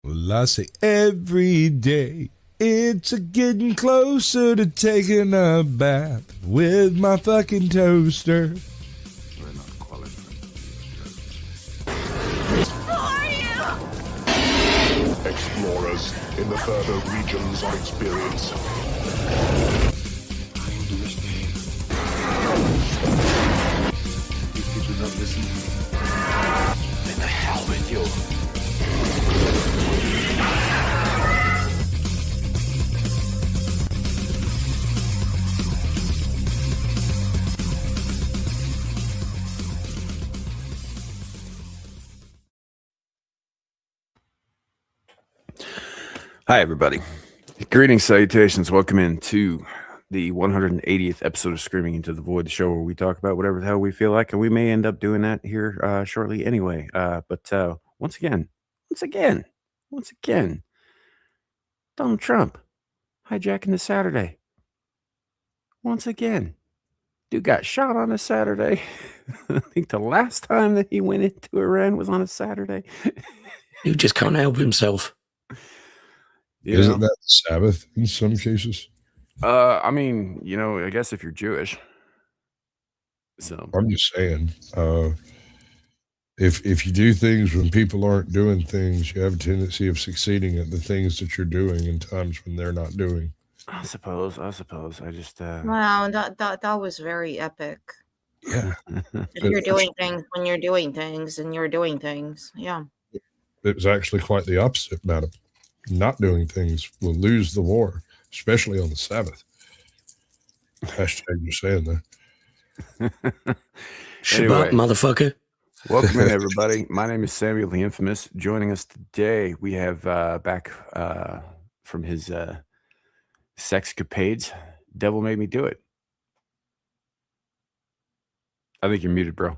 Well, I say every day it's a getting closer to taking a bath with my fucking toaster. We're not qualified. Who are you? Explorers in the further regions of experience. I understand. If you do not listen, then the hell with you. Hi, everybody. Greetings, salutations. Welcome into the 180th episode of Screaming Into the Void, the show where we talk about whatever the hell we feel like, and we may end up doing that here shortly anyway. But once again, Donald Trump hijacking the Saturday. Once again, dude got shot on a Saturday. I think the last time that he went into Iran was on a Saturday. He just can't help himself. Isn't that the Sabbath in some cases? I mean, I guess if you're Jewish. So I'm just saying, if you do things when people aren't doing things, you have a tendency of succeeding at the things that you're doing in times when they're not doing. I suppose. I just Wow, that was very epic. Yeah. If you're doing things when you're doing things and you're doing things, yeah. It was actually quite the opposite, madam. Not doing things will lose the war, especially on the Sabbath. Hashtag you're saying that. Shabbat, motherfucker. Welcome in, everybody. My name is Samuel the Infamous. Joining us today, we have back from his sexcapades, Devil Made Me Do It. I think you're muted, bro.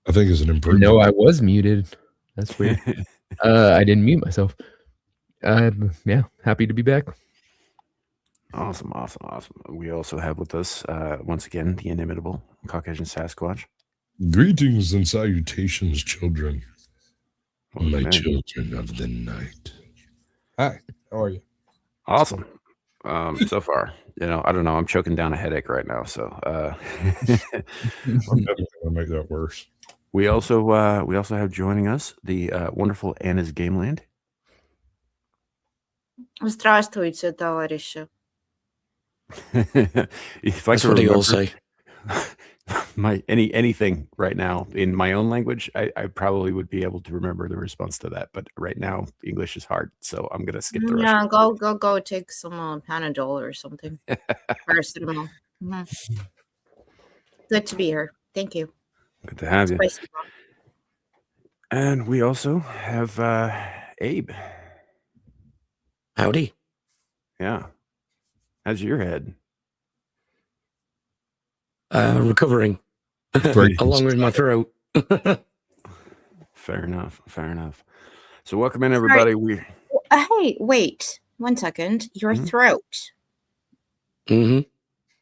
I think it's an improvement. No, I was muted. That's weird. I didn't mute myself. Yeah, happy to be back. Awesome. We also have with us, once again, the inimitable Caucasian Sasquatch. Greetings and salutations, children. Welcome My in. children of the night. Hi, how are you? Awesome. So far, I don't know. I'm choking down a headache right now. So I'm definitely going to make that worse. we also have joining us the wonderful Anna's Gameland. Здравствуйте, товарищи. If I That's could what they all remember say. anything right now in my own language, I probably would be able to remember the response to that. But right now, English is hard, so I'm gonna skip the rest. Yeah, go take some Panadol or something. Paracetamol. Mhm. Good to be here. Thank you. Good to have you. Spicy ball. And we also have Abe. Howdy. Yeah, how's your head? Recovering. Great. Along with my throat. Fair enough. So welcome in, everybody. Hey, wait 1 second. Your Mhm. throat. hmm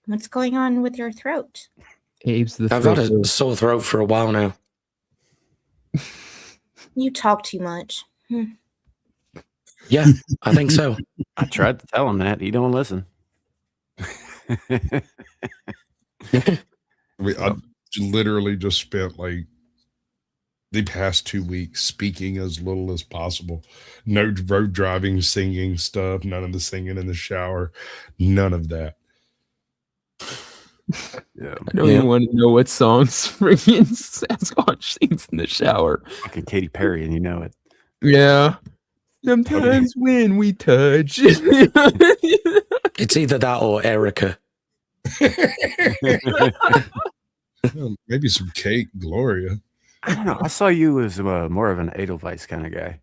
What's going on with your throat? Abe's the I've had throat a sore throat for a while now. You talk too much. Yeah, I think so. I tried to tell him that. He don't listen. I literally just spent like the past 2 weeks speaking as little as possible. No road driving, singing stuff, none of the singing in the shower, none of that. Yeah, I don't even want to know what songs freaking Sasquatch sings in the shower. fucking Katy Perry, and you know it. Yeah. Sometimes when we touch. It's either that or Erica. Well, maybe some cake, Gloria. I don't know. I saw you as more of an Edelweiss kind of guy.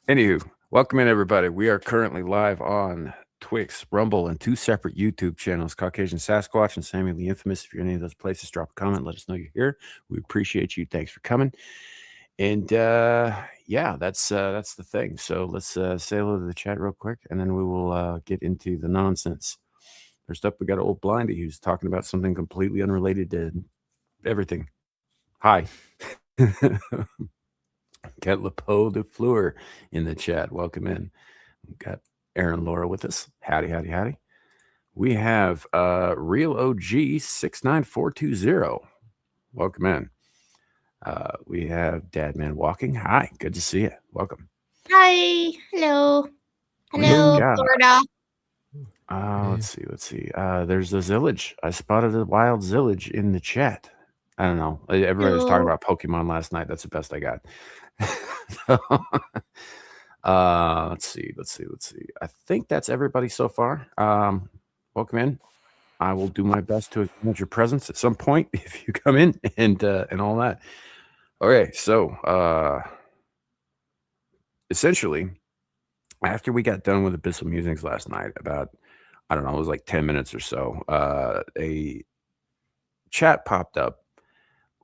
Anywho, welcome in, everybody. We are currently live on Twix, Rumble, and 2 separate YouTube channels, Caucasian Sasquatch and Samuel the Infamous. If you're in any of those places, drop a comment. Let us know you're here. We appreciate you. Thanks for coming. And yeah, that's the thing. So let's say hello to the chat real quick, and then we will get into the nonsense. First up, we got old Blindy who's talking about something completely unrelated to everything. Hi. Got Lepeau de Fleur in the chat. Welcome in. We've got Aaron Laura with us. Howdy, howdy, howdy. We have Real OG 69420. Welcome in. We have Dadman Walking. Hi, good to see you. Welcome. Hi. Hello. Hello, Yeah. Florida. Let's see. There's the Zillage. I spotted a wild Zillage in the chat. I don't know. Everybody was talking about Pokemon last night. That's the best I got. Let's see. I think that's everybody so far. Welcome in. I will do my best to acknowledge your presence at some point if you come in and all that. Okay, so essentially, after we got done with Abyssal Musings last night, about, I don't know, it was like 10 minutes or so, a chat popped up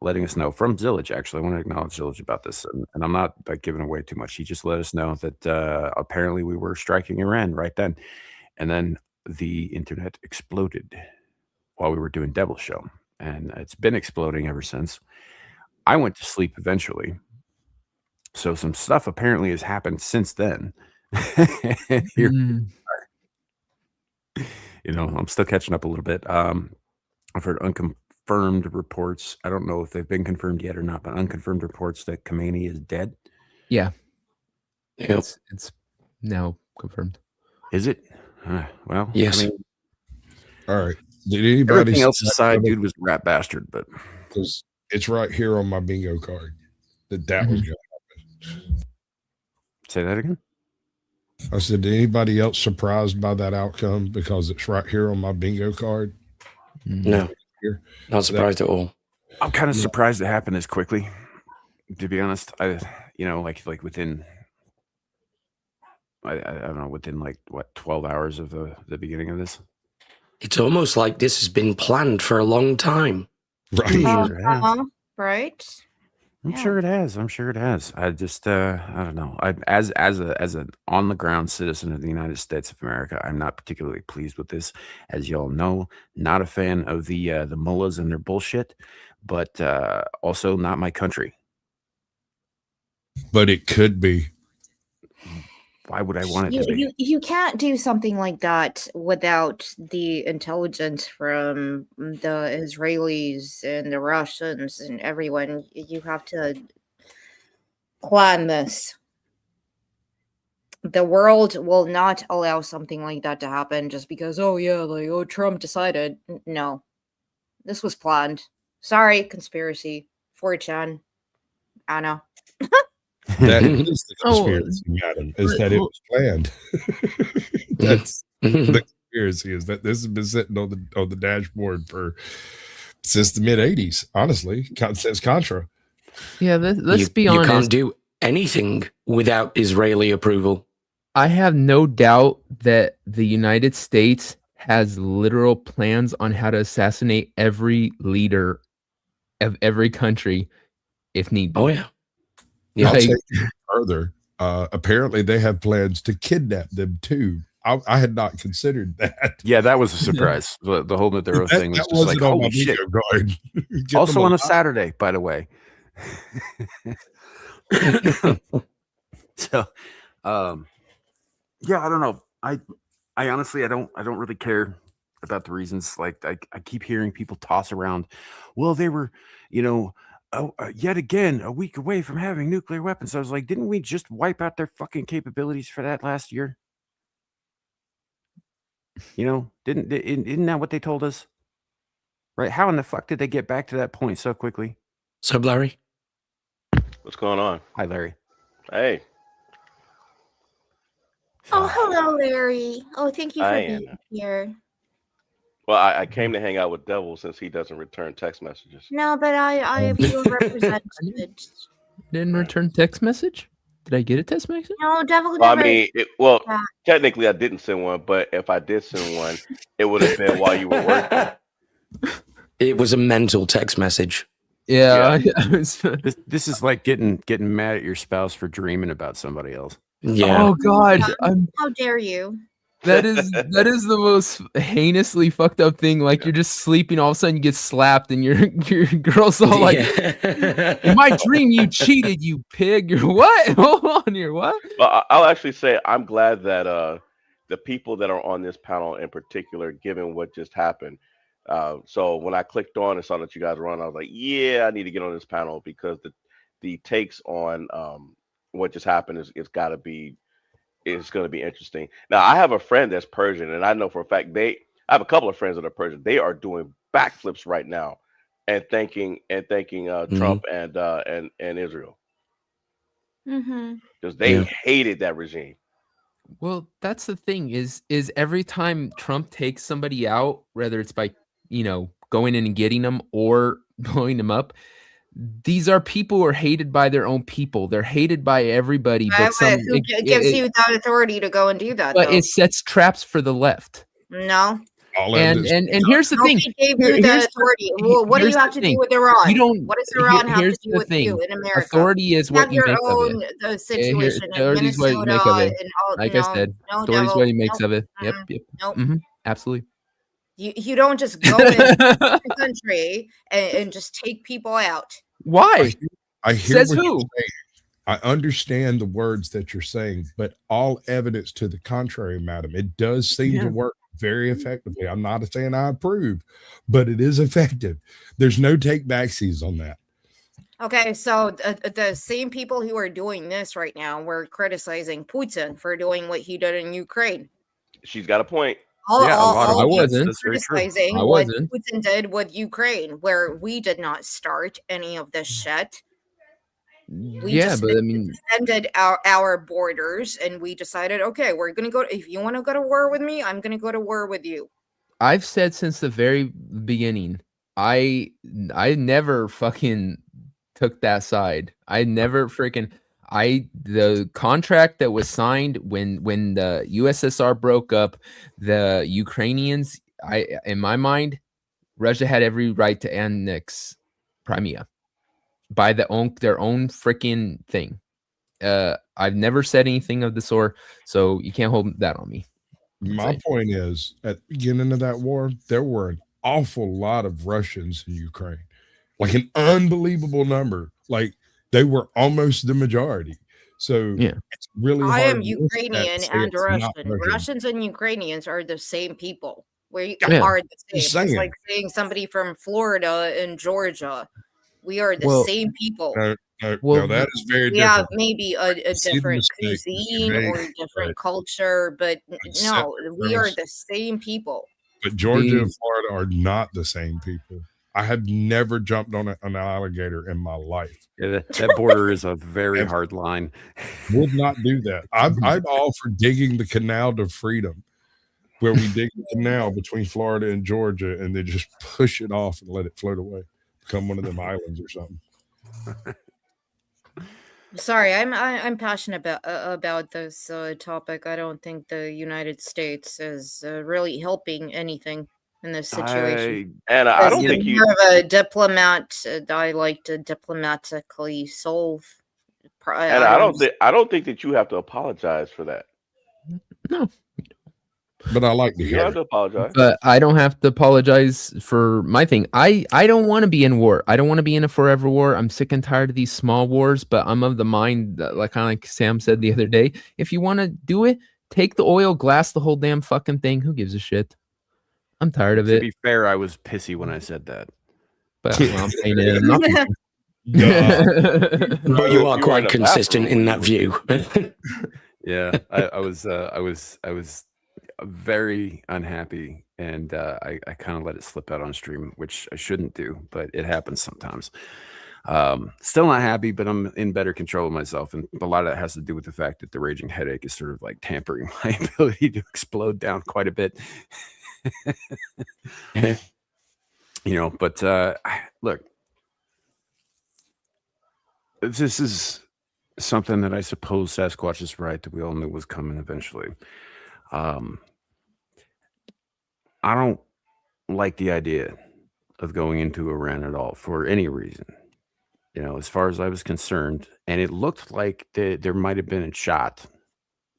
letting us know from Zillage. Actually, I want to acknowledge Zillage about this, and I'm not like giving away too much. He just let us know that apparently we were striking Iran right then, and then the internet exploded while we were doing Devil Show, and it's been exploding ever since. I went to sleep eventually, so some stuff apparently has happened since then. Here, you know, I'm still catching up a little bit. I've heard unconfirmed reports. I don't know if they've been confirmed yet or not, but unconfirmed reports that Khomeini is dead. Yeah. Yep. It's now confirmed. Is it? Well, Yes. I mean, All right. Did anybody everything else see that aside, photo? dude was a rat bastard, but 'Cause it's right here on my bingo card that was going. say that again. I said, did anybody else surprised by that outcome? Because it's right here on my bingo card. No. Here. Not surprised at all. I'm kind of surprised it happened as quickly. To be honest, like within, I don't know, within like what 12 hours of the beginning of this. It's almost like this has been planned for a long time. Right. Sure it has. Right. I'm Yeah. sure it has. I'm sure it has. I just, I don't know. As an on the ground citizen of the United States of America, I'm not particularly pleased with this. As y'all know, not a fan of the mullahs and their bullshit, but also not my country. But it could be. Why would I want it to be? You can't do something like that without the intelligence from the Israelis and the Russians and everyone. You have to plan this. The world will not allow something like that to happen just because, Trump decided. No, this was planned. Sorry, conspiracy. 4chan. Anna. That is the conspiracy, madam, is that it was planned. That's the conspiracy, is that this has been sitting on the dashboard since the mid 80s, honestly, since Contra. Yeah, let's be You honest. can't do anything without Israeli approval. I have no doubt that the United States has literal plans on how to assassinate every leader of every country if need be. Oh, yeah. I'll Like, take it further. Apparently, they have plans to kidnap them too. I had not considered that. Yeah, that was a surprise. The whole Maduro thing was that just like, wasn't on my holy shit. bingo card. Get Also them on a alive. Saturday, by the way. So, yeah, I don't know. I honestly, I don't really care about the reasons. Like, I keep hearing people toss around, well, they were, yet again a week away from having nuclear weapons. I was like, didn't we just wipe out their fucking capabilities for that last year? Isn't that what they told us? Right? How in the fuck did they get back to that point so quickly? So, Larry? What's going on? Hi, Larry. Hey, Oh, hello, Larry. Oh, thank you for Hi, being Anna. here. well, I came to hang out with Devil since he doesn't return text messages. No, but I feel represented. didn't return text message? Did I get a text message? No, Devil Well, I never. mean, Yeah. technically I didn't send one, but if I did send one, it would have been while you were working. It was a mental text message. Yeah. I was, This is like getting mad at your spouse for dreaming about somebody else. Yeah. oh God. I'm How dare you? That is the most heinously fucked up thing. Like you're just sleeping, all of a sudden you get slapped, and your girl's all like, "In my dream, you cheated, you pig." You're what? Hold on, you're what? Well, I'll actually say I'm glad that the people that are on this panel in particular, given what just happened. So when I clicked on and saw that you guys were on, I was like, yeah, I need to get on this panel because the takes on what just happened is got to be it's going to be interesting. Now I have a friend that's Persian, and I know for a fact I have a couple of friends that are Persian. They are doing backflips right now, and thanking Trump and Israel Mm-hmm. because they hated that regime. Well, that's the thing is every time Trump takes somebody out, whether it's by, going in and getting them or blowing them up, these are people who are hated by their own people. They're hated by everybody. But Who gives you that authority to go and do that? But though? it sets traps for the left. No. And here's the thing. Nobody gave you that authority. Well, what do you have to do with Iran? You don't. What does Iran have to Here's do the with thing. you in America? Authority is You what have you your make own of it. situation in Authority is what you make of it. Minnesota and all. Like no, I said, no, authority is devil. what he makes Nope. of it. Yep. Nope. Absolutely. You don't just go into the country and just take people out. Why? I hear Says what who? you're saying. I understand the words that you're saying, but all evidence to the contrary, madam. It does seem to work very effectively. I'm not saying I approve, but it is effective. There's no take backsies on that. Okay, so the same people who are doing this right now were criticizing Putin for doing what he did in Ukraine. She's got a point. I wasn't. Criticizing what Putin did with Ukraine, where we did not start any of this shit. We But I mean, extended our borders, and we decided, okay, we're gonna go. If you want to go to war with me, I'm gonna go to war with you. I've said since the very beginning, I never fucking took that side. I never freaking. The contract that was signed when the USSR broke up, the Ukrainians, in my mind, Russia had every right to annex Crimea by their own freaking thing. I've never said anything of the sort, so you can't hold that on me. My point is, at the beginning of that war, there were an awful lot of Russians in Ukraine, like an unbelievable number. Like they were almost the majority. So it's really hard. I am Ukrainian and Russian. Russians and Ukrainians are the same people. We are the same. It's like saying somebody from Florida and Georgia. We are the same people. No, that is very different. We have maybe a different cuisine or a different culture, but no, we are the same people. But Georgia and Florida are not the same people. I have never jumped on an alligator in my life. Yeah, that border is a very hard line. Would not do that. I'm all for digging the canal to freedom, where we dig the canal between Florida and Georgia, and then just push it off and let it float away, become one of them islands or something. Sorry, I'm passionate about this topic. I don't think the United States is really helping anything in this situation. I don't think you're a diplomat. I like to diplomatically solve. And I don't think that you have to apologize for that. No. But I like to You hear don't have to it. apologize. But I don't have to apologize for my thing. I don't want to be in war. I don't want to be in a forever war. I'm sick and tired of these small wars, but I'm of the mind that, kind of like Sam said the other day, if you want to do it, take the oil, glass the whole damn fucking thing. Who gives a shit? I'm tired of it. To be fair, I was pissy when I said that. But I'm saying it. I'm not But you are quite consistent in that view. Yeah, I was very unhappy, and I kind of let it slip out on stream, which I shouldn't do, but it happens sometimes. Still not happy, but I'm in better control of myself, and a lot of that has to do with the fact that the raging headache is sort of like tampering my ability to explode down quite a bit. But look, this is something that I suppose Sasquatch is right that we all knew was coming eventually. I don't like the idea of going into Iran at all for any reason. As far as I was concerned, and it looked like there might have been a shot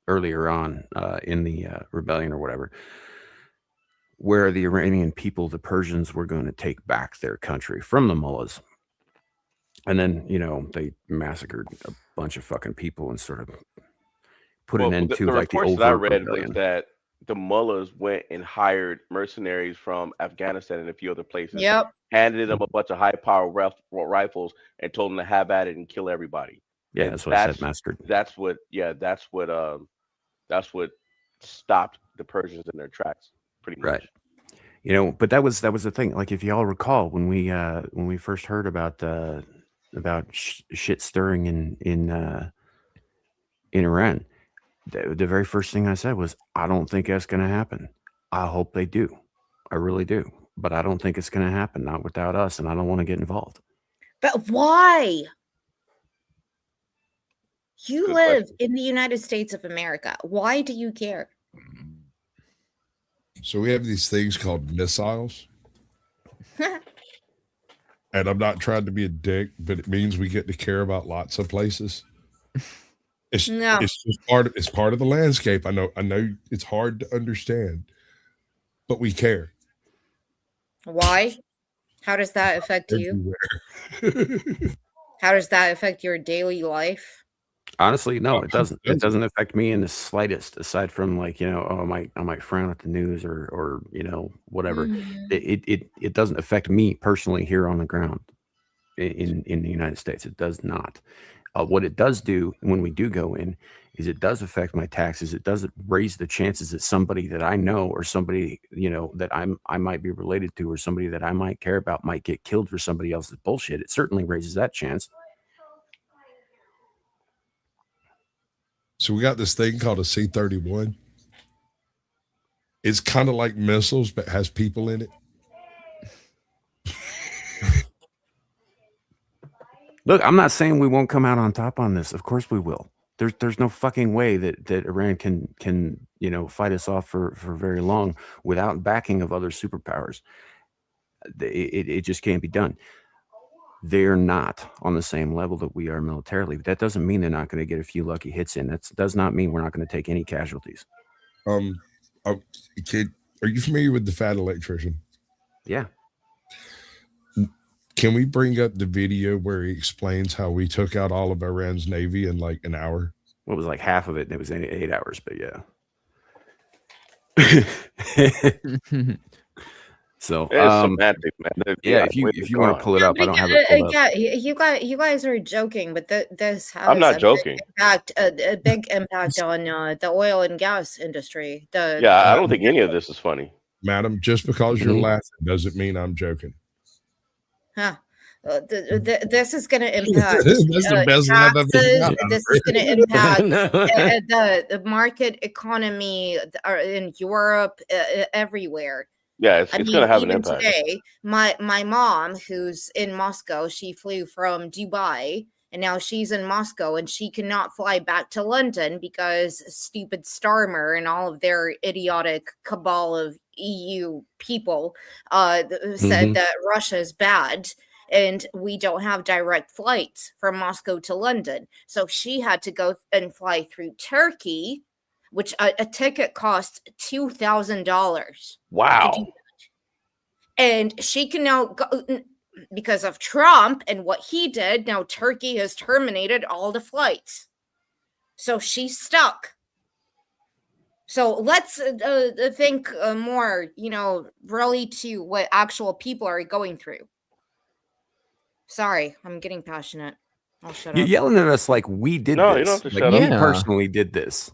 earlier on in the rebellion or whatever, where the Iranian people, the Persians, were going to take back their country from the mullahs. And then, you know, they massacred a bunch of fucking people and sort of put an end to the like the reports that I overt read rebellion. was that the mullahs went and hired mercenaries from Afghanistan and a few other places, Yep. handed them a bunch of high-power rifles, and told them to have at it and kill everybody. Yeah, And that's what I said, massacred. That's what stopped the Persians in their tracks, pretty much. Right. You know, but that was the thing. Like, if y'all recall, when we first heard about shit stirring in Iran, the very first thing I said was, I don't think that's going to happen. I hope they do. I really do. But I don't think it's going to happen. Not without us, and I don't want to get involved. But why? You Good live question. in the United States of America. Why do you care? So we have these things called missiles. And I'm not trying to be a dick, but it means we get to care about lots of places. It's No. it's just part of the landscape. I know it's hard to understand, but we care. Why? How does that affect you? Everywhere. How does that affect your daily life? Honestly, no, it doesn't. It doesn't. doesn't affect me in the slightest, aside from, like, you know, oh, I might frown at the news or you know, whatever. Mhm. It doesn't affect me personally here on the ground in the United States. It does not. What it does do when we do go in is it does affect my taxes. It does raise the chances that somebody that I know or somebody, you know, that I might be related to or somebody that I might care about might get killed for somebody else's bullshit. It certainly raises that chance. So we got this thing called a C-31. It's kind of like missiles, but has people in it. Look, I'm not saying we won't come out on top on this. Of course we will. There's no fucking way that Iran can you know, fight us off for very long without backing of other superpowers. It just can't be done. They're not on the same level that we are militarily. But that doesn't mean they're not going to get a few lucky hits in. That does not mean we're not going to take any casualties. Kid, are you familiar with the Fat Electrician? Yeah. Can we bring up the video where he explains how we took out all of Iran's navy in like an hour? Well, it was like half of it, and it was 8 hours, but yeah. So It's semantic, man. yeah, if you want to pull it up, I don't have it pulled up. Yeah, you guys are joking, but this has I'm not joking. a big impact on the oil and gas industry. Yeah, I don't think any of this is funny. Madam, just because you're Mhm. laughing doesn't mean I'm joking. Huh. This is going to impact That's the best laugh I've ever taxes. gotten. This is going to impact No. the market economy in Europe, everywhere. Yeah, it's I going mean, to have an even impact. today, my mom, who's in Moscow, she flew from Dubai, and now she's in Moscow, and she cannot fly back to London because stupid Starmer and all of their idiotic cabal of EU people said that Russia is bad, and we don't have direct flights from Moscow to London. So she had to go and fly through Turkey, which a ticket cost $2,000. Wow. And she can now go, because of Trump and what he did, now Turkey has terminated all the flights. So she's stuck. So let's think more, you know, really to what actual people are going through. Sorry, I'm getting passionate. I'll shut You're up. yelling at us like we did No, this. you don't have to like shut we up. Yeah. personally did this.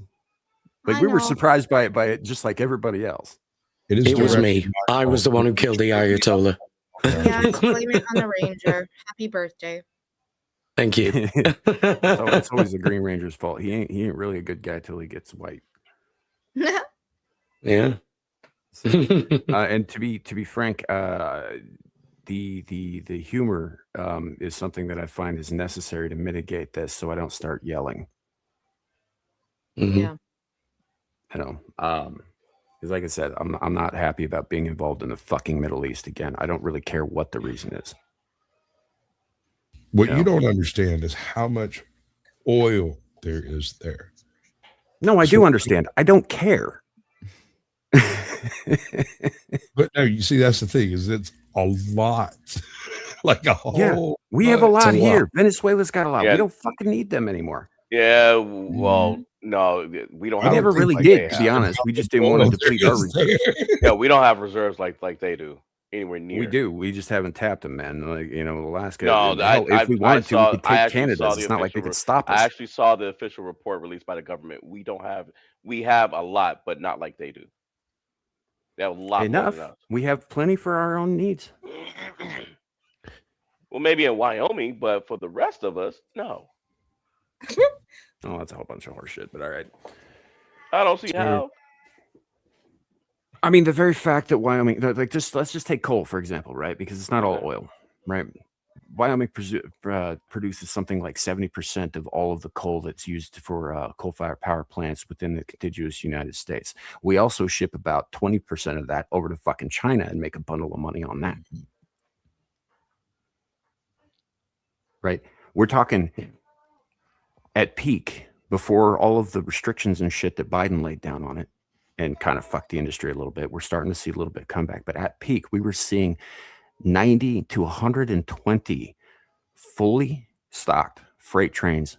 Like I we were know. surprised by it just like everybody else. It was direct- me. I was the one who killed the Ayatollah. Yeah, blame it on the Ranger. Happy birthday. Thank you. So it's always the Green Ranger's fault. He ain't really a good guy till he gets white. Yeah. And to be frank, the humor is something that I find is necessary to mitigate this, so I don't start yelling. Mhm. Yeah. You know, because like I said, I'm not happy about being involved in the fucking Middle East again. I don't really care what the reason is. What Yeah. you don't understand is how much oil there is there. No, I So- do understand. I don't care. But no, you see, that's the thing is it's a lot, like a whole. Yeah, we have a bunch. lot a lot. here. Venezuela's got a lot. Yeah. We don't fucking need them anymore. Yeah, well, no, we don't I We have don't never reserves think really like did, they to be have. honest. We just didn't want to deplete our reserves. Yeah, we don't have reserves like they do anywhere near. We do. We just haven't tapped them, man. Like, Alaska. No, hell, if we wanted to, we could I take actually saw Canada's. the It's not like they official could stop us. I actually saw the official report released by the government. We have a lot, but not like they do. They have a lot Enough. more than us. We have plenty for our own needs. Well, maybe in Wyoming, but for the rest of us, no. Oh, that's a whole bunch of horse shit, but all right. I don't see how. I mean, the very fact that Wyoming, like, let's just take coal, for example, right? Because it's not all oil, right? Wyoming produces something like 70% of all of the coal that's used for coal-fired power plants within the contiguous United States. We also ship about 20% of that over to fucking China and make a bundle of money on that. Right? We're talking at peak, before all of the restrictions and shit that Biden laid down on it and kind of fucked the industry a little bit, we're starting to see a little bit comeback. But at peak, we were seeing 90 to 120 fully stocked freight trains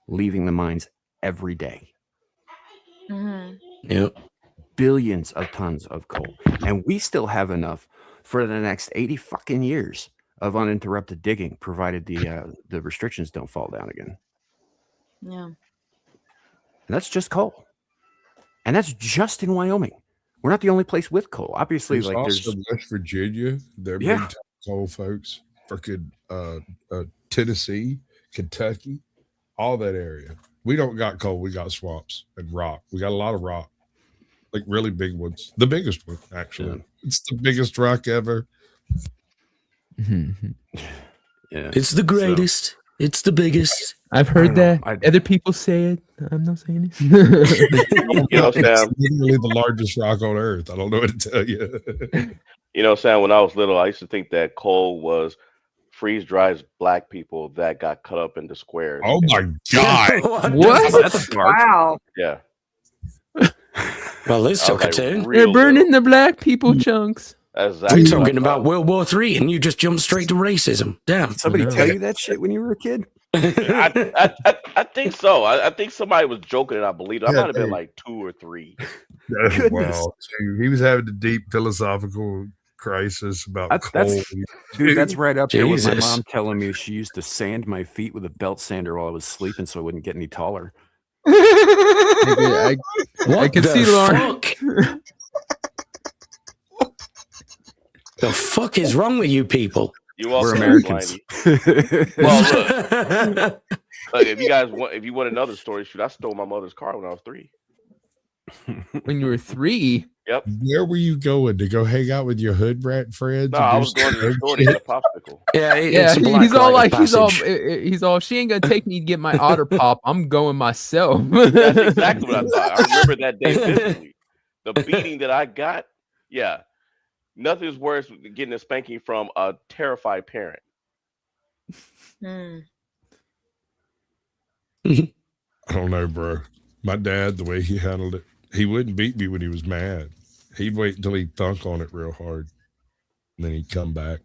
leaving the mines every day. Mhm. Yep. Billions of tons of coal. And we still have enough for the next 80 fucking years of uninterrupted digging, provided the restrictions don't fall down again. Yeah. And that's just coal. And that's just in Wyoming. We're not the only place with coal. Obviously, There's like also there's West Virginia. They're Yeah. big time coal folks. Freaking Tennessee, Kentucky, all that area. We don't got coal. We got swamps and rock. We got a lot of rock, like really big ones. The biggest one, actually. Yeah. It's the biggest rock ever. yeah. It's the greatest. It's the biggest. I've I heard don't know. that. Other people say it. I'm not saying it. You know, It's Sam. literally the largest rock on earth. I don't know what to tell you. You know, Sam. When I was little, I used to think that coal was freeze dried black people that got cut up into squares. Oh my god! What? That's smart. Wow. Yeah. Well, this I took was a like, turn. real They're burning little. the black people chunks. That's We're exactly what I talking about thought. World War III, and you just jumped straight to racism. Damn. Somebody No. tell you that shit when you were a kid? I think so. I think somebody was joking, and I believe it. I Yeah, might have been dude. like 2 or 3. Goodness. Wow, dude, he was having a deep philosophical crisis about That's- coal. Dude, that's right up there with my Jesus. mom telling me she used to sand my feet with a belt sander while I was sleeping so I wouldn't get any taller. I What can the see Lauren. fuck? The fuck is wrong with you people? You We're also Americans. Well, look, if you want another story, shoot, I stole my mother's car when I was 3. When you were 3. Yep. Where were you going to go hang out with your hood rat friends? No, and I do was going to the some store to shit? get a popsicle. Yeah, Yeah, it's a black he's all rite like, of he's all, passage. he's all. She ain't gonna take me to get my otter pop. I'm going myself. That's exactly what I thought. I remember that day vividly. The beating that I got, yeah. Nothing's worse than getting a spanking from a terrified parent. Hmm. I don't know, bro. My dad, the way he handled it, he wouldn't beat me when he was mad. He'd wait until he'd thunk on it real hard. And then he'd come back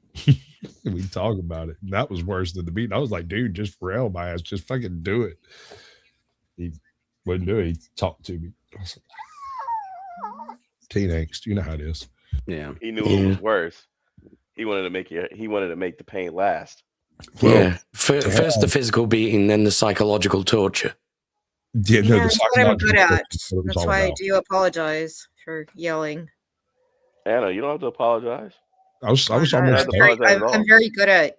and we'd talk about it. And that was worse than the beating. I was like, dude, just rail my ass. Just fucking do it. He wouldn't do it. He'd talk to me. I was like, teen angst. You know how it is. Yeah. He knew it was worse. He wanted to make the pain last. Yeah. First the physical beating, then the psychological torture. Yeah, no, Yeah, that's what I'm good at. that's what it was That's all why I about. do apologize for yelling. Anna, you don't have to apologize. I was almost I I'm had to very, apologize at all. I'm very good at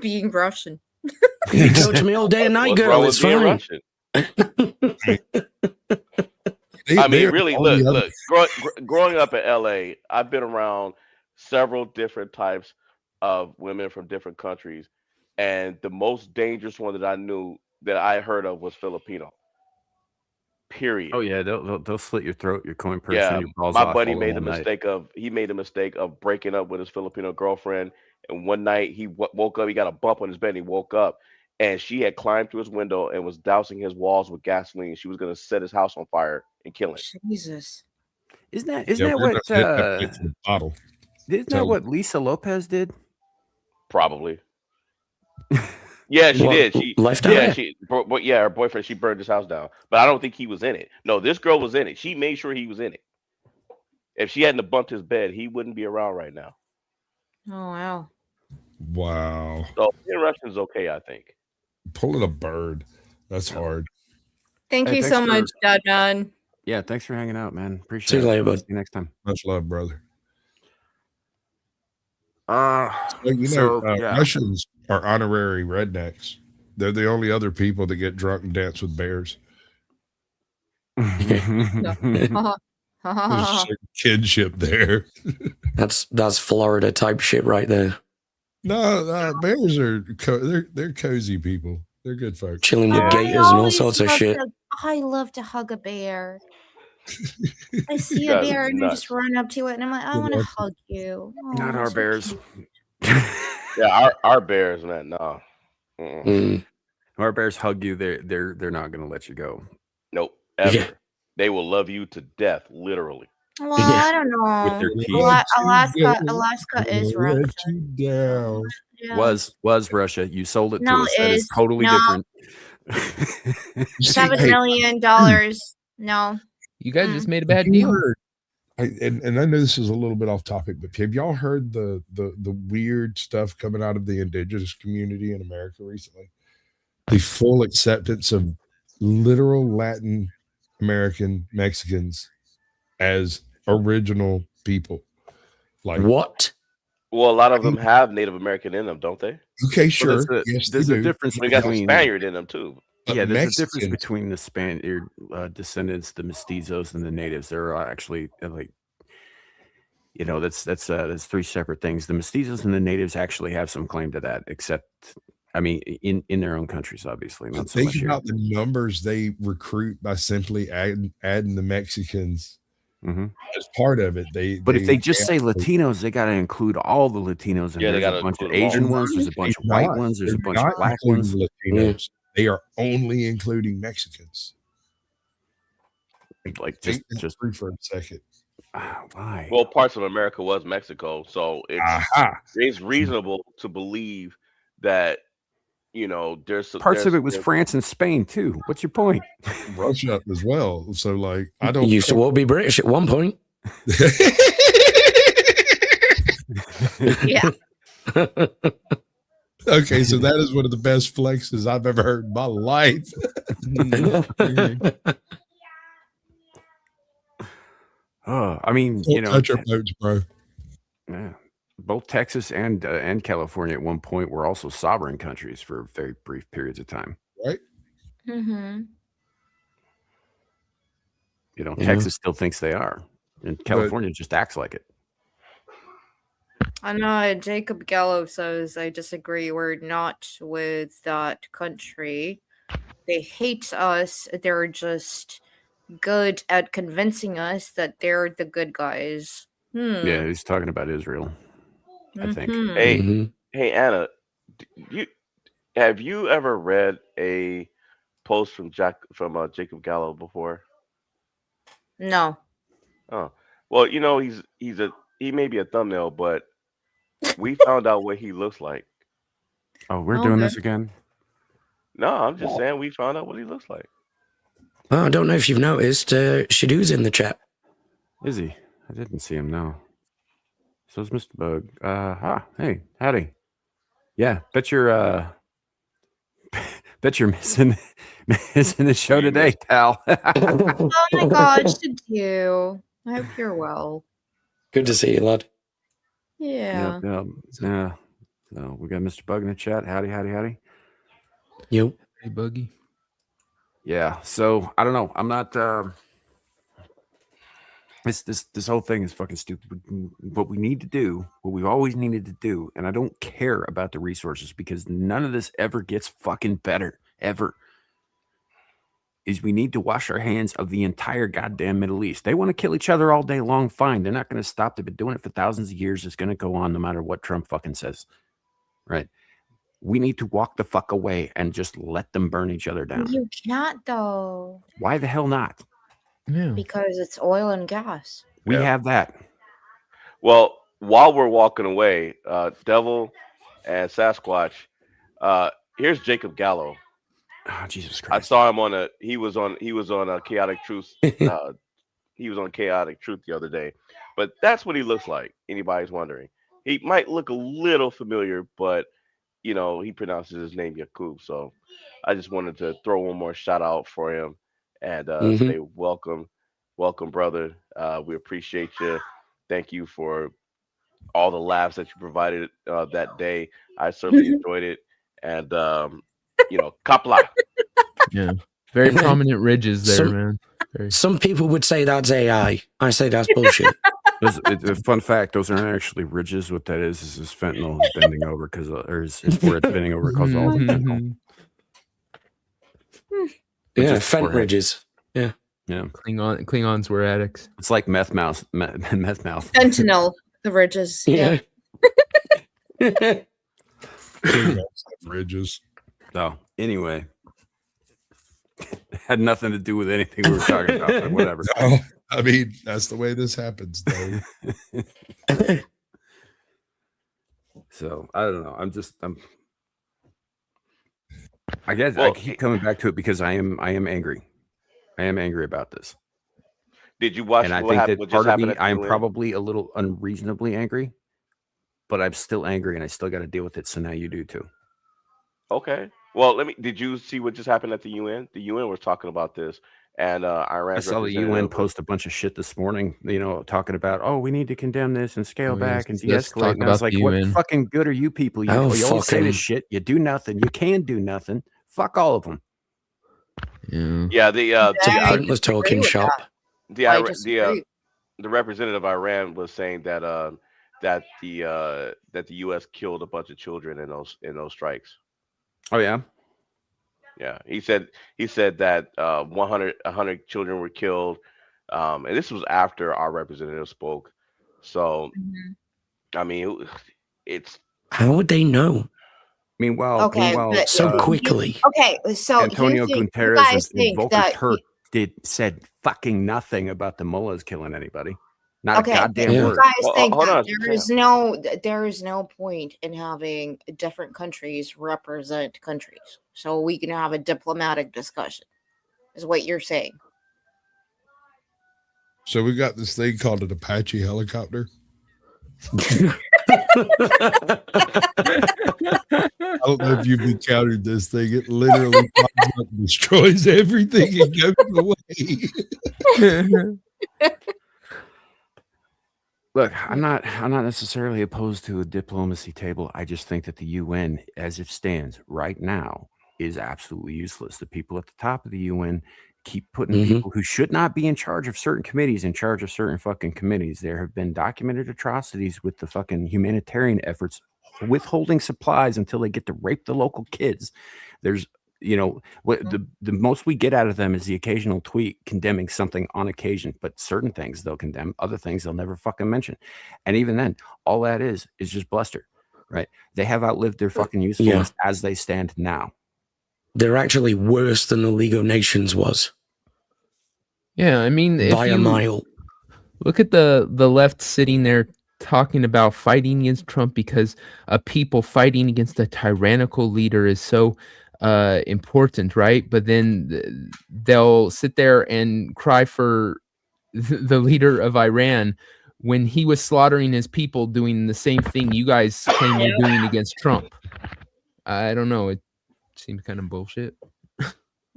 being Russian. You talk to me all day and night, What's girl. wrong It's with being fine. Russian? They- I mean, they're really, all the look, other- growing up in LA, I've been around several different types of women from different countries, and the most dangerous one that I knew that I heard of was Filipino. Period. Oh yeah, they'll slit your throat, your coin purse, Yeah, and your balls my off buddy all made the night. mistake of breaking up with his Filipino girlfriend, and one night he woke up, he got a bump on his bed, and he woke up, and she had climbed through his window and was dousing his walls with gasoline. She was going to set his house on fire and kill him. Jesus. Isn't that Yeah, we're what not hitting that bitch in the bottle. isn't So- that what Lisa Lopez did? Probably. Yeah, she What, did. She left yeah, out? her boyfriend. She burned his house down, but I don't think he was in it. No, this girl was in it. She made sure he was in it. If she hadn't have bumped his bed, he wouldn't be around right now. Oh wow. Wow. So being Russian is okay, I think. Pulling a bird. That's hard. Thank Hey, you thanks so much, for- Dad Man. Yeah, thanks for hanging out, man. Appreciate See you it. later, bud. See you next time. Much love, brother. Uh, Well, you know, So, yeah. Russians are honorary rednecks. They're the only other people that get drunk and dance with bears. There's a kinship there. That's Florida type shit right there. No, bears are they're cozy people. They're good folks. Chilling with I gators and all always sorts of love shit. I love to hug a bear. I see You a guys bear are and I nuts. just run up to it and I'm like, I want to hug you. Not Aw, our so bears. cute. Yeah, our bears, man. No, Mm. Our bears hug you. They're not gonna let you go. nope, ever. Yeah. They will love you to death, literally. Well, Yeah. I don't know. With their teeth. Alaska is Let Russia. you down. Yeah. Was Russia? You sold it to No, us. That is is- totally no. different. You see, $7 hey, million. No. You guys just made a bad deal. and I know this is a little bit off topic, but have y'all heard the weird stuff coming out of the indigenous community in America recently? The full acceptance of literal Latin American Mexicans as original people. Like, What? Well, a lot of them have Native American in them, don't they? okay, Well, sure, there's a, yes, there's they a do. difference We got some between Spaniard in them too. But yeah, there's a difference Mexicans- between the Spaniard descendants, the mestizos, and the natives. There are actually like, you know, that's three separate things. The mestizos and the natives actually have some claim to that, except, I mean, in their own countries, obviously, not so much Think here. about the numbers they recruit by simply adding the Mexicans Mhm. as part of it. But if they just say Latinos, they got to include all the Latinos. And Yeah, they there's a gotta bunch of include them all. Asian ones. There's a bunch of white ones. There's a bunch of black ones. Latinos. They are only including Mexicans. Like Think just that through for a second. why? Well, parts of America was Mexico, so Aha. it's reasonable to believe that, you know, Parts of it was France and Spain too. What's your point? Russia as well. So like I You don't used to all be British at one point. Yeah. Okay, so that is one of the best flexes I've ever heard in my life. Oh, I mean, Don't you know, touch our boats, bro. yeah, both Texas and California at one point were also sovereign countries for very brief periods of time. Right? Mm-hmm. You know, Yeah. Texas still thinks they are, and California just acts like it. I know Jacob Gallo says, I disagree. We're not with that country. They hate us. They're just good at convincing us that they're the good guys. Yeah, he's talking about Israel. I think. Mhm. Hey, Mhm. hey, Anna, have you ever read a post from Jacob Gallo before? No. Oh, well, you know, he may be a thumbnail, but we found out what he looks like. Oh, we're Oh, doing good. this again. No, I'm just saying we found out what he looks like. Oh, I don't know if you've noticed, Shadoo's in the chat. Is he? I didn't see him. No. So's Mr. Bug. Hey, howdy. Yeah, bet you're missing the show today, pal. Oh my gosh, did you? I hope you're well. Good to see you, lad. Yeah. Yeah. So we got Mr. Bug in the chat. Howdy. You. Hey, Boogie. Yeah. So I don't know. I'm not. This whole thing is fucking stupid. What we need to do, what we've always needed to do, and I don't care about the resources because none of this ever gets fucking better ever. Is we need to wash our hands of the entire goddamn Middle East. They want to kill each other all day long. Fine. They're not going to stop. They've been doing it for thousands of years. It's going to go on no matter what Trump fucking says. Right. We need to walk the fuck away and just let them burn each other down. You can't though, Why the hell not? Yeah. because it's oil and gas. We Yeah. have that. Well, while we're walking away, Devil and Sasquatch, here's Jacob Gallo. Oh, Jesus I Christ. saw him on a he was on a Chaotic Truth. He was on Chaotic Truth the other day. But that's what he looks like. Anybody's wondering. He might look a little familiar, but you know, he pronounces his name Yakub. So I just wanted to throw one more shout out for him and say welcome, brother. We appreciate you. Thank you for all the laughs that you provided that day. I certainly enjoyed it. And you know, Kapla. Yeah. Very prominent ridges there, Some- man. Very... Some people would say that's AI. I say that's bullshit. A fun fact: those aren't actually ridges. What that is fentanyl is bending over because, or is where it's bending over because of all the fentanyl. Yeah, Just Fent forehead. ridges. Yeah, Klingons were addicts. it's like meth mouth. Meth mouth. Fentanyl, the ridges. Yeah. Ridges. So anyway, had nothing to do with anything we were talking about. But whatever. Oh, I mean, that's the way this happens, though. So I don't know. I guess I Well, keep coming back to it because I am angry. I am angry about this. Did you watch And I what think happened? that What part just of me, happened? at I am the UN? probably a little unreasonably angry, but I'm still angry and I still got to deal with it. So now you do too. Okay. Well, did you see what just happened at the UN? The UN was talking about this, and Iran. I saw the UN post a bunch of shit this morning, you know, talking about, oh, we need to condemn this and scale back and let's de-escalate. talk And I was about like, the what UN. fucking good are you people? You always say this shit. You do nothing. You can do nothing. Fuck all of them. Yeah. Yeah, the It's a I pointless disagree talking with shop. the representative of Iran was saying that that the U.S. killed a bunch of children in those strikes. Oh yeah. Yeah, he said that 100 children were killed, and this was after our representative spoke. So, I mean, it's How would they know Meanwhile, Okay, but so quickly? Okay, so Antonio you Guterres guys and think Volker that Turk said fucking nothing about the mullahs killing anybody. Not okay, a but goddamn Yeah. you word. guys Well, think hold that on, there is no point in having different countries represent countries, so we can have a diplomatic discussion. Is what you're saying? So we got this thing called an Apache helicopter. I don't know if you've encountered this thing. It literally comes up and destroys everything and goes away. Look, I'm not necessarily opposed to a diplomacy table. I just think that the UN, as it stands right now, is absolutely useless. The people at the top of the UN keep putting people who should not be in charge of certain committees in charge of certain fucking committees. There have been documented atrocities with the fucking humanitarian efforts, withholding supplies until they get to rape the local kids. There's, you know, what the most we get out of them is the occasional tweet condemning something on occasion, but certain things they'll condemn, other things they'll never fucking mention. And even then, all that is just bluster, right? They have outlived their fucking usefulness as they stand now. They're actually worse than the League of Nations was Yeah, I mean, if by a you mile. look at the left sitting there talking about fighting against Trump because a people fighting against a tyrannical leader is so important, right? But then they'll sit there and cry for the leader of Iran when he was slaughtering his people doing the same thing you guys claim you're doing against Trump. I don't know. It seems kind of bullshit.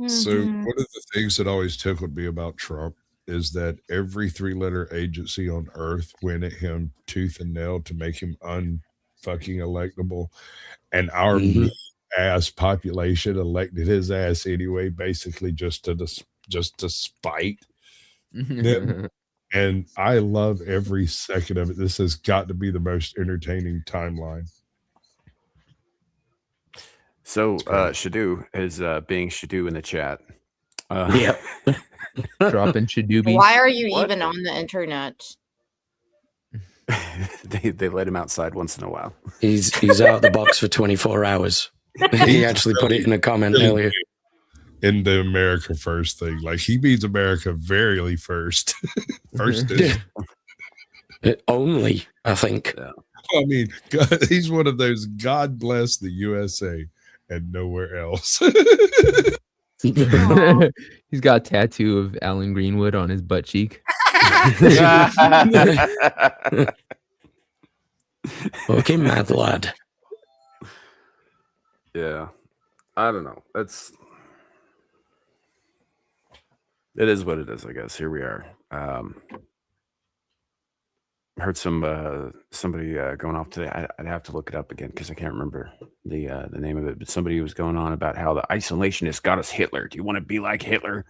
So one of the things that always tickled me about Trump is that every 3-letter agency on earth went at him tooth and nail to make him unfucking electable. And our ass population elected his ass anyway, basically just to spite them. And I love every second of it. This has got to be the most entertaining timeline. So Shadu is being Shadu in the chat. Yeah. Dropping Shadoobies. Why are you even on the internet? they let him outside once in a while. He's out of the box for 24 hours. He actually put it in a comment really earlier. in the America First thing. Like he means America verily first. First is, Only, I think. I mean, God, he's one of those God bless the USA and nowhere else. He's got a tattoo of Alan Greenwood on his butt cheek. Okay, mad lad. Yeah, I don't know. It is what it is, I guess. Here we are. Heard somebody going off today. I'd have to look it up again because I can't remember the name of it. But somebody was going on about how the isolationists got us Hitler. Do you want to be like Hitler?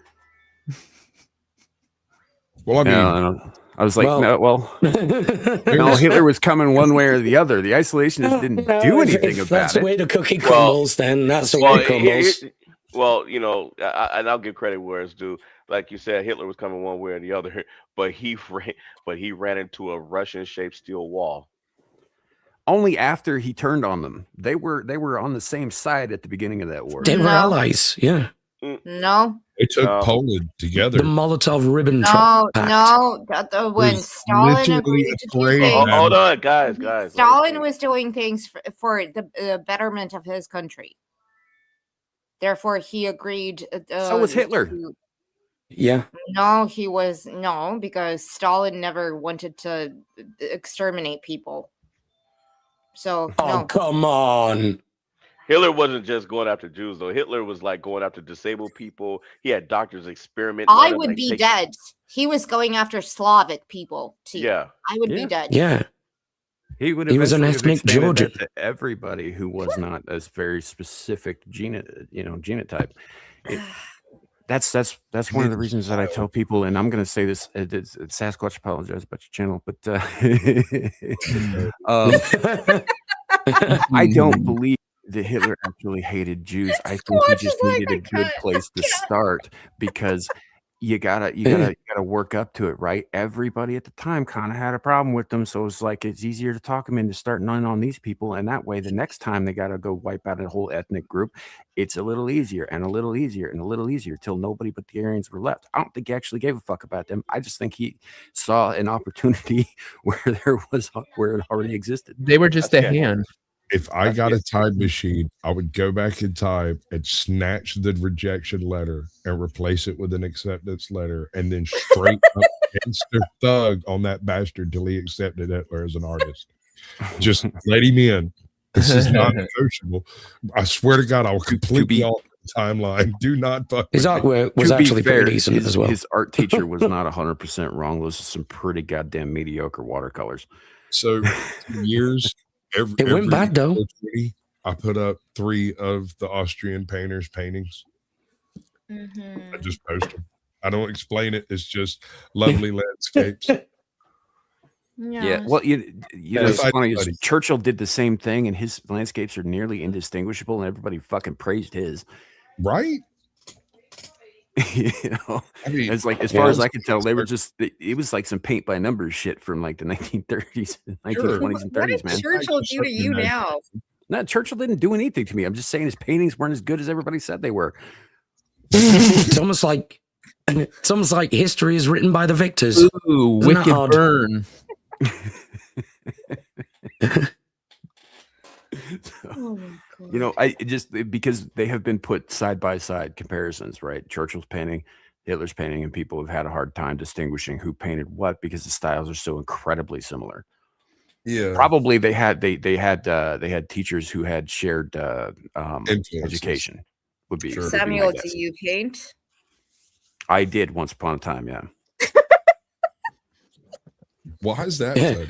Well, I mean, I was like, no, Hitler was coming one way or the other. The isolationists didn't do anything about that's it. the way the cookie crumbles, then that's the way it crumbles. Well, you know, and I'll give credit where it's due. Like you said, Hitler was coming one way or the other, but he ran into a Russian-shaped steel wall. Only after he turned on them. They were on the same side at the beginning of that war. They were allies, yeah. No. they took Poland together. The Molotov-Ribbentrop No, Pact. no. When was Stalin literally agreed to do afraid things, of- Hold on, guys. Stalin was doing things for the betterment of his country. Therefore, he agreed. So was Hitler. Yeah. No, he was no, because Stalin never wanted to exterminate people. So Oh, no. come on. Hitler wasn't just going after Jews, though. Hitler was like going after disabled people. He had doctors experimenting. I on them, would like, be take- dead. He was going after Slavic people too. Yeah. I would be dead. Yeah. He would. He was an eventually have ethnic expanded Georgian. that to everybody who was not a very specific genotype. That's one of the reasons that I tell people, and I'm going to say this. Sasquatch, apologize about your channel, but I don't believe that Hitler actually hated Jews. I think he just needed a good place to start because you gotta work up to it, right? Everybody at the time kind of had a problem with them, so it's like it's easier to talk them into starting on these people, and that way, the next time they gotta go wipe out a whole ethnic group, it's a little easier and a little easier and a little easier till nobody but the Aryans were left. I don't think he actually gave a fuck about them. I just think he saw an opportunity where it already existed. They were just a hand. If I got a time machine, I would go back in time and snatch the rejection letter and replace it with an acceptance letter, and then straight up gangster thug on that bastard till he accepted Hitler as an artist. Just let him in. This is not negotiable. I swear to God, I will completely alter the timeline. Do not fuck His with me. artwork was To be actually fair, pretty decent as well. His art teacher was not 100% wrong. Those are some pretty goddamn mediocre watercolors. So years. It went bad, though. 420, I put up 3 of the Austrian painters' paintings. I just post them. I don't explain it. It's just lovely landscapes. Yeah, well, you know, it's If I- funny is Churchill did the same thing, and his landscapes are nearly indistinguishable, and everybody fucking praised his. Right? You know, I mean, it's like as yeah. far as I could tell, they were just it was like some paint by numbers shit from like the 1930s, 1920s, and 30s, man. Churchill do to you now? No, Churchill didn't do anything to me. I'm just saying his paintings weren't as good as everybody said they were. It's almost like history is written by the victors. Ooh, Isn't that wicked odd? burn. Oh my God. You know, because they have been put side by side comparisons, right? Churchill's painting, Hitler's painting, and people have had a hard time distinguishing who painted what because the styles are so incredibly similar. Yeah. Probably they had teachers who had shared Influences. education. Would be Sure. would be my Samuel, guess. do you paint? I did once upon a time, yeah. Why is that? Yeah. funny?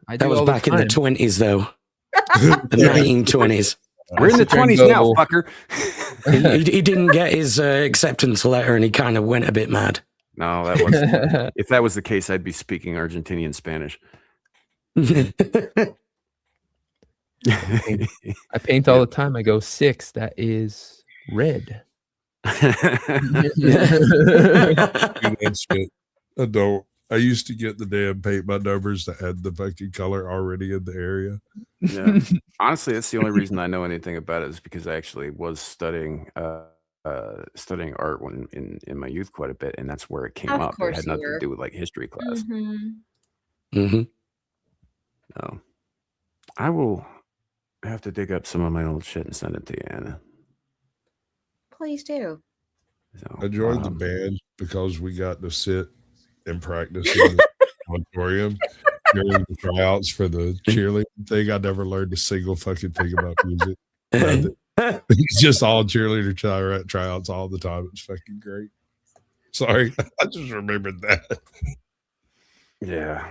I That do was all the back in the time. 20s, though. The 1920s. We're in the 20s now, fucker. He didn't get his acceptance letter, and he kind of went a bit mad. No, that was if that was the case, I'd be speaking Argentinian Spanish. I paint all the time. I go 6. That is red. Adult. I used to get the damn paint by numbers that had the fucking color already in the area. Yeah. Honestly, that's the only reason I know anything about it is because I actually was studying studying art when in my youth quite a bit, and that's where it came Of up. It course had you nothing to were. do with like history class. hmm No. I will have to dig up some of my old shit and send it to you, Anna. Please do. So, I joined the band because we got to sit and practice in the auditorium during the tryouts for the cheerleading thing. I never learned a single fucking thing about music. Nothing. It's just all cheerleader tryouts all the time. It's fucking great. Sorry, I just remembered that. Yeah.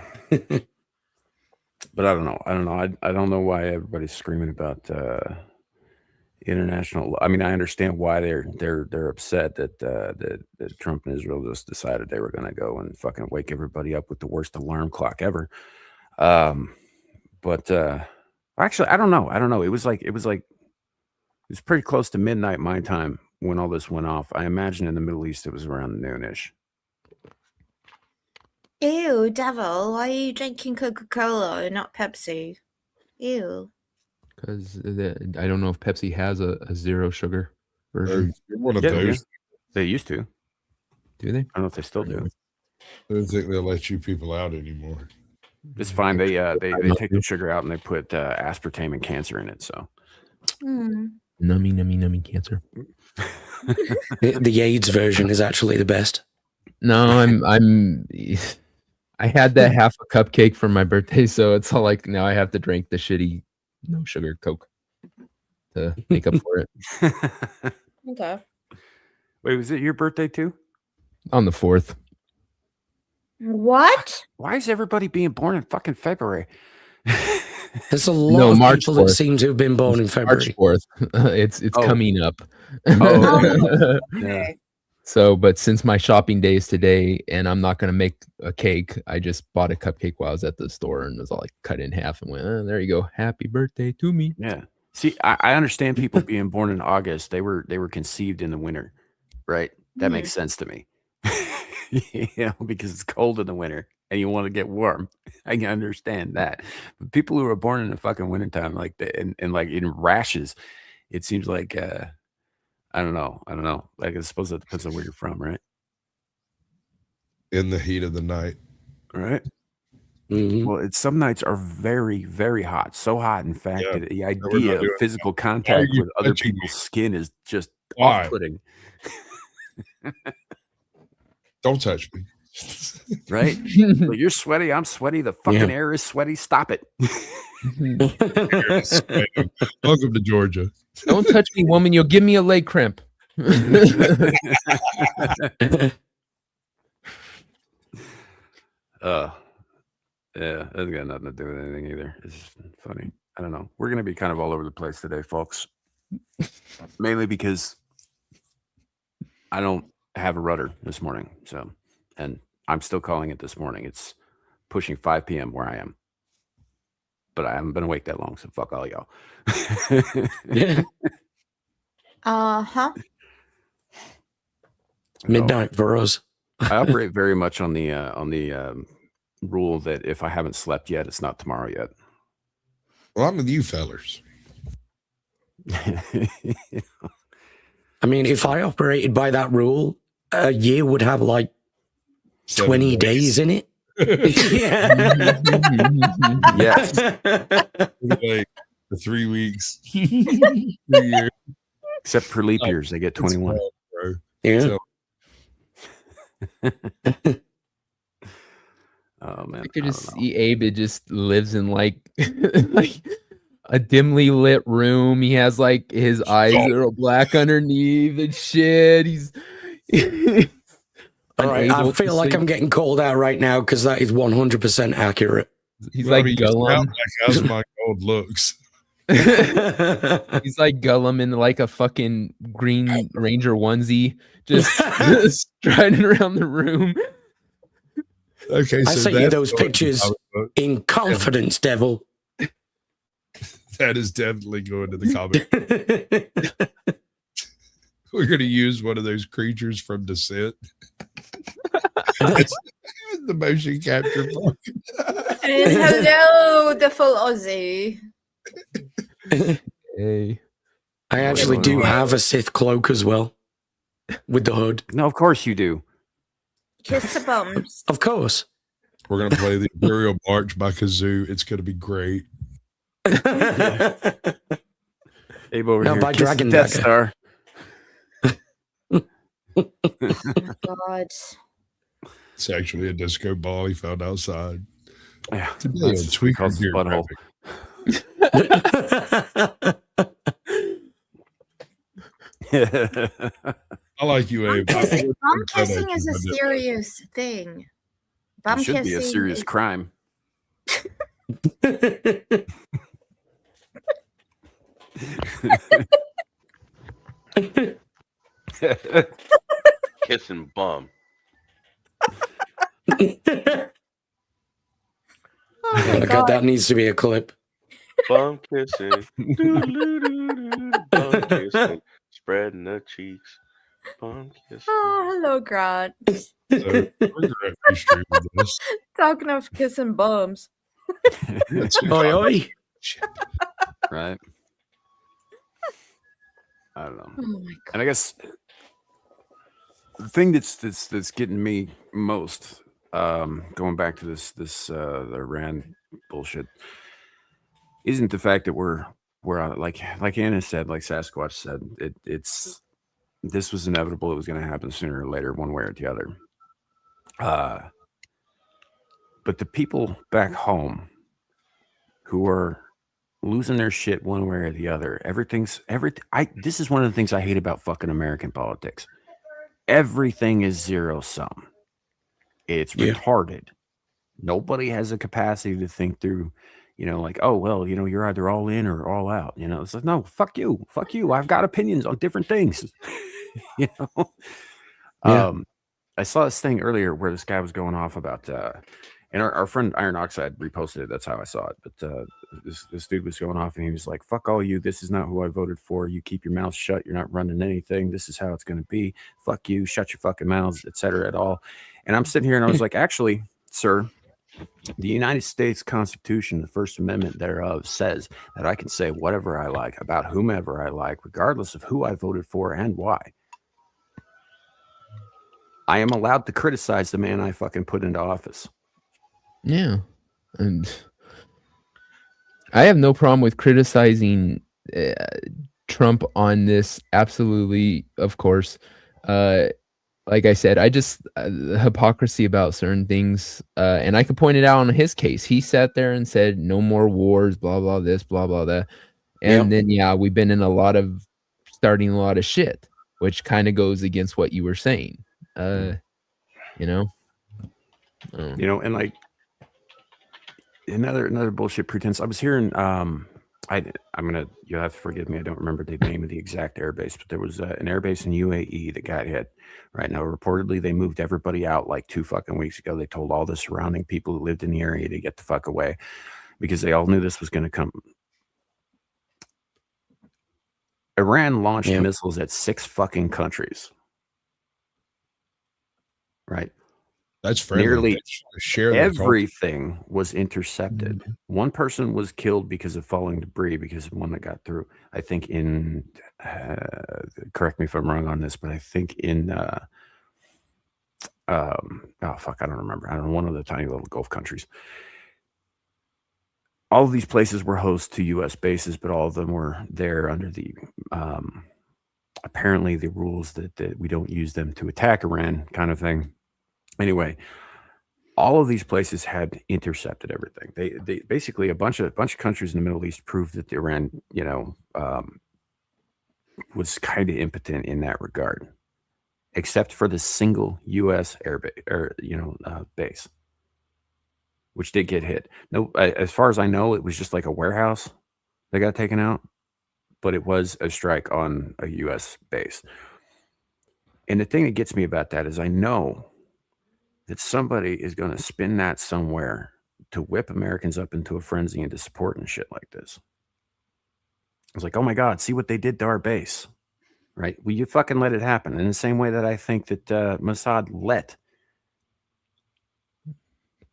But I don't know. I don't know why everybody's screaming about international. I mean, I understand why they're upset that Trump and Israel just decided they were going to go and fucking wake everybody up with the worst alarm clock ever. But actually, I don't know. It was pretty close to midnight my time when all this went off. I imagine in the Middle East it was around noonish. Ew, devil! Why are you drinking Coca-Cola and not Pepsi? Ew. Because I don't know if Pepsi has a zero sugar version. You're one of Yeah, those. They used to. Do they? I don't know if they still do. I don't think they'll let you people out anymore. It's fine. They take the sugar out and they put aspartame and cancer in it. So Nummy cancer. The AIDS version is actually the best. No, I had that half a cupcake for my birthday, so it's all like now I have to drink the shitty no sugar Coke to make up for it. Okay. Wait, was it your birthday too? On the 4th. What? Why is everybody being born in fucking February? There's a lot of March people that 4th. seem to have been born in February. March 4th. It's Oh. coming up. Oh. Okay. So, but since my shopping day is today and I'm not going to make a cake, I just bought a cupcake while I was at the store and it was all like cut in half and went, oh, there you go. Happy birthday to me. Yeah. See, I understand people being born in August. They were conceived in the winter, right? That makes sense to me. Because it's cold in the winter and you want to get warm. I can understand that. But people who are born in the fucking wintertime, like and like in rashes, it seems like I don't know. Like I suppose that depends on where you're from, right? In the heat of the night. Right. Mhm. Well, some nights are very, very hot. So hot, in fact, Yeah. that the we're not idea of doing physical Why are contact you with other touching me? people's skin is just Why? off-putting, Don't touch me. right? Like, you're sweaty, I'm sweaty, the fucking air is sweaty. Stop it. Welcome to Georgia. Don't touch me, woman. You'll give me a leg cramp. Yeah, that's got nothing to do with anything either. It's just funny. I don't know. We're gonna be kind of all over the place today, folks. Mainly because I don't have a rudder this morning. So, and I'm still calling it this morning. It's pushing 5 p.m. where I am. But I haven't been awake that long, so fuck all y'all. Yeah. Uh-huh. Midnight for us. I operate very much on the rule that if I haven't slept yet, it's not tomorrow yet. Well, I'm with you fellers. I mean, if I operated by that rule, a year would have like 20 days in it. Yeah. Yes. Like, for 3 weeks. 3 years. Except for leap years, they get 21. Bro. Yeah. So, Oh man, I could I just don't know. see Abe. It just lives in like like a dimly lit room. He has like his eyes are all black underneath and shit. He's All right, I unable to feel like I'm sleep. getting called out right now because that is 100% accurate. He's well, I like mean, you sound Gollum. like as my gold looks. He's like Gollum in like a fucking Green Ranger onesie, just striding around the room. Okay, I so sent you that's those going to pictures comic book. in confidence, devil. That is definitely going to the comic. We're going to use one of those creatures from Descent. It's The motion capture. And hello, the full Aussie. Hey. I actually do have a Sith cloak as well, with the hood. No, of course you do. Kiss the bums. Of course. We're gonna play the Imperial March by Kazoo. It's gonna be great. Abe over Now here. by kiss the Dragon Death Dagger. Star. Oh my God. It's actually a disco ball he found outside. Yeah, Today that's on just what Tweaker causes Gear butthole. I like you, Abe. Bum kissing is a serious thing. Bum It should be a kissing serious is- crime. Kissing bum. Oh Oh my my God, that needs to be a clip. Bum kissing. Doo-doo-doo-doo-doo. Bum kissing. Spreading the cheeks. Bum kissing. Oh, hello, Grant. So, we're gonna stream this. Talking of kissing bums. Oi, oi. Shit. Right. I don't know. Oh my God. And I guess the thing that's getting me most, going back to this Iran bullshit, isn't the fact that we're on it. Like Anna said, like Sasquatch said, this was inevitable. It was going to happen sooner or later, one way or the other. But the people back home who are losing their shit one way or the other, this is one of the things I hate about fucking American politics. Everything is zero sum. It's Yeah. retarded. Nobody has a capacity to think through, like, oh, well, you're either all in or all out. It's like, no, fuck you. I've got opinions on different things. Yeah. I saw this thing earlier where this guy was going off about, and our friend Iron Oxide reposted it. That's how I saw it. But this dude was going off and he was like, fuck all you. This is not who I voted for. You keep your mouth shut. You're not running anything. This is how it's going to be. Fuck you. Shut your fucking mouths, etc. at all. And I'm sitting here and I was like, actually, sir, the United States Constitution, the First Amendment thereof, says that I can say whatever I like about whomever I like, regardless of who I voted for and why. I am allowed to criticize the man I fucking put into office. Yeah. And I have no problem with criticizing Trump on this. Absolutely, of course. Like I said, I just hypocrisy about certain things, and I could point it out on his case. He sat there and said, "No more wars," blah blah this, blah blah that, and then we've been in starting a lot of shit, which kind of goes against what you were saying. And like another bullshit pretense. I was hearing, you'll have to forgive me. I don't remember the name of the exact airbase, but there was an airbase in UAE that got hit. Right now, reportedly, they moved everybody out like 2 fucking weeks ago. They told all the surrounding people who lived in the area to get the fuck away because they all knew this was going to come. Iran launched missiles at 6 fucking countries. Right. That's friendly. Nearly share everything was intercepted. One person was killed because of falling debris because of one that got through. I think in, correct me if I'm wrong on this, but I think in, I don't remember. I don't know, one of the tiny little Gulf countries. All of these places were host to U.S. bases, but all of them were there under the, apparently the rules that we don't use them to attack Iran kind of thing. Anyway, all of these places had intercepted everything. They basically a bunch of countries in the Middle East proved that Iran, was kind of impotent in that regard, except for the single U.S. base, which did get hit. No, as far as I know, it was just like a warehouse that got taken out, but it was a strike on a U.S. base. And the thing that gets me about that is I know that somebody is going to spin that somewhere to whip Americans up into a frenzy into supporting shit like this. I was like, oh my God, see what they did to our base, right? Well, you fucking let it happen. In the same way that I think that Mossad let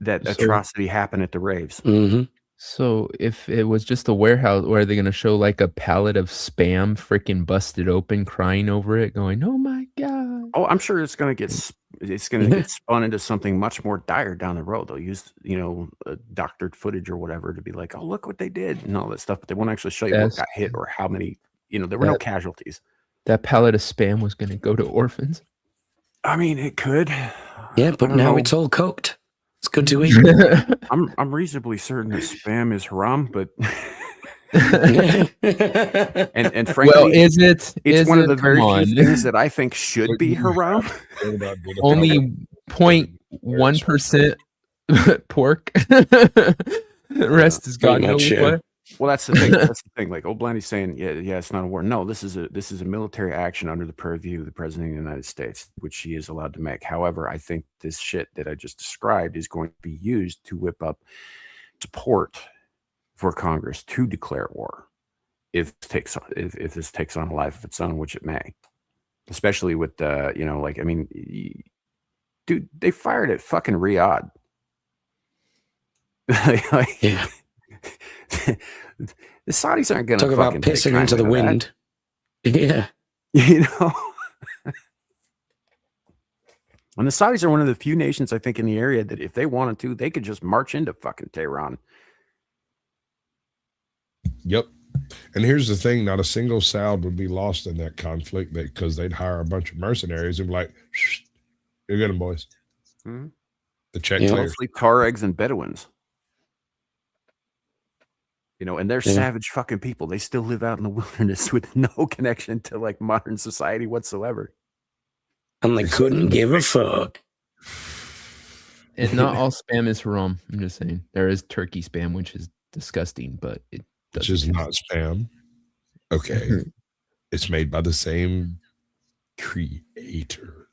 that So- atrocity happen at the raves. Hmm. So if it was just a warehouse, or are they gonna show like a pallet of spam freaking busted open, crying over it, going, "Oh my god"? Oh, I'm sure it's going to get spun into something much more dire down the road. They'll use, doctored footage or whatever to be like, oh, look what they did and all that stuff. But they won't actually show you what That's- got hit or how many, there were no That- casualties. That pallet of spam was gonna go to orphans. I mean, it could. Yeah, I but don't now know. it's all cooked. It's good to eat. I'm reasonably certain that spam is haram, but and frankly, Well, is it? it's one of the Come very on. few things that I think should be haram. Only 0.1% pork. The rest is God Pretty knows much, yeah. what. Well, that's the thing. That's the thing. Like old Blandy's saying, yeah, it's not a war. No, this is a military action under the purview of the president of the United States, which he is allowed to make. However, I think this shit that I just described is going to be used to whip up support for Congress to declare war if this takes on a life of its own, which it may. Especially with dude, they fired at fucking Riyadh. Yeah. The Saudis aren't going to Talk about pissing into the wind. Yeah. And the Saudis are one of the few nations, I think, in the area that if they wanted to, they could just march into fucking Tehran. Yep. And here's the thing: not a single Saud would be lost in that conflict because they'd hire a bunch of mercenaries and be like, "You're good, boys." Mhm. The check Yeah. clears. Mostly Tuaregs and Bedouins. And they're Yeah. savage fucking people. They still live out in the wilderness with no connection to like modern society whatsoever. And they couldn't give a fuck. And not all spam is haram. I'm just saying there is turkey spam, which is disgusting, but it Which doesn't is count. not spam. Okay. It's made by the same creator.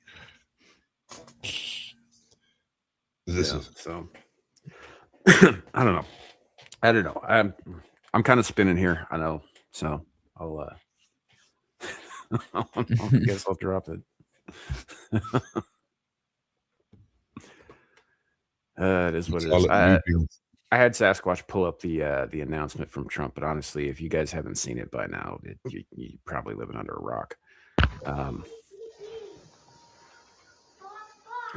This Yeah, is so. I don't know. I'm kind of spinning here. I know. So I'll I guess I'll drop it. It is what it is. solid weeping. I had Sasquatch pull up the announcement from Trump, but honestly, if you guys haven't seen it by now, you're probably living under a rock. I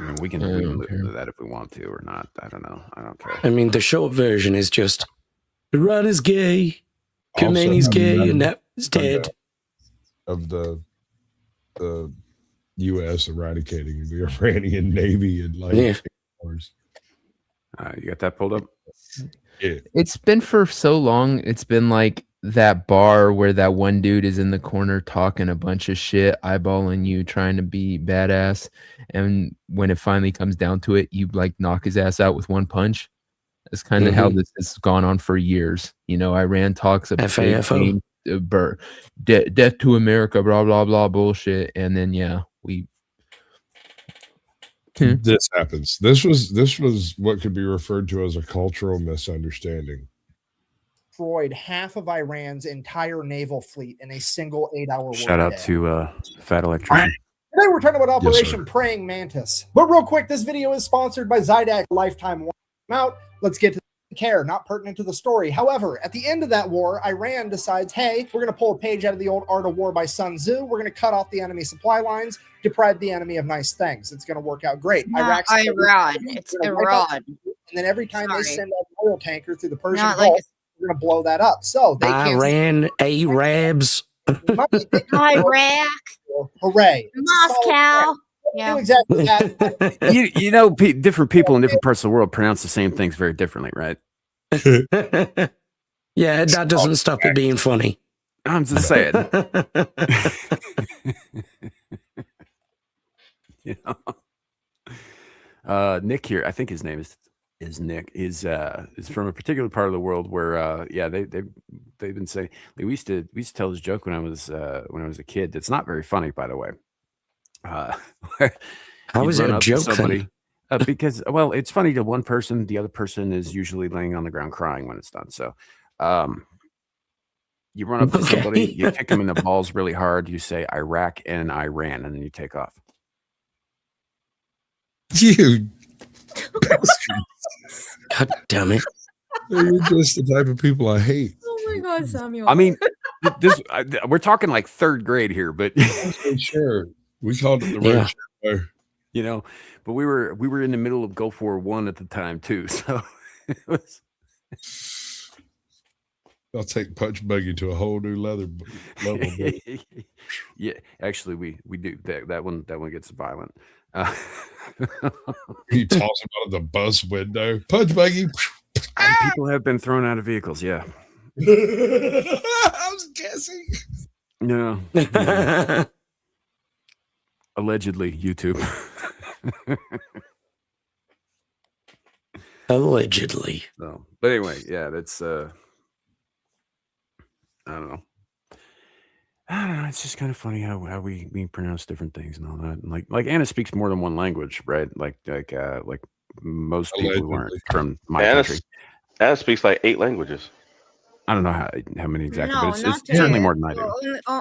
mean, we can move into that if we want to or not. I don't know. I don't care. I mean, the short version is just Iran is gay, Also, Khomeini's gay, none and now he's dead. of the U.S. eradicating the Iranian Navy in like Yeah. hours. You got that pulled up? Yeah. It's been for so long. It's been like that bar where that one dude is in the corner talking a bunch of shit, eyeballing you, trying to be badass. And when it finally comes down to it, you like knock his ass out with one punch. That's kind of how this has gone on for years. Iran talks about FAFO. death to America, blah, blah, blah, bullshit. And then, This happens. This was what could be referred to as a cultural misunderstanding. Destroyed half of Iran's entire naval fleet in a single 8-hour Shout out workday. to Fat Electrician. Today we're talking about Yes, Operation sir. Praying Mantis. But real quick, this video is sponsored by Zydak Lifetime Warning Out. Let's get to the care, not pertinent to the story. However, at the end of that war, Iran decides, hey, we're going to pull a page out of the old Art of War by Sun Tzu. We're going to cut off the enemy supply lines, deprive the enemy of nice things. It's going to work out great. Not Iraq's Iran. It's gonna wipe out- Iran. And then every time they Sorry. send out an oil tanker through the Persian Not Gulf, like we're going to blow that up. So they can't. Iran, Arabs. Iraq, Hooray. Moscow. Do Yeah. exactly that. Different people in different parts of the world pronounce the same things very differently, right? Yeah, that doesn't stop it being funny. I'm just saying. Nick here, I think his name is Nick, is from a particular part of the world where they've been saying, like, we used to tell this joke when I was a kid. That's not very funny, by the way. How You'd is it run a up to joke then? because it's funny to one person. The other person is usually laying on the ground crying when it's done. So, you run up to Okay. somebody, you kick them in the balls really hard. You say Iraq and Iran, and then you take off. You God damn it. You're just the type of people I hate. Oh my God, Samuel. I mean, we're talking like third grade here, but Sure. We called it the Yeah. red shirt. you know, but we were in the middle of Gulf War I at the time too, so it was. I'll take Punch Buggy to a whole new level. Yeah, actually, we do that one. That one gets violent. You toss him out of the bus window. Punch Buggy. And people have been thrown out of vehicles. Yeah. I was guessing. No. Allegedly, YouTube. Allegedly. So, but anyway, yeah, that's I don't know. It's just kind of funny how we pronounce different things and all that. And like Anna speaks more than one language, right? Like most people who aren't from my country. Anna speaks like 8 languages. I don't know how many exactly, No, but it's not certainly 8. more than I do.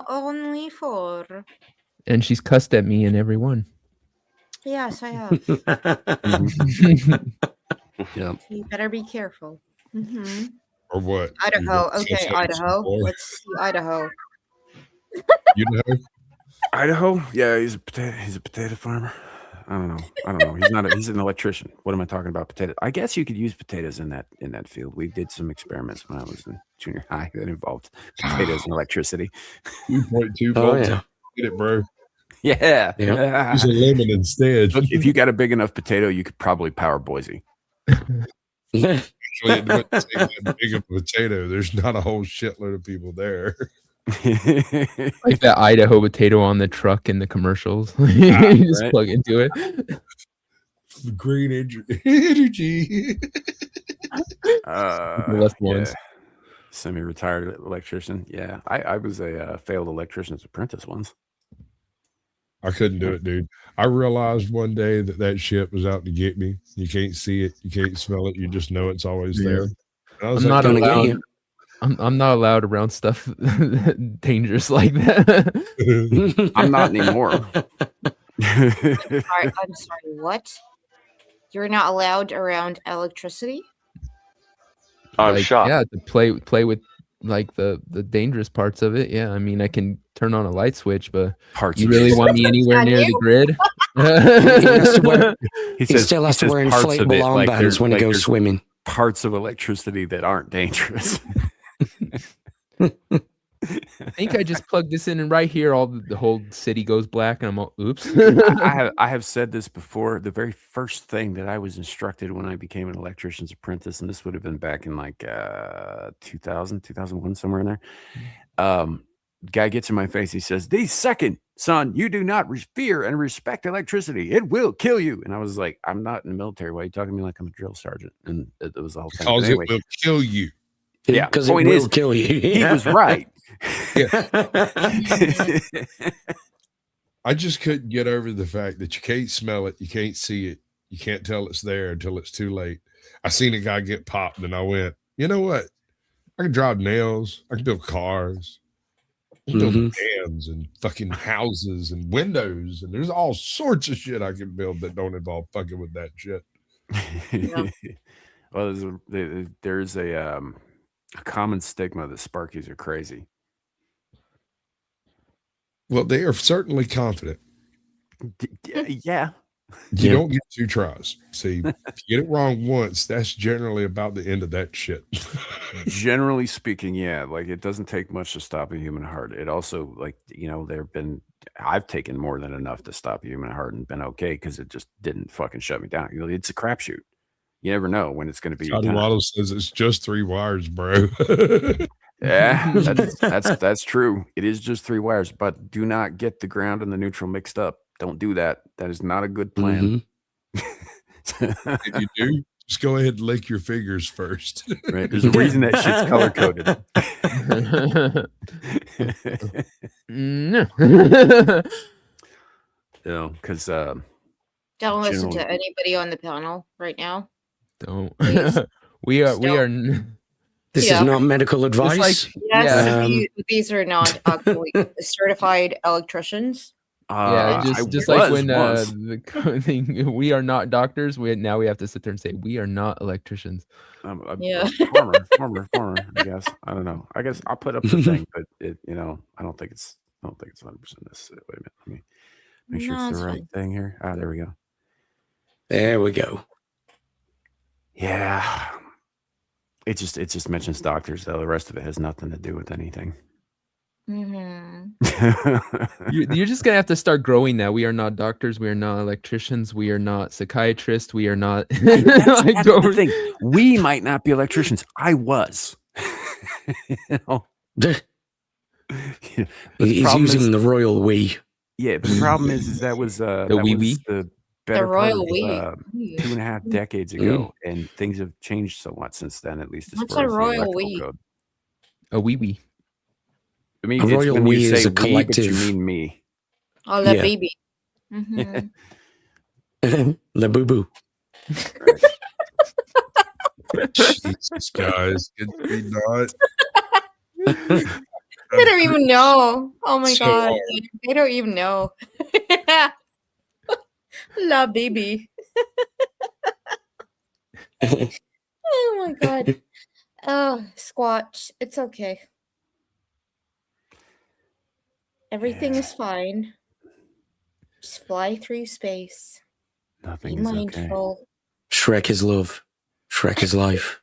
Only 4. And she's cussed at me in every one. Yes, I have. Yeah. You better be careful. Mm-hmm. Or what? Idaho. You Okay, said Idaho. before. Let's see Idaho. You know? Idaho? Yeah, he's a potato farmer. I don't know. He's an electrician. What am I talking about? Potato. I guess you could use potatoes in that field. We did some experiments when I was in junior high that involved potatoes and electricity. 2.2 Oh, volts. yeah. Get it, bro. Yeah. Use a lemon instead. Look, if you got a big enough potato, you could probably power Boise. Actually, it doesn't take that big of a potato. There's not a whole shitload of people there. Like that Idaho potato on the truck in the commercials. You just right. plug into it. The green energy. The left ones. Semi-retired electrician. Yeah, I was a failed electrician's apprentice once. I couldn't do it, dude. I realized one day that shit was out to get me. You can't see it, you can't smell it, you just know it's always there. And I was I'm not gonna get allowed. you. I'm not allowed around stuff dangerous like that. I'm not anymore. I'm sorry, what? You're not allowed around electricity? I'm Like, shocked. yeah, to play with like the dangerous parts of it. Yeah, I mean, I can turn on a light switch, but Parts you of really it. want me anywhere near the grid? He He still has to wear parts of inflatable it, like armbands there's- when he like goes there's swimming. Parts of electricity that aren't dangerous. I think I just plugged this in, and right here, the whole city goes black, and I'm all, oops. I have said this before. The very first thing that I was instructed when I became an electrician's apprentice, and this would have been back in like 2000, 2001, somewhere in there. Guy gets in my face. He says, "The second, son, you do not fear and respect electricity. It will kill you." And I was like, "I'm not in the military. Why are you talking to me like I'm a drill sergeant?" And it was the whole time. Because Anyway, it will kill you. Yeah, Because it point will is, kill you. he was right. I just couldn't get over the fact that you can't smell it, you can't see it, you can't tell it's there until it's too late. I seen a guy get popped, and I went, you know what? I can drive nails, I can build cars, I can build dams and fucking houses and windows, and there's all sorts of shit I can build that don't involve fucking with that shit. Well, there's a common stigma that Sparkies are crazy. Well, they are certainly confident. Yeah. You don't get 2 tries. See, if you get it wrong once, that's generally about the end of that shit. Generally speaking, yeah. Like, it doesn't take much to stop a human heart. It also, like, I've taken more than enough to stop a human heart and been okay because it just didn't fucking shut me down. It's a crapshoot. You never know when it's going to be. Johnny Waddle says it's just 3 wires, bro. Yeah, that's true. It is just 3 wires, but do not get the ground and the neutral mixed up. Don't do that. That is not a good plan. If you do, just go ahead and lick your fingers first. Right? There's a reason that shit's color coded. Because Don't listen to Generally- anybody on the panel right now. Don't. Please. we are. This Yeah. is not medical advice. Yes, Yeah. these are not actually certified electricians. Yeah, I just like was when once. the thing, we are not doctors. Now we have to sit there and say we are not electricians. Yeah. farmer. I guess I don't know. I guess I'll put up the thing, but I don't think it's 100% necessary. Wait a minute, let me make sure No, it's the it's right fine. thing here. Ah, there we go. There we go. Yeah, it just mentions doctors though. The rest of it has nothing to do with anything. Mm-hmm. You're just gonna have to start growing now. We are not doctors. We are not electricians. We are not psychiatrists. We are not. Hey, that's the thing. We might not be electricians. I was. You know? He's using the royal we. Yeah, the problem is that was the better part royal of we. 2.5 decades ago, and things have changed so much since then. At least as What's far a as the royal electrical we? code. A wee. I mean, A it's royal when we you is say a we, but you collective. mean me. Oh, the Yeah. baby. Mm-hmm. The boo boo. Jesus, guys, could we not? They don't even know. Oh my So god. hard. They don't even know. La baby. Oh my god. Oh, Squatch. It's okay. Everything is fine. Just fly through space. Nothing Be is okay. mindful. Shrek is love. Shrek is life.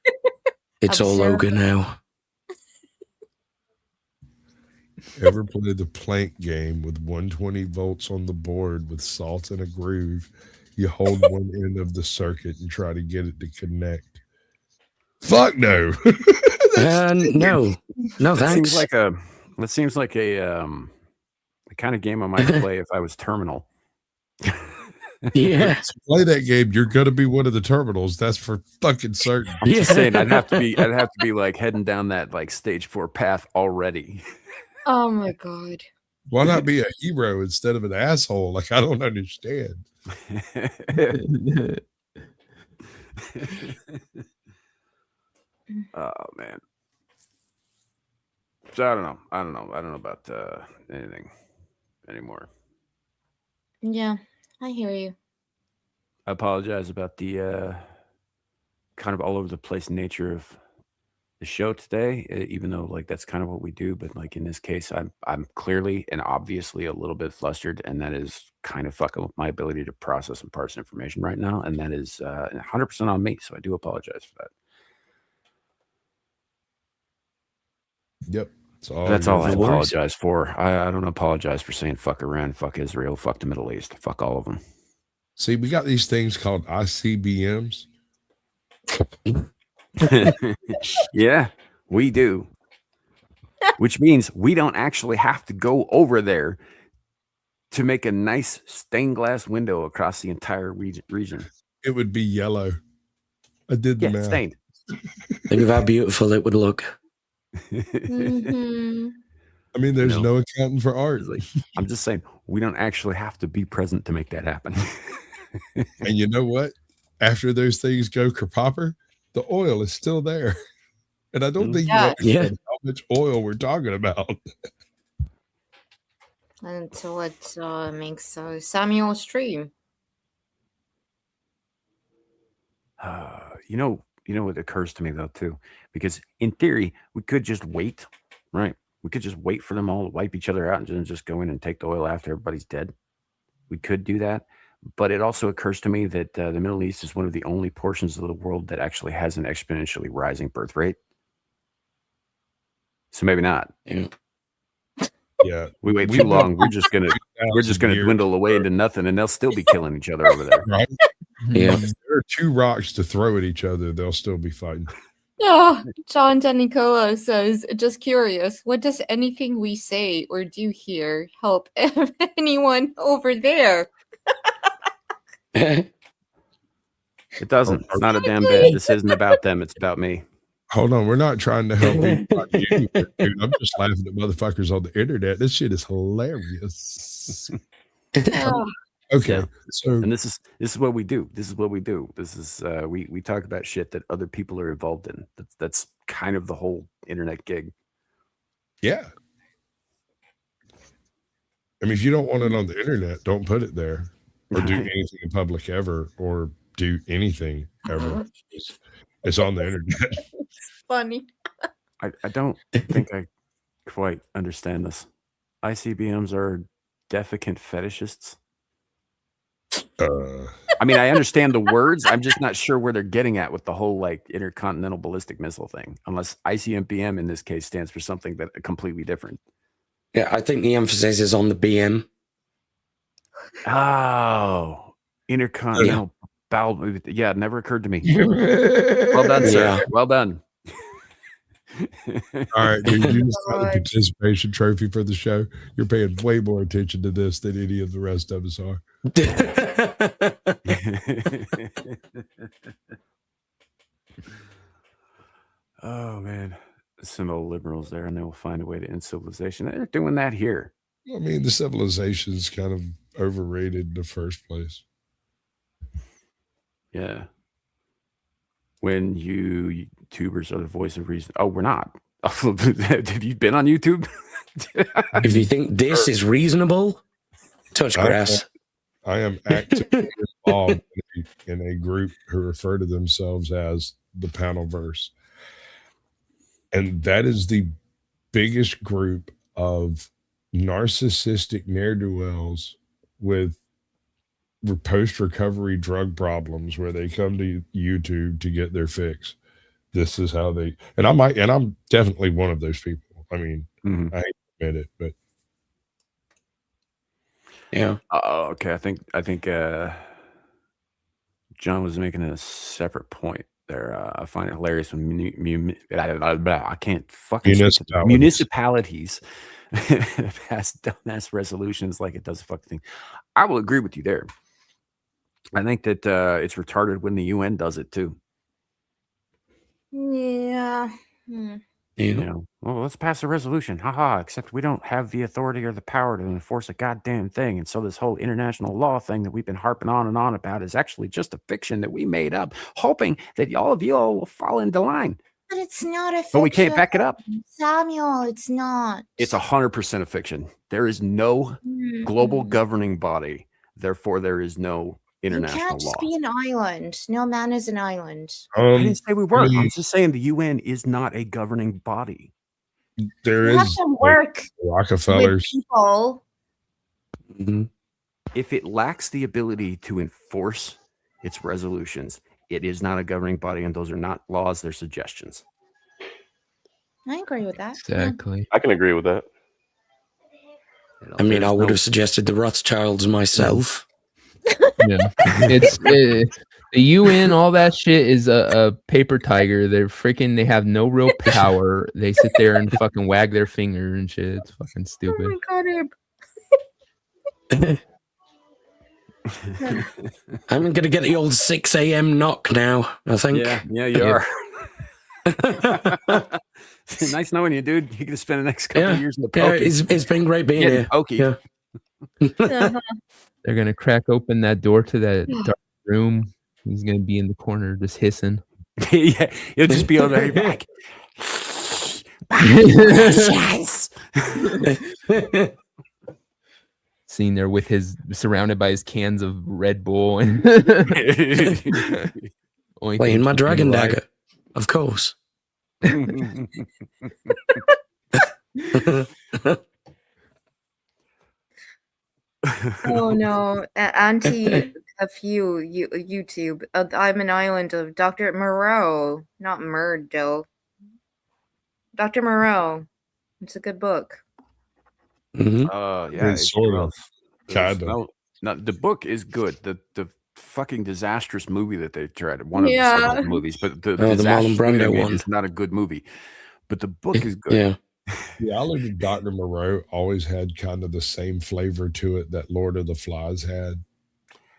It's all Observe. ogre now. Ever played the plank game with 120 volts on the board with salt in a groove? You hold one end of the circuit and try to get it to connect. Fuck no. No, That thanks. seems like a the kind of game I might play if I was terminal. Yeah. To play that game, you're gonna be one of the terminals. That's for fucking certain. I'm just saying I'd have to be like heading down that like stage 4 path already. Oh my god. Why not be a hero instead of an asshole? Like, I don't understand. Oh man. So I don't know about anything anymore. Yeah, I hear you. I apologize about the kind of all over the place nature of the show today, even though like that's kind of what we do. But like in this case, I'm clearly and obviously a little bit flustered, and that is kind of fucking with my ability to process and parse information right now, and that is 100% on me. So I do apologize for that. Yep. That's all I No worries. apologize for. I don't apologize for saying fuck Iran, fuck Israel, fuck the Middle East, fuck all of them. See, we got these things called ICBMs. Yeah, we do. Which means we don't actually have to go over there to make a nice stained glass window across the entire region. It would be yellow. I did the math. Stained. Think of how beautiful it would look. Mm-hmm. I mean, there's no accounting for art. I'm just saying, we don't actually have to be present to make that happen. And you know what? After those things go kerpopper, the oil is still there. And I don't think you understand how much oil we're talking about. Until it makes Samuel stream. You know what occurs to me though too, because in theory we could just wait, right? We could just wait for them all to wipe each other out and then just go in and take the oil after everybody's dead. We could do that, but it also occurs to me that the Middle East is one of the only portions of the world that actually has an exponentially rising birth rate. So maybe not. Yeah, we wait too long. We're just gonna dwindle away into nothing, and they'll still be killing each other over there. Right? Yeah. If there are two rocks to throw at each other, they'll still be fighting. Oh, John Denicola says, just curious, what does anything we say or do here help anyone over there? It doesn't. It's not a damn bit. This isn't about them. It's about me. Hold on, we're not trying to help you, dude. I'm just laughing at motherfuckers on the internet. This shit is hilarious. Oh. Okay, Yeah. so and this is what we do. This is what we do. This is we talk about shit that other people are involved in. That's kind of the whole internet gig. Yeah. I mean, if you don't want it on the internet, don't put it there or do anything in public ever or do anything ever. It's on the internet. Funny. I don't think I quite understand this. ICBMs are defecant fetishists. I mean, I understand the words. I'm just not sure where they're getting at with the whole like intercontinental ballistic missile thing, unless ICBM in this case stands for something that completely different. Yeah, I think the emphasis is on the BM. Oh, intercontinental bowel. Yeah, it never occurred to me. Well done, sir. Yeah. Well done. All right, dude, you just got the participation trophy for the show. You're paying way more attention to this than any of the rest of us are. Oh man, some old liberals there, and they will find a way to end civilization. They're doing that here. I mean, the civilization is kind of overrated in the first place. Yeah. When you YouTubers are the voice of reason. Oh, we're not. Have you been on YouTube? If you think this is reasonable, touch grass. I am actively involved in a group who refer to themselves as the Panelverse. And that is the biggest group of narcissistic ne'er-do-wells with post-recovery drug problems where they come to YouTube to get their fix. This is how they, and I'm definitely one of those people. I mean, I hate to admit it, but yeah. Okay. I think John was making a separate point there. I find it hilarious when I can't fucking municipalities pass dumbass resolutions like it does a fucking thing. I will agree with you there. I think that it's retarded when the UN does it too. Yeah. You know, well, let's pass a resolution. Haha, except we don't have the authority or the power to enforce a goddamn thing. And so this whole international law thing that we've been harping on and on about is actually just a fiction that we made up, hoping that all of you all will fall into line. But it's not a fiction. But we can't back it up. Samuel, it's not. It's 100% a fiction. There is no global governing body. Therefore, there is no international you can't law. Just be an island. No man is an island. I didn't say we were. I'm just saying the UN is not a governing body. There you have is to work Rockefellers. with people. If it lacks the ability to enforce its resolutions, it is not a governing body, and those are not laws, they're suggestions. I agree with that. Exactly. I can agree with that. I mean, I would have suggested the Rothschilds myself. Yeah, it's the UN. All that shit is a paper tiger. They have no real power. They sit there and fucking wag their finger and shit. It's fucking stupid. Oh my god, I'm gonna get the old 6 a.m. knock now, I think. Yeah, you are. Nice knowing you, dude. You're gonna spend the next couple of years in the pokey. Yeah, it's been great being here. Pokey. Yeah. They're gonna crack open that door to that dark room. He's gonna be in the corner just hissing. Yeah, he'll just be over there back. Seen there with surrounded by his cans of Red Bull and playing my dragon dagger, of course. Oh no, YouTube. I'm an island of Dr. Moreau, not Murdo. Dr. Moreau. It's a good book. Yeah, It's sort of. Kind of. No, the book is good. The fucking disastrous movie that they tried. One of the several movies, but the Marlon Brando one is not a good movie. But the book is good. Yeah. The Island of Dr. Moreau always had kind of the same flavor to it that Lord of the Flies had.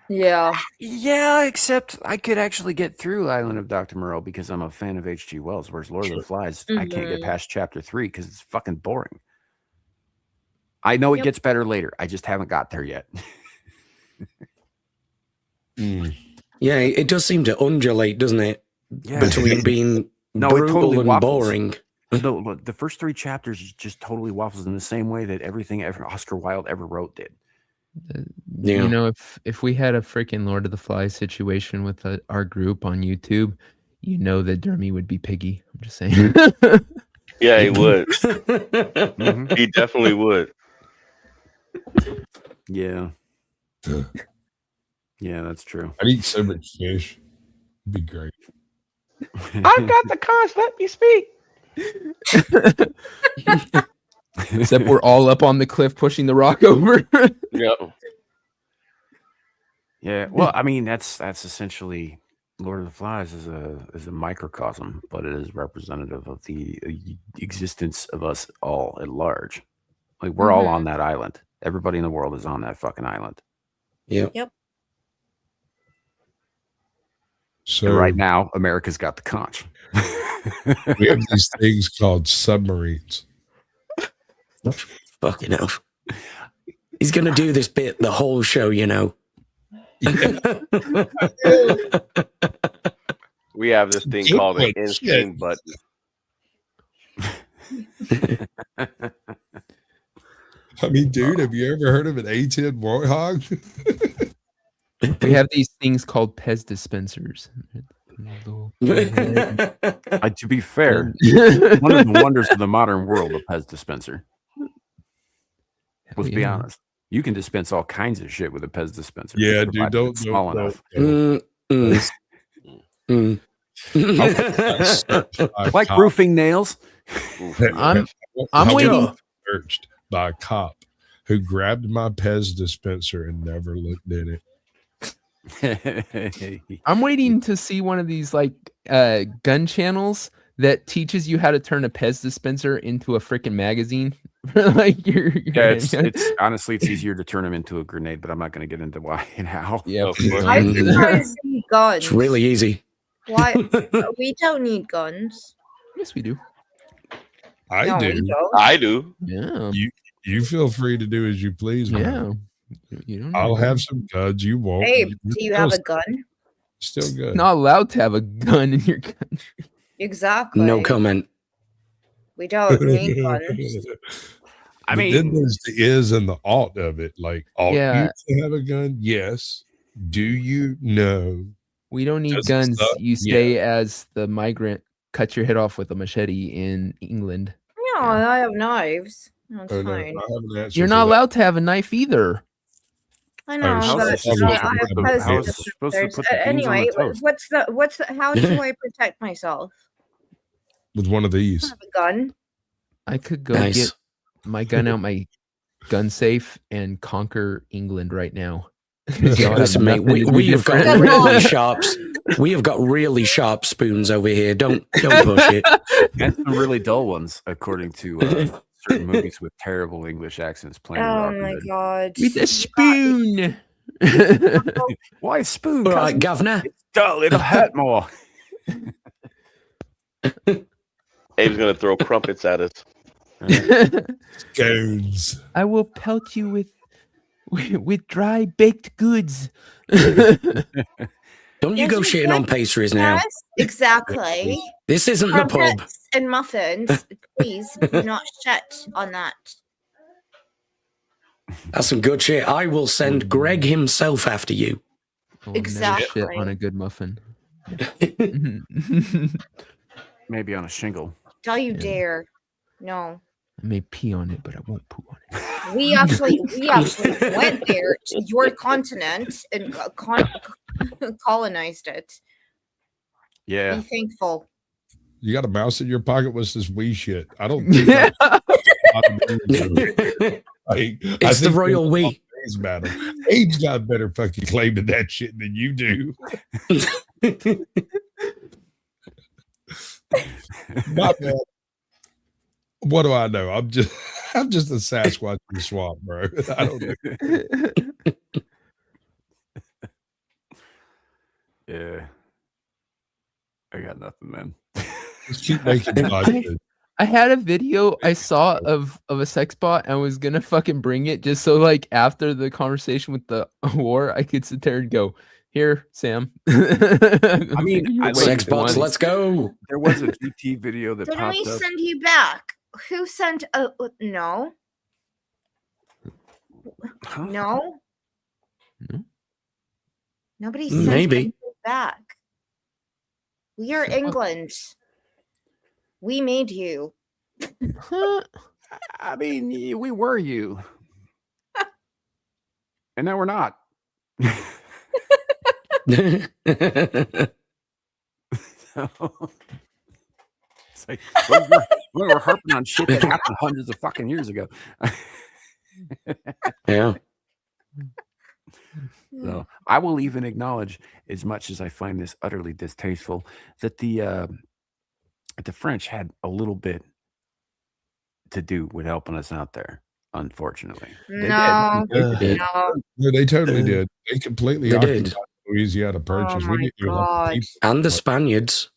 Yeah. Yeah, except I could actually get through Island of Dr. Moreau because I'm a fan of H.G. Wells, whereas Lord of the Flies, I can't get past chapter 3 because it's fucking boring. I know it gets better later. I just haven't got there yet. Yeah, it does seem to undulate, doesn't it? Yeah. Between being brutal it totally and waffles. boring. The first 3 chapters is just totally waffles in the same way that everything Oscar Wilde ever wrote did. Yeah. You know, if we had a freaking Lord of the Flies situation with our group on YouTube, you know that Dermy would be Piggy. I'm just saying. Yeah, he would. Mhm. He definitely would. Yeah. Yeah, that's true. I'd eat so much fish. It'd be great. I've got the conch. Let me speak. Except we're all up on the cliff pushing the rock over. Yep. Yeah. Well, I mean, that's essentially Lord of the Flies is a microcosm, but it is representative of the existence of us all at large. Like we're all on that island. Everybody in the world is on that fucking island. Yep. So And right now, America's got the conch. we have these things called submarines. Fucking hell. He's gonna do this bit the whole show, you know. We have this thing called an in-stream button. I mean, dude, have you ever heard of an A10 Warthog? We have these things called Pez dispensers. To be fair, one of the wonders of the modern world, a Pez dispenser. Let's be honest. You can dispense all kinds of shit with a Pez dispenser. Yeah, provided dude, it's small enough. Like roofing nails. I'm I was waiting. searched by a cop who grabbed my Pez dispenser and never looked at it. I'm waiting to see one of these like gun channels that teaches you how to turn a Pez dispenser into a freaking magazine. Like your Yeah, it's honestly it's easier to turn them into a grenade, but I'm not going to get into why and how. Yeah, I'm surprised you need guns. It's really easy. Why? We don't need guns. yes, we do. I No, we do. don't. I do. Yeah, You feel free to do as you please, man. yeah. You don't. I'll need have guns. some guns. You won't. Abe, You're do you have a gun? still good. Not allowed to have a gun in your country. Exactly. No comment. We don't need guns. I But mean, then there's the is and the ought of it. Like, ought Yeah. you to have a gun? Yes. Do you? No. We don't need Does it guns. suck? You stay as the migrant. Cut your head off with a machete in England. No, I have knives. That's Oh, no, I fine. have an answer You're for not that. allowed to have a knife either. I know, How but is this I supposed to have put the- Pez how is this supposed to dispensers. put the beans on the Anyway, toast? how do I protect myself? With one of I these. don't have a gun. I could go Nice. get my gun out my gun safe and conquer England right now. 'Cause y'all have Listen, mate, nothing to do we have got different. really sharp. We have got really sharp spoons over here. Don't push it. and some really dull ones, according to certain movies with terrible English accents playing. Oh Robin my Hood. god. With a spoon. Why spoon? All right, cousin? governor. Dull, it'll hurt more. Abe's gonna throw crumpets at us. Scones. I will pelt you with dry baked goods. Don't you Yes, go you shitting on can. pastries now. Yes, exactly. This isn't the pub. Crumpets and muffins. Please do not shit on that. That's some good shit. I will send Greg himself after you. I will never Exactly. shit on a good muffin. Maybe on a shingle. Don't you Yeah. dare. No. I may pee on it, but I won't poo on it. We actually went there to your continent and colonized it. Yeah. Be thankful. You got a mouse in your pocket? What's this wee shit? I don't think that's It's the royal we. Battle. Abe's got better fucking claim to that shit than you do. My bad. What do I know? I'm just a Sasquatch in the swamp, bro. I don't know. Yeah. I got nothing, man. Just keep making God good. I had a video I saw of a sex bot and I was gonna fucking bring it just so like after the conversation with the war I could sit there and go, here, Sam. I mean, Sex bots, let's go. There was a GT video that Didn't popped we up. send you back? Who sent a no? Huh? No? No? Nobody sent Maybe. you back. We are England. We made you. Huh? I mean, we were you. And now we're not. So, it's like, we're harping on shit that happened hundreds of fucking years ago. Yeah. So I will even acknowledge, as much as I find this utterly distasteful, that the French had a little bit to do with helping us out there. Unfortunately, they No, did. no. No, they totally did. They completely They occupied did. Louisiana Purchase. Oh We my didn't even have God. people. And the Spaniards.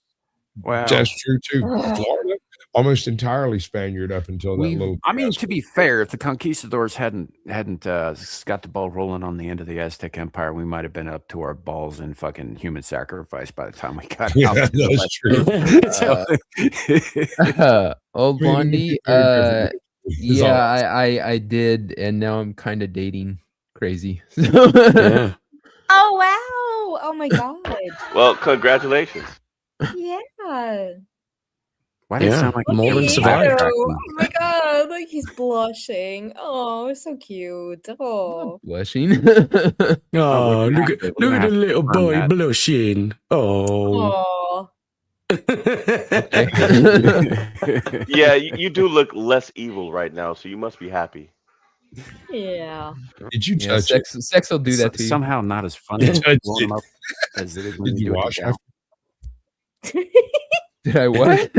Well, That's true too. Ugh. Florida, almost entirely Spaniard up until that We- little. I mean, to be fair, if the conquistadors hadn't got the ball rolling on the end of the Aztec Empire, we might have been up to our balls in fucking human sacrifice by the time we got Yeah, out. that's true. So- Old I mean, Blondie. it's very different. It's all- Yeah, I did, and now I'm kind of dating crazy. Yeah. Oh wow! Oh my god! Well, congratulations. Yeah. Why did it Yeah, sound like more than Ew. survived. Oh my god! Like he's blushing. Oh, so cute. Oh. Blushing. Oh, look at the little confirm boy that. blushing. Oh. Oh. Yeah, you do look less evil right now, so you must be happy. Yeah. Did you Yeah, touch it? sex will do that to you. Somehow not as funny Did as you- blowing them up as it is when Did you you do it wash down. after? Did I what?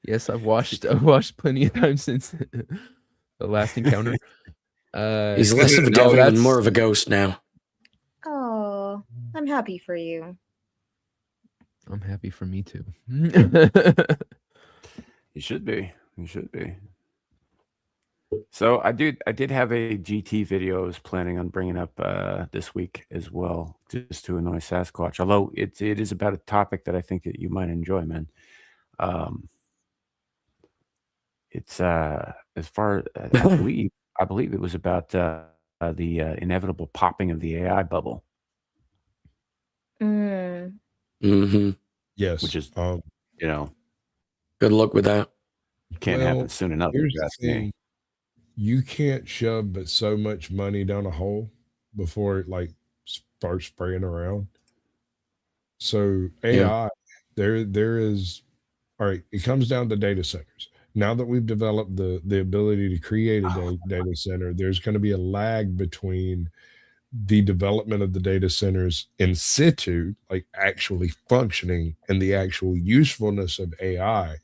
Yes, I've watched plenty of times since the last encounter. He's less of a no, devil and that's- more of a ghost now. Oh, I'm happy for you. I'm happy for me too. You should be. You should be. So I did have a GT video I was planning on bringing up this week as well, just to annoy Sasquatch. Although it is about a topic that I think that you might enjoy, man. It's as far I believe it was about the inevitable popping of the AI bubble, Mm. Hmm. Yes. which is um, you know Good luck with that. can't Well, happen soon enough. if here's you the ask me. thing. You can't shove but so much money down a hole before it like starts spraying around. So AI, there is all right, it comes down to data centers. Now that we've developed the ability to create a data center, there's going to be a lag between the development of the data centers in situ, like actually functioning, and the actual usefulness of AI.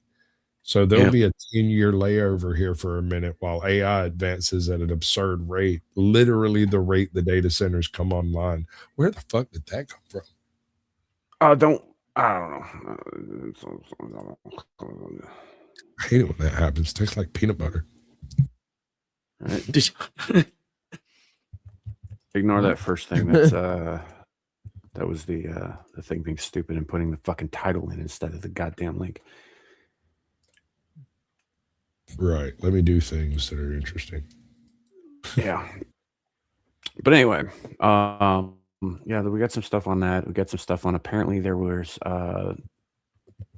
So there'll Yeah. be a 10-year layover here for a minute while AI advances at an absurd rate, literally the rate the data centers come online. Where the fuck did that come from? I don't know. I hate it when that happens. It tastes like peanut butter. Ignore that first thing. That's that was the thing being stupid and putting the fucking title in instead of the goddamn link. Right. Let me do things that are interesting. Yeah. But anyway, yeah, we got some stuff on that. We got some stuff on. Apparently, there was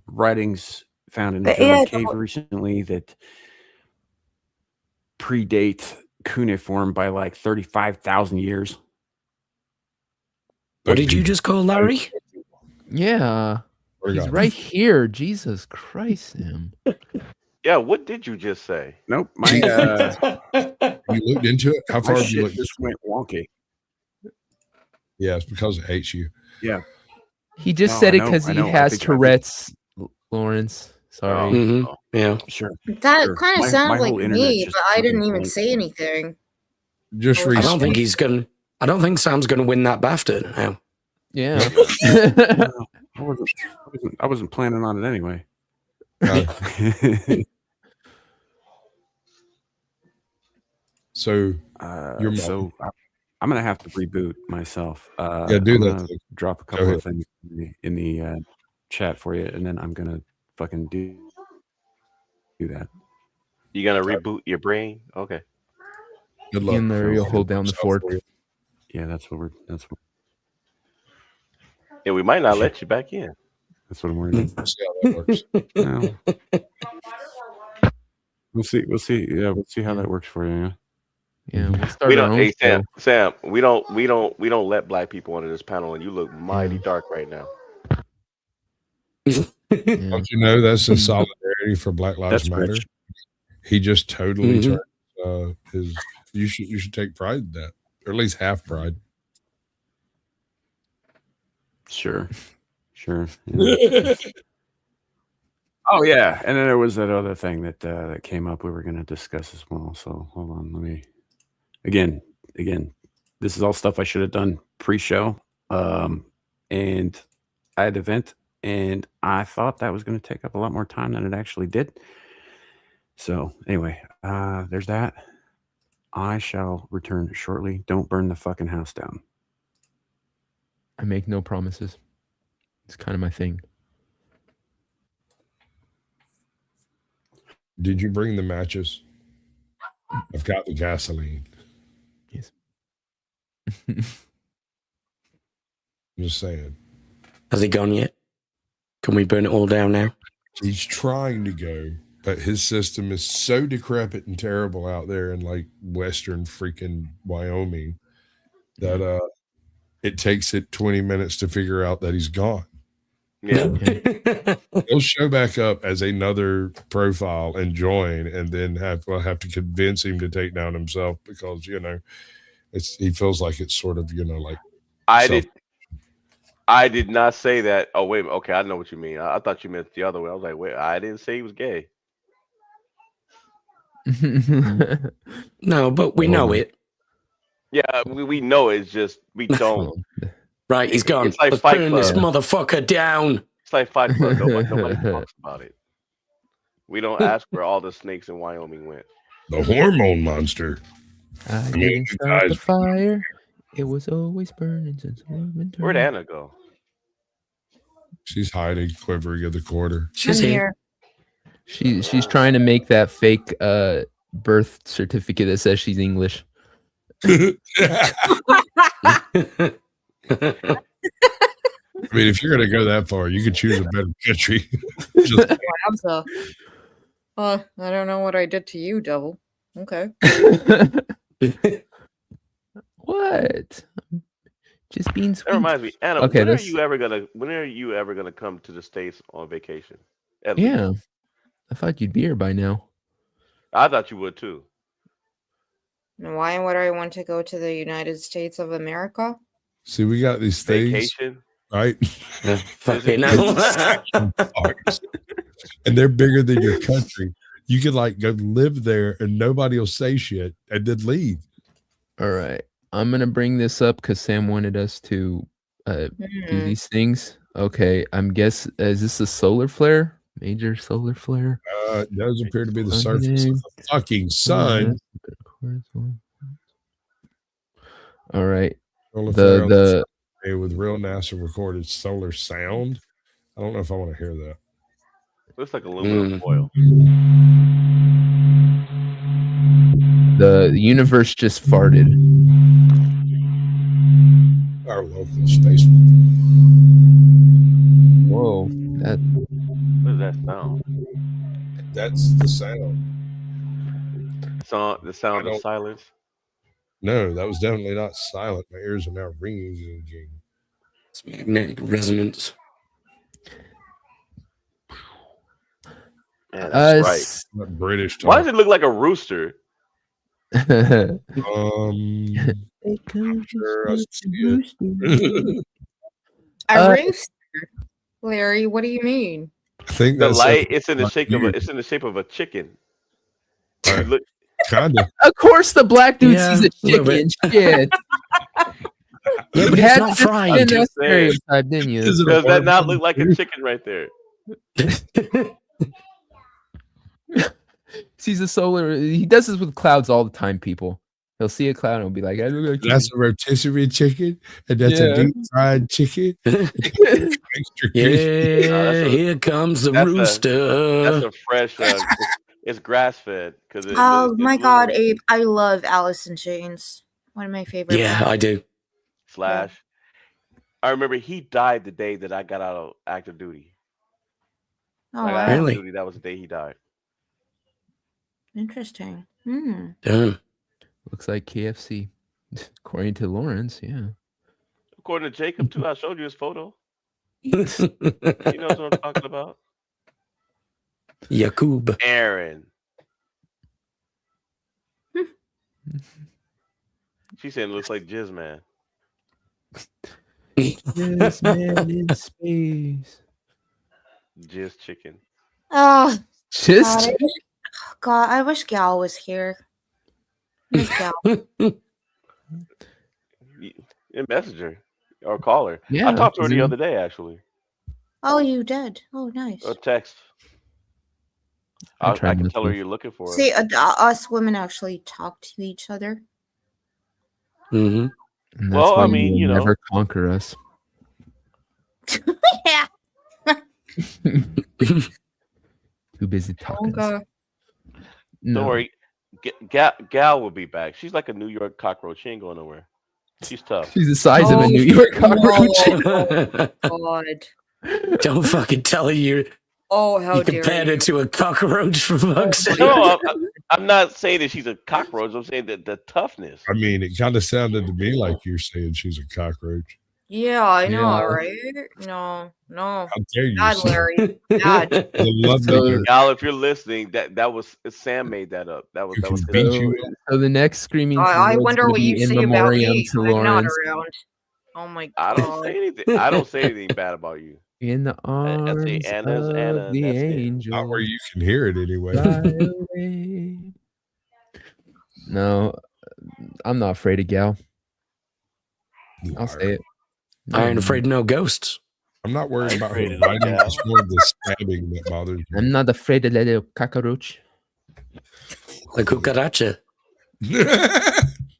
writings found in a But German yeah, cave recently that predate cuneiform by like 35,000 years. What did you just call Larry? Yeah, he's Forgot. right here. Jesus Christ, Sam. Yeah, what did you just say? Nope. My, You looked into it? How far my have you shit looked? just went wonky. Yeah, it's because it hates you. He just No, said I it know, because I he know. I has think- Tourette's. Lawrence, sorry. Hmm. Yeah. Sure. That Sure. kind My- of sounds my like whole internet me, just but I didn't fucking even blanks. say anything. Just I I don't think recently. he's gonna. I don't think Sam's gonna win that BAFTA now. Yeah. No, I wasn't planning on it anyway. So Your mom. So I'm gonna have to reboot myself. Yeah, do I'm that gonna too. drop a Go couple ahead. of things in the chat for you, and then I'm gonna fucking do that. You gonna reboot your brain? Okay. Good luck. In there, Phil. you'll hold down the Stuff fort. for you. Yeah, that's what Yeah, we might not let you back in. I'm worried about. See how that works. Well, we'll see. Yeah, we'll see how that works for you. Yeah, we'll start We our don't. own Hey, show. Sam. We don't let black people onto this panel, and you look mighty dark right now. Yeah. Don't you know that's in solidarity for Black Lives That's Matter? rich. He just totally Mhm. turned his. You should take pride in that, or at least half pride. Sure. Yeah. Oh yeah, and then there was that other thing that that came up we were going to discuss as well. So hold on, let me again. This is all stuff I should have done pre-show, and I had an event, and I thought that was going to take up a lot more time than it actually did. So anyway, there's that. I shall return shortly. Don't burn the fucking house down. I make no promises. It's kind of my thing. Did you bring the matches? I've got the gasoline. Yes. I'm just saying. Has it gone yet? Can we burn it all down now? He's trying to go, but his system is so decrepit and terrible out there in like western freaking Wyoming that it takes it 20 minutes to figure out that he's gone. Yeah. He'll show back up as another profile and join, and then we'll have to convince him to take down himself because he feels like it's sort of like I did not say that. Oh wait, okay, I know what you mean. I thought you meant the other way. I was like, wait, I didn't say he was gay. No, but we know it. Yeah, we know it's just we don't. Right, he's gone. It's like Let's Fight burn this Club. motherfucker down. It's like Fight Club. Nobody talks about it. We don't ask where all the snakes in Wyoming went. the hormone monster. I mean, didn't you start the guys- fire. It was always burning since winter. Where'd Anna go? She's hiding, quivering in the corner. She's I'm here. She's trying to make that fake birth certificate that says she's English. I mean, if you're going to go that far, you could choose a better country. Just- I don't know what I did to you, devil. Okay. What? Just being sweet. That reminds me, Anna. Okay, when are this- you ever gonna come to the States on vacation? At Yeah. least. I thought you'd be here by now. I thought you would too. Why would I want to go to the United States of America? See, we got these things, Vacation. right? Fucking hell. And they're bigger than your country. You could like go live there and nobody will say shit and then leave. All right. I'm going to bring this up because Sam wanted us to do Hmm. these things. Okay. Is this a solar flare? Major solar flare? It does appear to be the Sunday. surface of the fucking sun. All right. Solar flare on The Sunday with real NASA recorded solar sound. I don't know if I want to hear that. Looks like aluminum Mm. foil. the universe just farted. Our local space. Whoa. That What does that sound? That's the sound. The sound I of don't- silence. No, that was definitely not silent. My ears are now ringing again. It's magnetic resonance. Man, that's right. Not British Why talk. does it look like a rooster? Sure, I see it. A rooster? Larry, what do you mean? I think The that's light. It's in the like shape you. of a. It's in the shape of a chicken. Right. Look, kind of. Of course, the black dude Yeah, sees a a little chicken. Shit. Yeah, but You it's had not to fried. spin that Just saying. stereotype, didn't you? Is it a Does that not barbecue look like a chicken? chicken right there? Sees a solar. He does this with clouds all the time. People, he'll see a cloud and he'll be like, "I look like That's a rotisserie chicken, and that's Yeah. a deep fried chicken. Extra Yeah, crispy. here comes the that's a- rooster. That's a fresh. It's grass fed because. Oh my God, Abe! I love Alice in Chains. One of my favorite. Yeah, I do. Slash. I remember he died the day that I got out of active duty. Oh, Like, I wow. got out of Really? duty, that was the day he died. Interesting. Hmm. Damn. looks like KFC." According to Lawrence, yeah. According to Jacob too, I showed you his photo. He knows what I'm talking about. Yakub. Aaron. She said it looks like Jizz Man. Yes, man in space. Jizz Chicken. Oh Just God, I wish Gal was here. Miss Gal. In Messenger or call her. Yeah, I talked to her the Zoom. other day actually. Oh, you did. Oh, nice. Or text. I'll I try can this tell her one. you're looking for her. See, us women actually talk to each other. Hmm. And Well, why I you mean, will you know. never conquer us. Yeah. Too busy talking. Okay. No. Don't worry. Gal will be back. She's like a New York cockroach. She ain't going nowhere. She's tough. She's the size of a Oh, New York cockroach. no. God. Don't fucking tell her you Oh, how dare compared her you. to a cockroach for fuck's sake. No, I'm not saying that she's a cockroach. I'm saying that the toughness. I mean, it kind of sounded to me like you're saying she's a cockroach. Yeah, I know, Yeah. right? No. How dare you? Bad, sir? Larry. Bad. The lovely So- girl Gal, if you're listening, that was Sam made that up. That was who that can was beat his. you. So the next screaming. I Field is wonder gonna what be you in say about memoriam me. to I'm not Lawrence. around. Oh my I God. don't say anything. I don't say anything bad about you. In the I arms say Anna's of Anna, and the that's it. angel. Not where you can hear it anyway. Fly away. No, I'm not afraid of Gal. You I'll are. say it. I ain't afraid of no ghosts. I'm not worried I'm about her afraid of biting. that. It's more the stabbing that bothers me. I'm not afraid of the little cockroach. The cucaracha.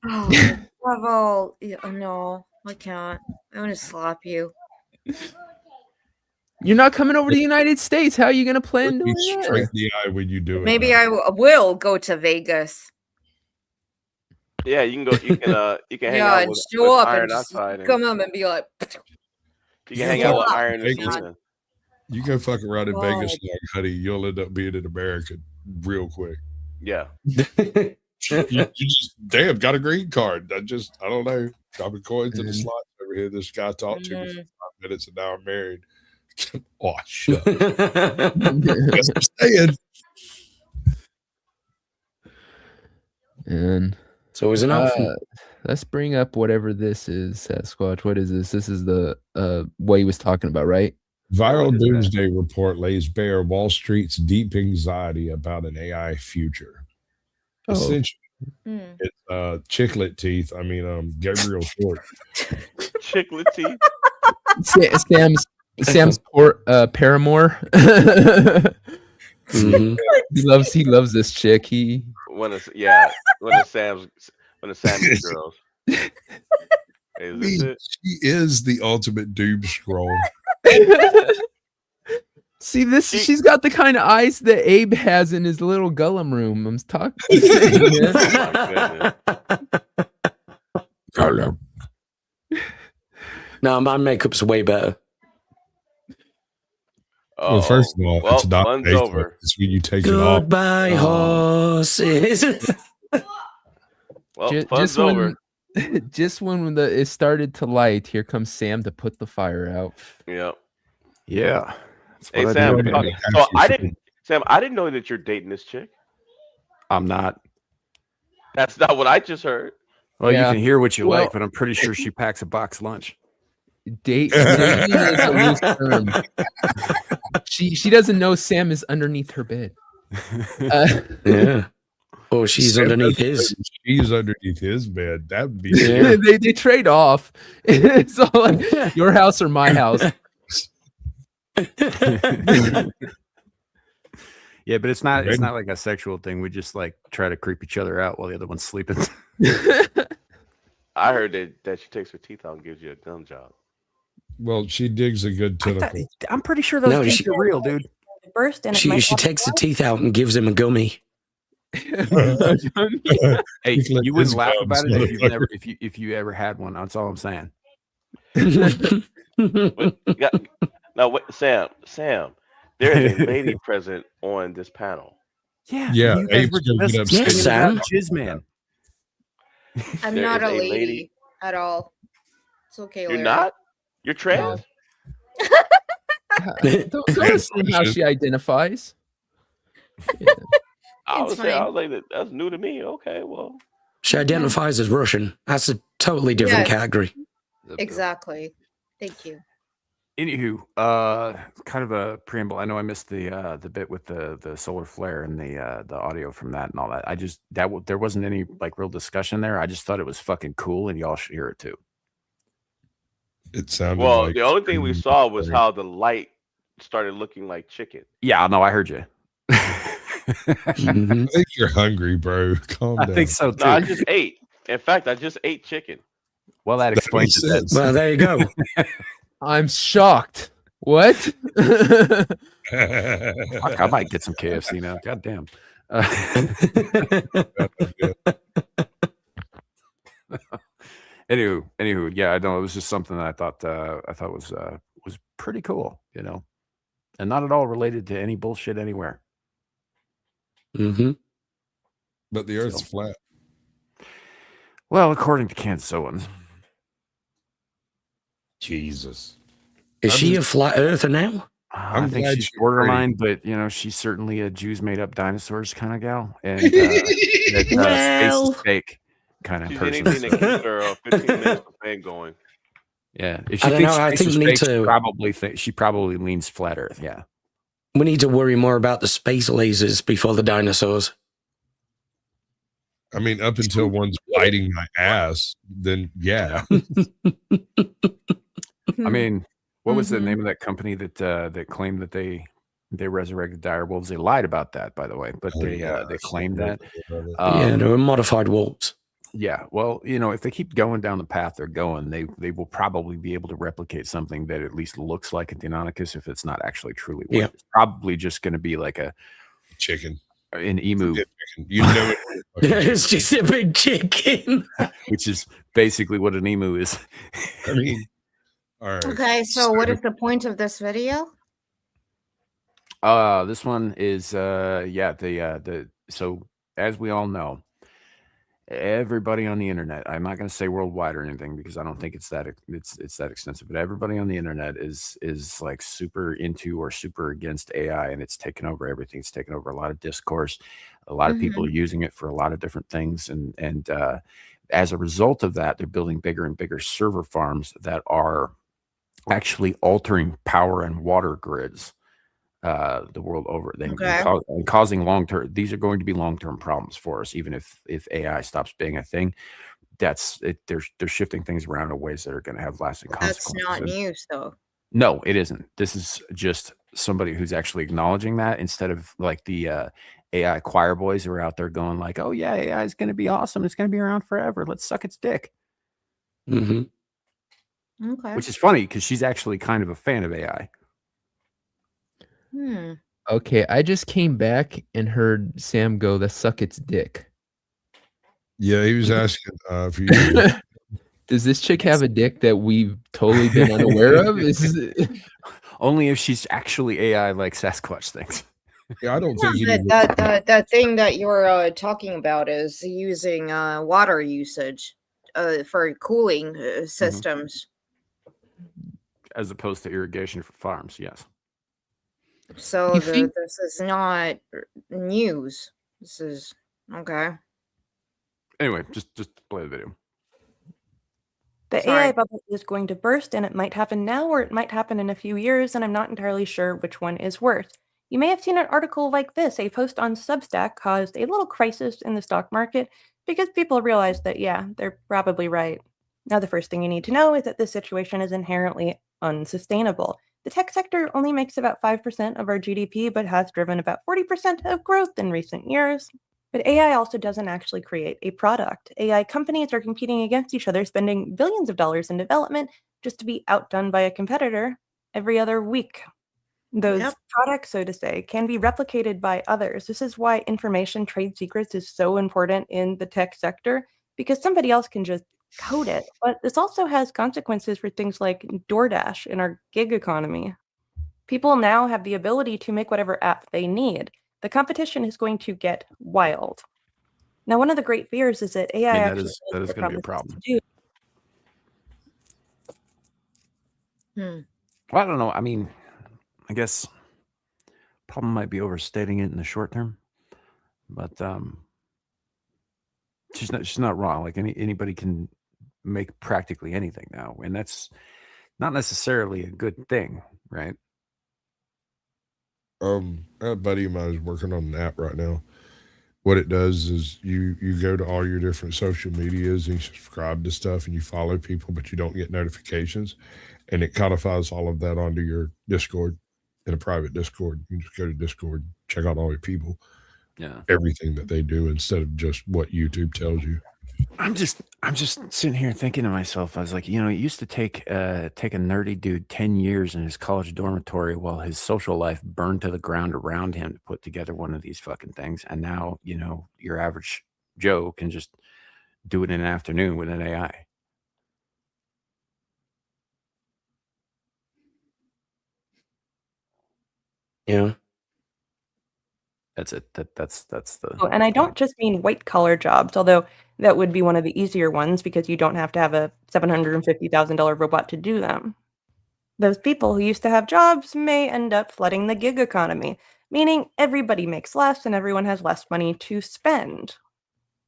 Oh, Bravo. Yeah, no, I can't. I'm gonna slap you. You're not coming over to the United States. How are you gonna plan Look doing me that? straight in the eye when you do it. Maybe now. I will go to Vegas. Yeah, you can go. You can hang Yeah, out and with, show up Iron and just Oxide. And come up and be like, you can hang out with Yeah. Iron and Vegas. Selena. You go fuck around in Vegas, God. like, honey, you'll end up being an American real quick. Yeah. You just damn got a green card. I don't know. Dropping coins in the Mhm. slots over here. This guy talked to me for Mm. 5 minutes and now I'm married. Oh shut up. That's what I'm saying. And It's always an option. let's bring up whatever this is, Sasquatch. What is this? This is the what he was talking about, right? Viral What is that? doomsday report lays bare Wall Street's deep anxiety about an AI future. Oh. Essentially, Mm. it's Chicklet teeth. I mean, Gabriel Short. Chiclet teeth. Sam's paramour. Mhm. he loves this chick. He One of Sam's girls. Hey, I is this mean, it? she is the ultimate doom scroll. see this. She's got the kind of eyes that Abe has in his little Gullum room. I'm talking. Oh, No, my makeup's way better. Well, first of all, well, it's not fun's makeup. over. It's when you take it off. Goodbye, Oh. horses. Well, Ju- fun's just over. when, just when it started to light, here comes Sam to put the fire out. Yeah. Yeah. That's Hey what I Sam, do. talk- so I didn't know that you're dating this chick. I'm not. That's not what I just heard. Well, Yeah. you can hear what you Well- like, but I'm pretty sure she packs a box lunch. Dating is a loose term. She doesn't know Sam is underneath her bed. Yeah. Or she's Sam underneath doesn't his. know She's underneath his bed. That would be Yeah. they trade off. It's all like your house or my house. Yeah, but it's not Ready? like a sexual thing. We just like try to creep each other out while the other one's sleeping. I heard that she takes her teeth out and gives you a gun job. Well, she digs a good tentacle. I'm pretty sure those No, teeth she- are real, dude. Burst and it She might she have takes the blood. teeth out and gives him a gummy. Hey, He let you wouldn't his laugh gums, about it if you've motherfucker. never if you ever had one. That's all I'm saying. But you got, now, wait, Sam, there is a lady present on this panel. Yeah, Yeah, you guys Abe's were gonna get just upset. Yes, screaming about Sam. Jizz Man. I'm There not is a a lady, lady- at all. It's okay, You're Larry. not? You're trans? Don't assume how she identifies. Yeah. I It's was saying, I fine. was like, that's new to me. Okay, well. She identifies as Russian. That's a totally different Yeah. category. Exactly. Thank you. Anywho, kind of a preamble. I know I missed the bit with the solar flare and the audio from that and all that. I just there wasn't any like real discussion there. I just thought it was fucking cool, and y'all should hear it too. It sounded Well, like the only thing we saw was how the light started looking like chicken. Yeah, no, I heard you. Mhm. I think you're hungry, bro. Calm I down. think so No, I too. just ate. In fact, I just ate chicken. Well, that That explains makes it. Then. sense. Well, there you go. I'm shocked. What? Fuck, I might get some KFC now. God damn. Anywho, yeah, I know it was just something that I thought was pretty cool, you know, and not at all related to any bullshit anywhere. hmm But the Earth's So- flat. Well, according to Kansas. Jesus. Is I'm she a just- flat earther now? I I'm think glad she's you're borderline, but you know, she's certainly a Jews made up dinosaurs kind of gal, and space Well- is fake kind of She's person. anything that keeps her 15 minutes of fame going. Yeah, if I she don't thinks know, I space think is we need fake, to- she probably leans flat Earth. Yeah. We need to worry more about the space lasers before the dinosaurs. I mean, up until one's biting my ass, then yeah. I mean, what was the Mhm. name of that company that claimed that they resurrected dire wolves? They lied about that, by the way, but Oh, they gosh. claimed that. Yeah, they were modified wolves. Yeah, well, you know, if they keep going down the path they're going, they will probably be able to replicate something that at least looks like a Deinonychus if it's not actually truly one. Yeah. It's probably just going to be like Chicken. an emu, Yeah, chicken. You know it. It's just a big chicken. which is basically what an emu is. I mean, all right. Okay, so what is the point of this video? This one is the so as we all know, everybody on the internet, I'm not going to say worldwide or anything because I don't think it's that extensive, but everybody on the internet is like super into or super against AI, and it's taken over everything. It's taken over a lot of discourse. A lot of people are using it for a lot of different things, and as a result of that, they're building bigger and bigger server farms that are actually altering power and water grids the world over, Okay. and causing long-term. These are going to be long-term problems for us, even if AI stops being a thing. That's it. They're shifting things around in ways that are going to have lasting That's consequences. not And- news, though. No, it isn't. This is just somebody who's actually acknowledging that instead of like the AI choir boys who are out there going like, "Oh yeah, AI is going to be awesome. It's going to be around forever. Let's suck its dick." hmm Okay. Which is funny because she's actually kind of a fan of AI. Okay, I just came back and heard Sam go, "The suck its dick." Yeah, he was asking for you. to- Does this chick have a dick that we've totally been unaware of? Only if she's actually AI like Sasquatch things. Yeah, I don't think he. That thing that you're talking about is using water usage for cooling systems. As opposed to irrigation for farms, yes. So You think- this is not news. This is okay. Anyway, just play the video. The Sorry. AI bubble is going to burst, and it might happen now or it might happen in a few years, and I'm not entirely sure which one is worse. You may have seen an article like this. A post on Substack caused a little crisis in the stock market because people realized that, yeah, they're probably right. Now, the first thing you need to know is that this situation is inherently unsustainable. The tech sector only makes about 5% of our GDP, but has driven about 40% of growth in recent years. But AI also doesn't actually create a product. AI companies are competing against each other, spending billions of dollars in development just to be outdone by a competitor every other week. Those Yep. products, so to say, can be replicated by others. This is why information trade secrets is so important in the tech sector, because somebody else can just code it. But this also has consequences for things like DoorDash in our gig economy. People now have the ability to make whatever app they need. The competition is going to get wild. Now, one of the great fears is that AI I mean, actually that does is what it going to be a promises problem. to do. Well, I don't know. I mean, I guess problem might be overstating it in the short term, but she's not wrong. Like anybody can make practically anything now, and that's not necessarily a good thing, right? A buddy of mine is working on an app right now. What it does is you go to all your different social medias and you subscribe to stuff and you follow people, but you don't get notifications, and it codifies all of that onto your Discord, in a private Discord. You just go to Discord, check out all your people, Yeah. everything that they do, instead of just what YouTube tells you. I'm just sitting here thinking to myself, I was like, it used to take a nerdy dude 10 years in his college dormitory while his social life burned to the ground around him to put together one of these fucking things. And now, your average Joe can just do it in an afternoon with an AI. Yeah. That's it. That's the. Oh, and I don't just mean white collar jobs, although that would be one of the easier ones because you don't have to have a $750,000 robot to do them. Those people who used to have jobs may end up flooding the gig economy, meaning everybody makes less and everyone has less money to spend.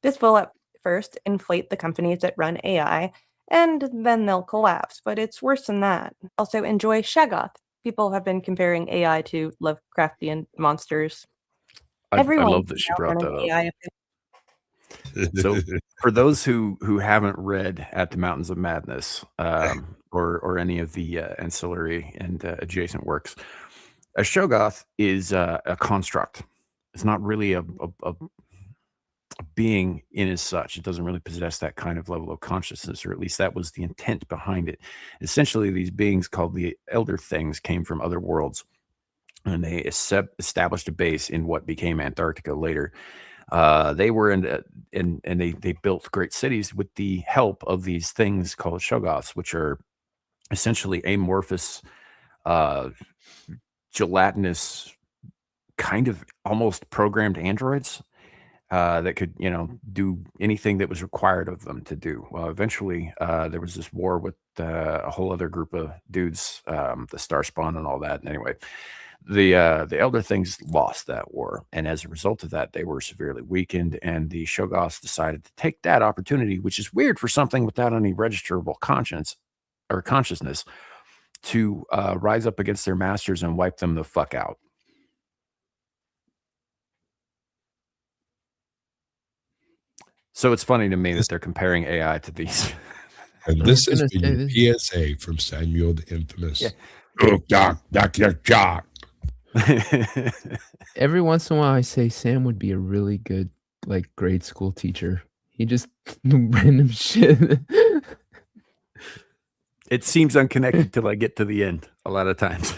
This will at first inflate the companies that run AI, and then they'll collapse, but it's worse than that. Also, enjoy Shoggoth. People have been comparing AI to Lovecraftian monsters. I Everyone love that can she now brought run that an up. AI So for those who haven't read At the Mountains of Madness, or any of the ancillary and adjacent works, a Shoggoth is a construct. It's not really a being in as such. It doesn't really possess that kind of level of consciousness, or at least that was the intent behind it. Essentially, these beings called the Elder Things came from other worlds, and they established a base in what became Antarctica later. They were and they built great cities with the help of these things called Shoggoths, which are essentially amorphous, gelatinous, kind of almost programmed androids that could, do anything that was required of them to do. Well, eventually, there was this war with a whole other group of dudes, the Starspawn and all that. And anyway, the Elder Things lost that war, and as a result of that, they were severely weakened. And the Shoggoths decided to take that opportunity, which is weird for something without any registerable consciousness, to rise up against their masters and wipe them the fuck out. So it's funny to me that they're comparing AI to these. And this has been your PSA from Samuel the Infamous. Yeah. Oh, Doc. Every once in a while, I say Sam would be a really good grade school teacher. He just random shit. It seems unconnected till I get to the end a lot of times.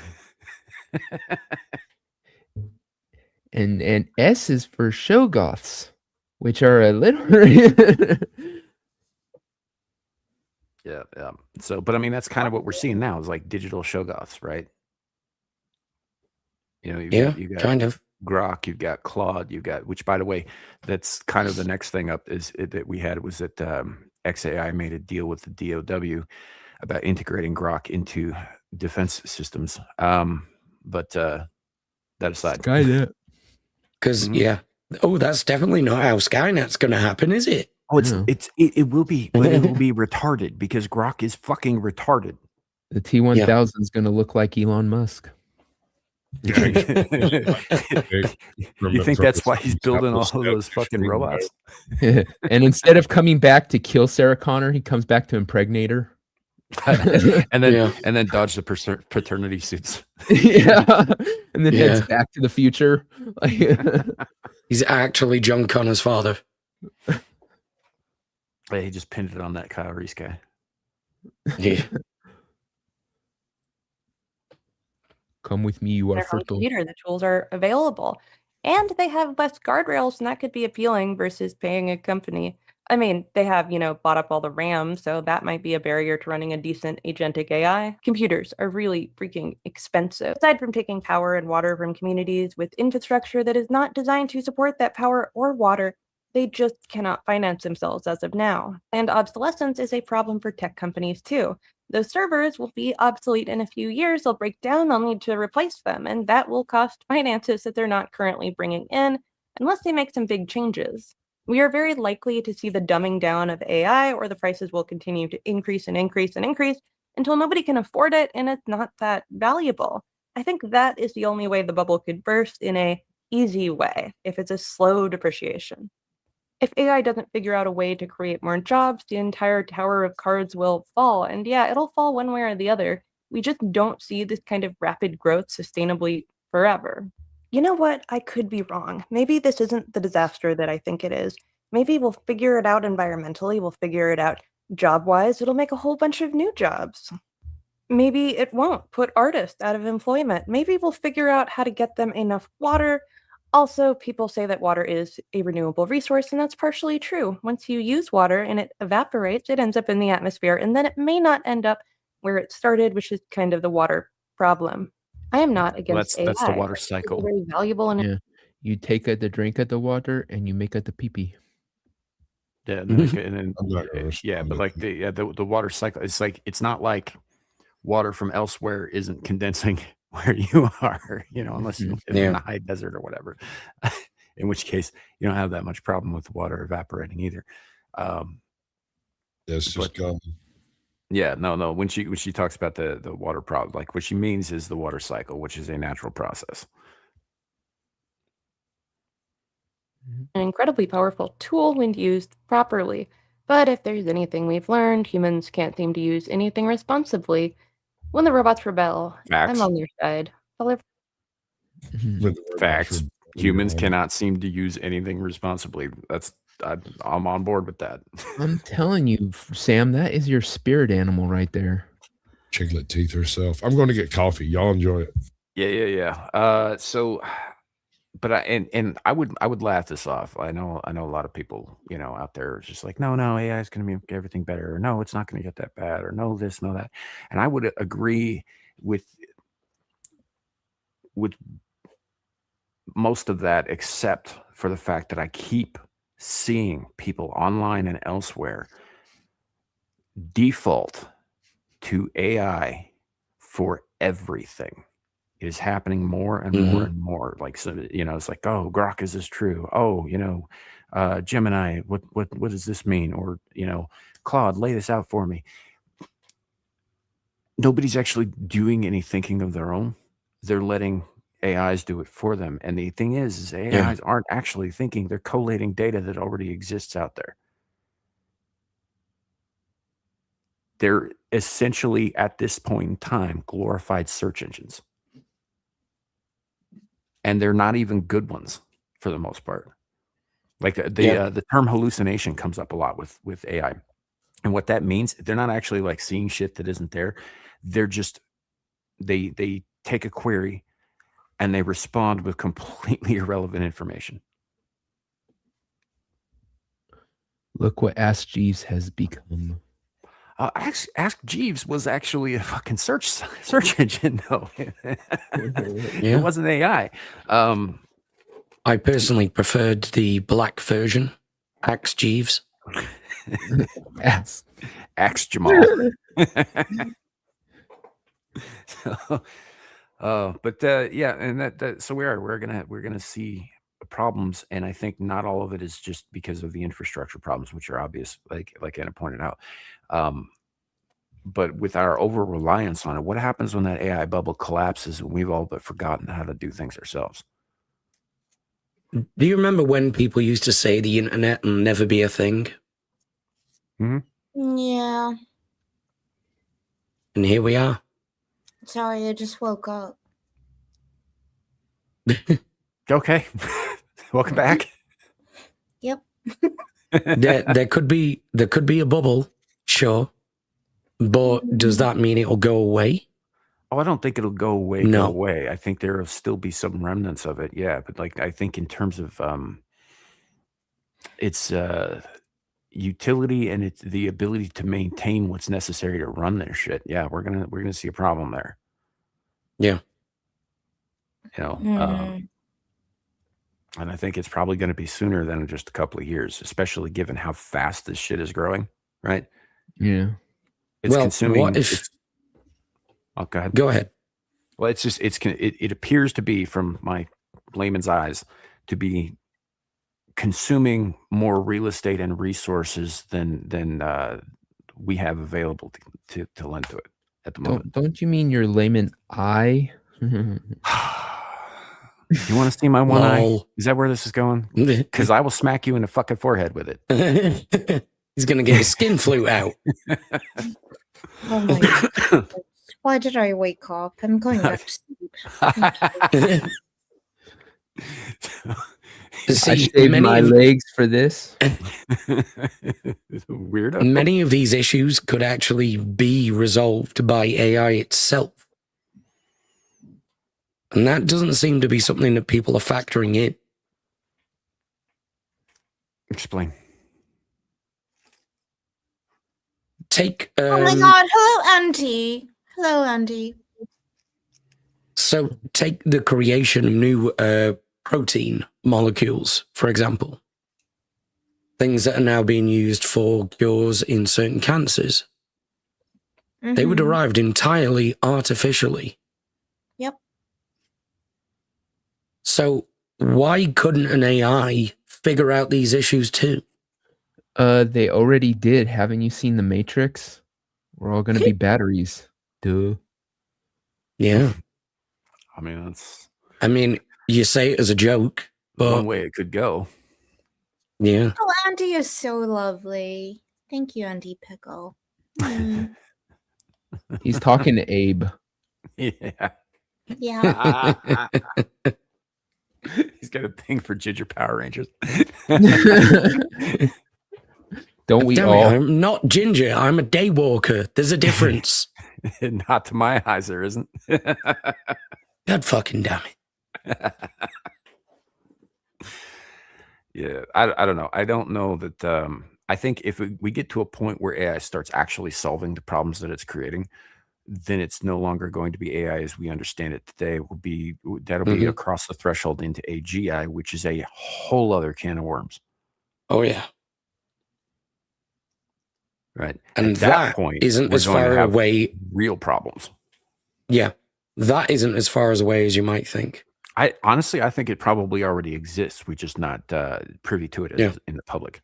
And S is for Shoggoths, which are a literary. Yeah. So, but I mean, that's kind of what we're seeing now is like digital Shoggoths, right? You've got kind of Grok, you've got Claude, which, by the way, that's kind of the next thing up that we had was that XAI made a deal with the DOW about integrating Grok into defense systems. But that aside, Skynet. Because that's definitely not how Skynet's going to happen, is it? Oh, it will be, but it will be retarded because Grok is fucking retarded. The T1000 is going to look like Elon Musk. You think that's why he's building all of those fucking robots? And instead of coming back to kill Sarah Connor, he comes back to impregnate her. and then dodge the paternity suits. Yeah, and then heads back to the future. He's actually John Connor's father. Hey, he just pinned it on that Kyle Reese guy. Yeah. Come with me, you are Their own fertile. computer, the tools are available, and they have less guardrails, and that could be appealing versus paying a company. I mean, they have, bought up all the RAM, so that might be a barrier to running a decent agentic AI. Computers are really freaking expensive. Aside from taking power and water from communities with infrastructure that is not designed to support that power or water, they just cannot finance themselves as of now. And obsolescence is a problem for tech companies too. Those servers will be obsolete in a few years, they'll break down, they'll need to replace them, and that will cost finances that they're not currently bringing in unless they make some big changes. We are very likely to see the dumbing down of AI, or the prices will continue to increase and increase and increase until nobody can afford it and it's not that valuable. I think that is the only way the bubble could burst in a easy way, if it's a slow depreciation. If AI doesn't figure out a way to create more jobs, the entire tower of cards will fall. And yeah, it'll fall one way or the other. We just don't see this kind of rapid growth sustainably forever. You know what? I could be wrong. Maybe this isn't the disaster that I think it is. Maybe we'll figure it out environmentally, we'll figure it out job-wise, it'll make a whole bunch of new jobs. Maybe it won't put artists out of employment. Maybe we'll figure out how to get them enough water. Also, people say that water is a renewable resource, and that's partially true. Once you use water and it evaporates, it ends up in the atmosphere, and then it may not end up where it started, which is kind of the water problem. I am not against AI. That's the water It's cycle. very valuable and Yeah, you take the drink of the water and you make it the pee-pee. Yeah, and then I'm not gonna yeah, respond but to like the water cycle, it's not like water from elsewhere isn't condensing where you are, unless you live in the high desert or whatever. In which case, you don't have that much problem with water evaporating either. It's just gone. Yeah, no. When she talks about the water problem, like what she means is the water cycle, which is a natural process. an incredibly powerful tool when used properly. But if there's anything we've learned, humans can't seem to use anything responsibly. When the robots rebel, Facts. I'm on their side. Facts. Humans cannot seem to use anything responsibly. I'm on board with that. I'm telling you, Sam, that is your spirit animal right there. Chiglet teeth herself. I'm going to get coffee. Y'all enjoy it. Yeah. But I would laugh this off. I know a lot of people, out there are just like, no, AI is going to make everything better, or no, it's not going to get that bad, or no this, no that. And I would agree with most of that, except for the fact that I keep seeing people online and elsewhere default to AI for everything. It is happening more and more and more. Like, so, it's like, oh, Grok, is this true? Oh, Gemini, what does this mean? Or, Claude, lay this out for me. Nobody's actually doing any thinking of their own. They're letting AIs do it for them. And the thing is AIs aren't actually thinking. They're collating data that already exists out there. They're essentially, at this point in time, glorified search engines. And they're not even good ones for the most part. Like the term hallucination comes up a lot with AI. And what that means, they're not actually like seeing shit that isn't there. They're just, they take a query and they respond with completely irrelevant information. Look what Ask Jeeves has become. Ask Jeeves was actually a fucking search engine, though. It wasn't AI. I personally preferred the black version, Ask Jeeves. Ask Jamal. And that so we're gonna see problems, and I think not all of it is just because of the infrastructure problems, which are obvious, like Anna pointed out. but with our over reliance on it, what happens when that AI bubble collapses and we've all but forgotten how to do things ourselves? Do you remember when people used to say the internet will never be a thing? Yeah. And here we are. Sorry, I just woke up. Okay. Welcome back. Yep. there could be a bubble, sure. But does that mean it'll go away? Oh, I don't think it'll go away. No. Go away. I think there will still be some remnants of it. Yeah, but like I think in terms of its utility and its the ability to maintain what's necessary to run their shit. Yeah, we're gonna see a problem there. Yeah. You know, and I think it's probably going to be sooner than just a couple of years, especially given how fast this shit is growing. Right? Yeah. It's Well, consuming. what if- Oh, go ahead. Go ahead. Well, it's just it appears to be, from my layman's eyes, to be consuming more real estate and resources than we have available to lend to it at the moment. Don't you mean your layman eye? You want to see my one eye? Lol. Is that where this is going? Because I will smack you in the fucking forehead with it. He's gonna get his skin flute out. Oh my god. Why did I wake up? I'm going back to sleep. I See, shaved my legs for this. Weirdo. Many of these issues could actually be resolved by AI itself. And that doesn't seem to be something that people are factoring in. Explain. Take Oh my god, hello Andy. Hello Andy. So take the creation of new protein molecules, for example. Things that are now being used for cures in certain cancers. They were derived entirely artificially. Yep. So why couldn't an AI figure out these issues too? They already did. Haven't you seen The Matrix? We're all gonna be batteries. Duh. Yeah. I mean, you say it as a joke, but one way it could go. Yeah. Oh, Andy is so lovely. Thank you, Andy Pickle. Mm. He's talking to Abe. Yeah. Yeah. He's got a thing for Ginger Power Rangers. Don't we Damn all? it, I'm not ginger. I'm a daywalker. There's a difference. Not to my eyes, there isn't. God fucking damn it. Yeah, I don't know. I don't know that. I think if we get to a point where AI starts actually solving the problems that it's creating, then it's no longer going to be AI as we understand it today. That'll be across the threshold into AGI, which is a whole other can of worms. Oh yeah. Right. And at that point isn't we're as going to far have away. real problems. Yeah. That isn't as far away as you might think. I honestly think it probably already exists. We're just not privy to it in the public.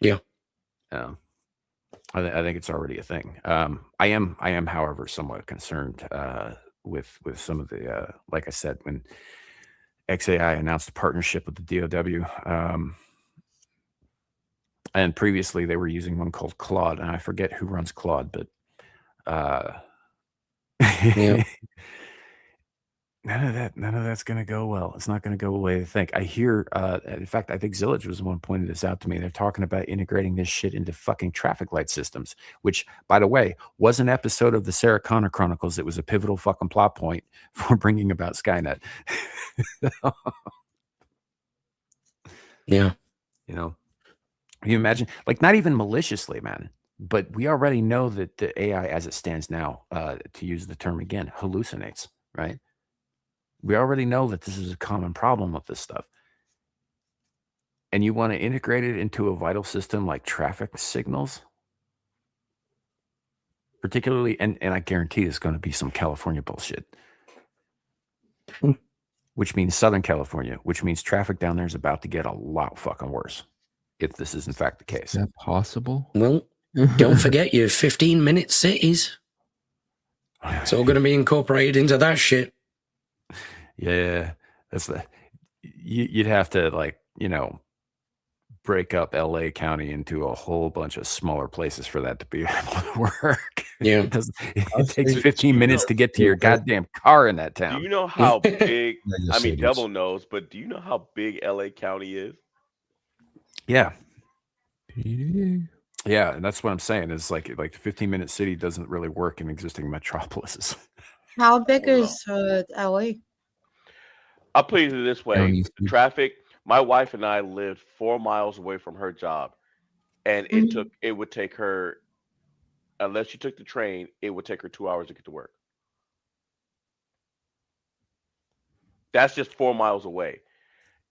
Yeah. I think it's already a thing. I am, however, somewhat concerned with some of the, like I said, when XAI announced a partnership with the DOW, and previously they were using one called Claude, and I forget who runs Claude, but Yeah. none of that's going to go well. It's not going to go the way they think. I hear, in fact, I think Zillage was the one pointed this out to me. They're talking about integrating this shit into fucking traffic light systems, which, by the way, was an episode of the Sarah Connor Chronicles. It was a pivotal fucking plot point for bringing about Skynet. Yeah. You know, you imagine, like, not even maliciously, man, but we already know that the AI as it stands now, to use the term again, hallucinates, right? We already know that this is a common problem with this stuff. And you want to integrate it into a vital system like traffic signals? Particularly, and I guarantee it's going to be some California bullshit. Which means Southern California, which means traffic down there is about to get a lot fucking worse. If this is in fact the case. Is that possible? Well, Don't forget your 15-minute cities. It's all going to be incorporated into that shit. Yeah, that's the. You'd have to like break up LA County into a whole bunch of smaller places for that to be able to work. Yeah. It takes 15 minutes to get to your goddamn car in that Do town. you know how big? Mega I mean, cities. Devil knows, but do you know how big LA County is? Yeah. Yeah, and that's what I'm saying. Is like the 15-minute city doesn't really work in existing metropolises. How big Oh, no. is LA? I'll put it this way: Counties, the dude. traffic. My wife and I lived 4 miles away from her job, and it would take her, unless she took the train, it would take her 2 hours to get to work. That's just 4 miles away.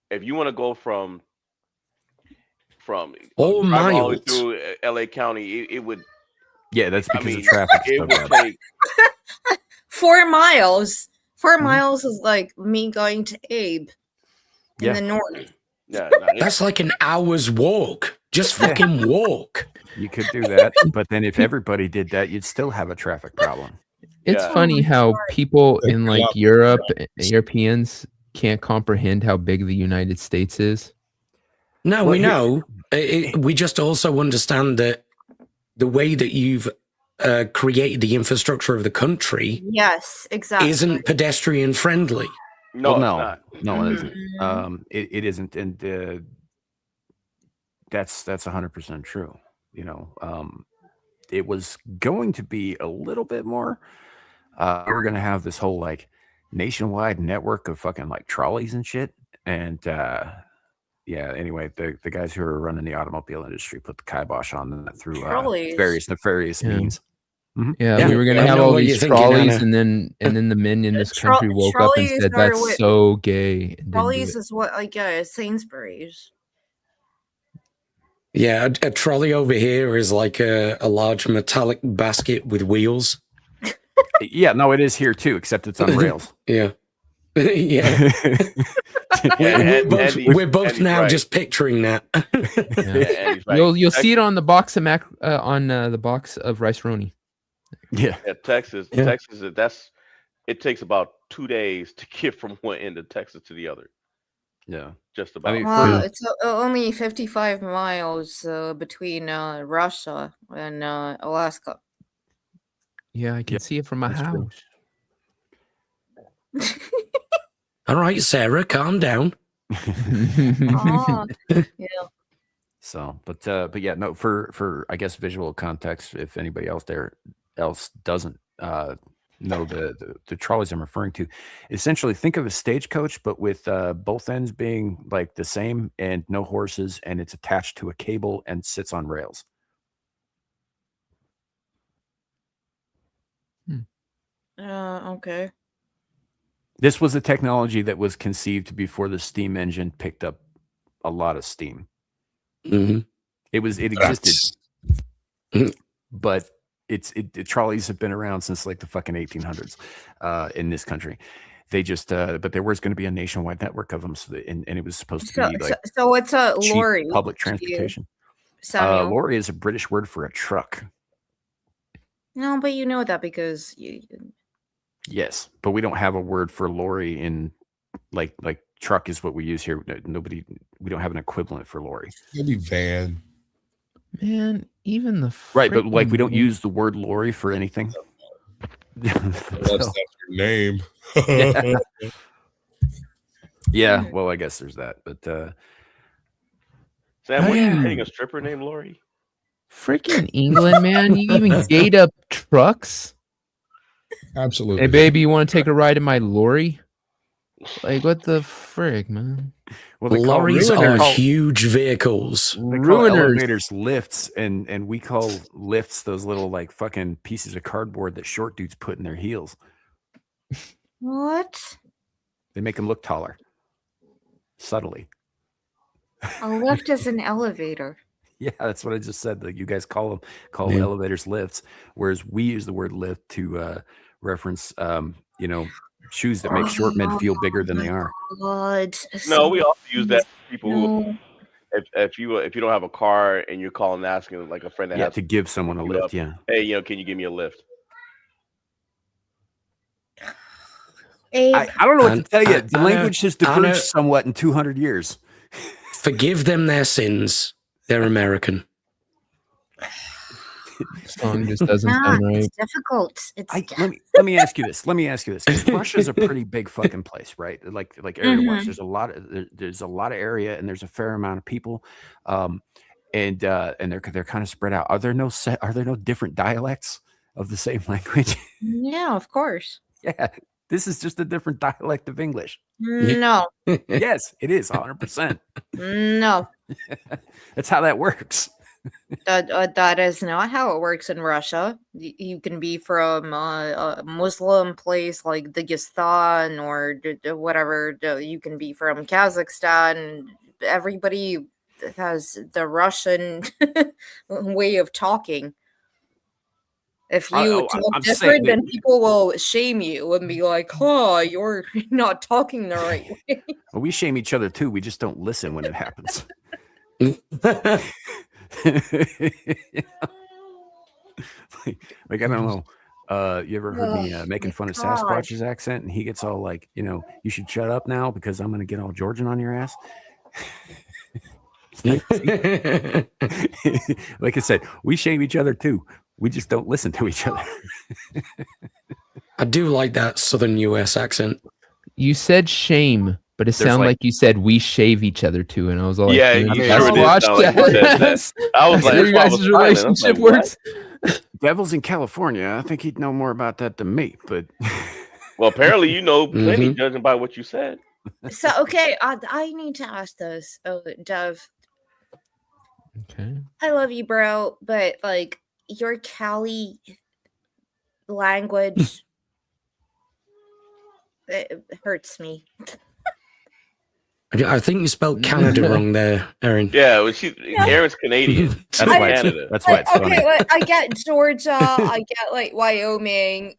If you want to go from 4 driving all the way miles. through LA County, it would. Yeah, that's I because mean, the traffic's it so would bad. take. 4 miles. 4 Mm-hmm. miles is like me going to Abe in Yeah. the north. Yeah, no, That's like an hour's walk. Just fucking walk. You could do that, but then if everybody did that, you'd still have a traffic problem. It's Yeah. funny how Sorry. people Yeah, in like yeah. Europe, Europeans can't comprehend how big the United States is. No, Well, we here- know. We just also understand that the way that you've created the infrastructure of the country Yes, exactly. isn't pedestrian friendly. no, Well, it's no, not. it isn't. Mhm. It isn't, and that's 100% true. It was going to be a little bit more. We're going to have this whole like nationwide network of fucking like trolleys and shit, and yeah. Anyway, the guys who are running the automobile industry put the kibosh on that through Trolleys. various nefarious Yeah. means. Yeah, Yeah, we were gonna I have know all what these you're thinking, trolleys, Anna. and then the men in this Tro- country woke up and trolleys said, are "That's what- so gay." and didn't do Trolleys it. is what I get at Sainsbury's. Yeah, a trolley over here is like a large metallic basket with wheels. Yeah, no, it is here too, except it's on rails. Yeah. Yeah. We're both Andy's now right. just picturing that. Yeah, Andy's right. You'll see it on the box of the box of rice roni. Yeah. Yeah, Texas. Yeah. Texas. It takes about 2 days to get from one end of Texas to the other. Yeah. Just about. mean, Well, for- it's only 55 miles between Russia and Alaska. Yeah, I can Yeah, see it from my that's true. house. All right, Sarah, calm down. Oh, yeah. So, but yeah, no, for I guess visual context, if anybody else doesn't know the trolleys I'm referring to, essentially think of a stagecoach, but with both ends being like the same and no horses, and it's attached to a cable and sits on rails. Okay. This was a technology that was conceived before the steam engine picked up a lot of steam. hmm It existed, but the trolleys have been around since like the fucking 1800s in this country. They just but there was going to be a nationwide network of them, and it was supposed to be like So what's a cheap lorry? public to you, transportation. Samuel? Lorry is a British word for a truck. No, but you know that because you. Yes, but we don't have a word for lorry in like truck is what we use here. We don't have an equivalent for lorry. Maybe van. Man, even the Right, but like we don't freaking- use the word lorry for anything. Unless So- that's your name. Yeah. Yeah, well, I guess there's that, but Sam, what are you Yeah. dating a stripper named Lori? freaking England, man. You even gate up trucks. Absolutely. Hey, baby, you want to take a ride in my lorry? Like, what the frig, man? well, they call Lorries ruiners- are huge vehicles. They call Ruiners. elevators lifts, and we call lifts those little like fucking pieces of cardboard that short dudes put in their heels. What? They make them look taller, subtly. A lift is an elevator. Yeah, that's what I just said. Like you guys call Yeah. elevators lifts, whereas we use the word lift to reference, shoes that make short men feel bigger than they are. God. No, we also use that for people who No. if you don't have a car and you're calling asking like a friend that Yeah, has to give someone a you lift. up, Yeah. hey, can you give me a lift? Abe, I don't know what to tell you. I The know- language has I know. diverged somewhat in 200 years. Forgive them their sins. They're American. Song just doesn't nah, sound right. it's difficult. It's Let me ask you this. Let me ask you this. 'Cause Russia's a pretty big fucking place, right? Like area wise, Mhm. there's a lot of area, and there's a fair amount of people, and they're kind of spread out. Are there no different dialects of the same language? yeah, of course. Yeah, this is just a different dialect of English. No, Yes, it is 100%. no, That's how that works. that is not how it works in Russia. You can be from a Muslim place like Dagestan or whatever. You can be from Kazakhstan. Everybody has the Russian way of talking. If you talk I'm saying different, that- then people will shame you and be like, "Oh, you're not talking the right way." Well, we shame each other too. We just don't listen when it happens. like I don't know. You ever heard me Oh, making my fun of God. Sasquatch's accent, and he gets all like, you should shut up now because I'm gonna get all Georgian on your ass. Like I said, we shame each other too. We just don't listen to each other. I do like that Southern US accent. You said shame, but it There's sounded like- like you said we shave each other too, and I was like, Yeah, "Man, you that's sure did watched sound like you said that. That's- I was that's like, how that's your why I guys' was silent. I was relationship like, what? works." Devil's in California. I think he'd know more about that than me, but Well, apparently you know plenty, Mhm. judging by what you said. So okay, I need to ask this. Oh, Dev, Okay. I love you, bro, but like your Cali language, it hurts me. I think you spelled Canada wrong there, Erin. Yeah, well, Aaron's Canadian. that's That's why Canada. that's why it's funny. Okay, like, I get Georgia, I get like Wyoming,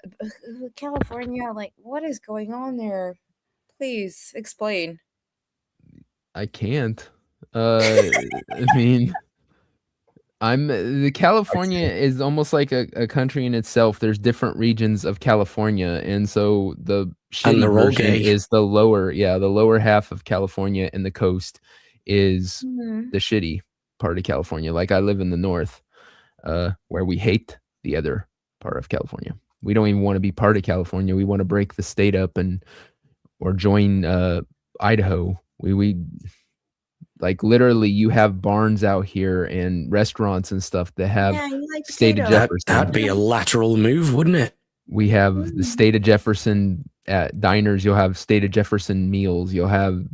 California. Like, what is going on there? Please explain. I can't. I mean, the California is almost like a country in itself. There's different regions of California, and so the shitty they're all version gay. is the lower half of California, and the coast is Mhm. the shitty part of California. Like I live in the north, where we hate the other part of California. We don't even want to be part of California. We want to break the state up or join Idaho. We like literally you have barns out here and restaurants and stuff that have Yeah, you like state of potatoes. Jefferson. That'd be a lateral move, wouldn't it? We have the state of Jefferson at diners. You'll have state of Jefferson meals. You'll have,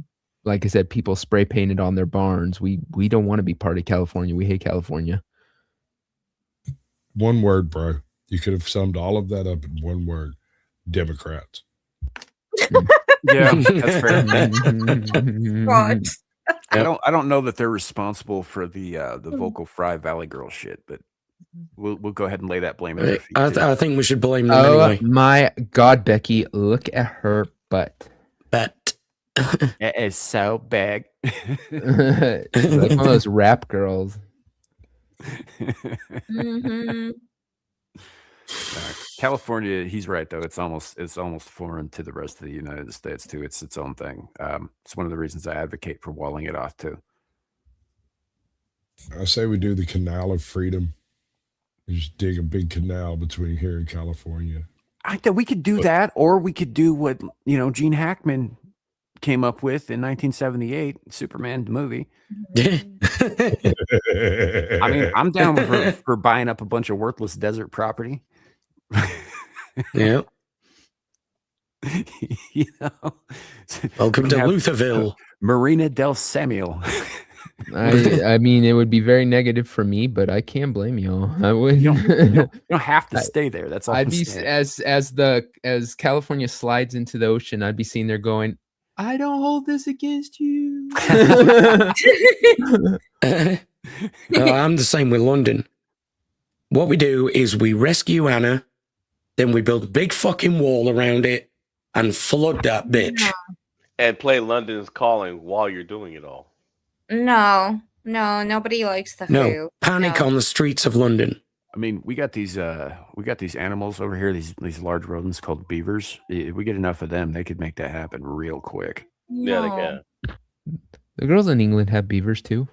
like I said, people spray painted on their barns. We don't want to be part of California. We hate California. One word, bro. You could have summed all of that up in one word. Democrats. Yeah, that's fair. God. I don't know that they're responsible for the vocal fry Valley Girl shit, but we'll go ahead and lay that blame at their feet. too. I think we should blame them Oh anyway. my God, Becky, look at her butt. But It is so big. Like one of those rap girls. Mhm. California, he's right though. It's almost foreign to the rest of the United States too. It's its own thing. It's one of the reasons I advocate for walling it off too. I say we do the Canal of Freedom. We just dig a big canal between here and California. I think we could do that, or we could do what Gene Hackman came up with in 1978, Superman the movie. I mean, I'm down for buying up a bunch of worthless desert property. yeah. Welcome we to have Lutherville. Marina del Samuel. I mean, it would be very negative for me, but I can't blame y'all. I would. You don't have to stay there. That's all. I'd I'm be saying. as California slides into the ocean, I'd be sitting there going, "I don't hold this against you." No, I'm the same with London. What we do is we rescue Anna, then we build a big fucking wall around it and flood that bitch. And play London's Calling while you're doing it all. No, No, nobody likes the No, Who. panic No. on the streets of London. I mean, we got these animals over here, these large rodents called beavers. If we get enough of them, they could make that happen real quick. Yeah, they No. can. The girls in England have beavers too.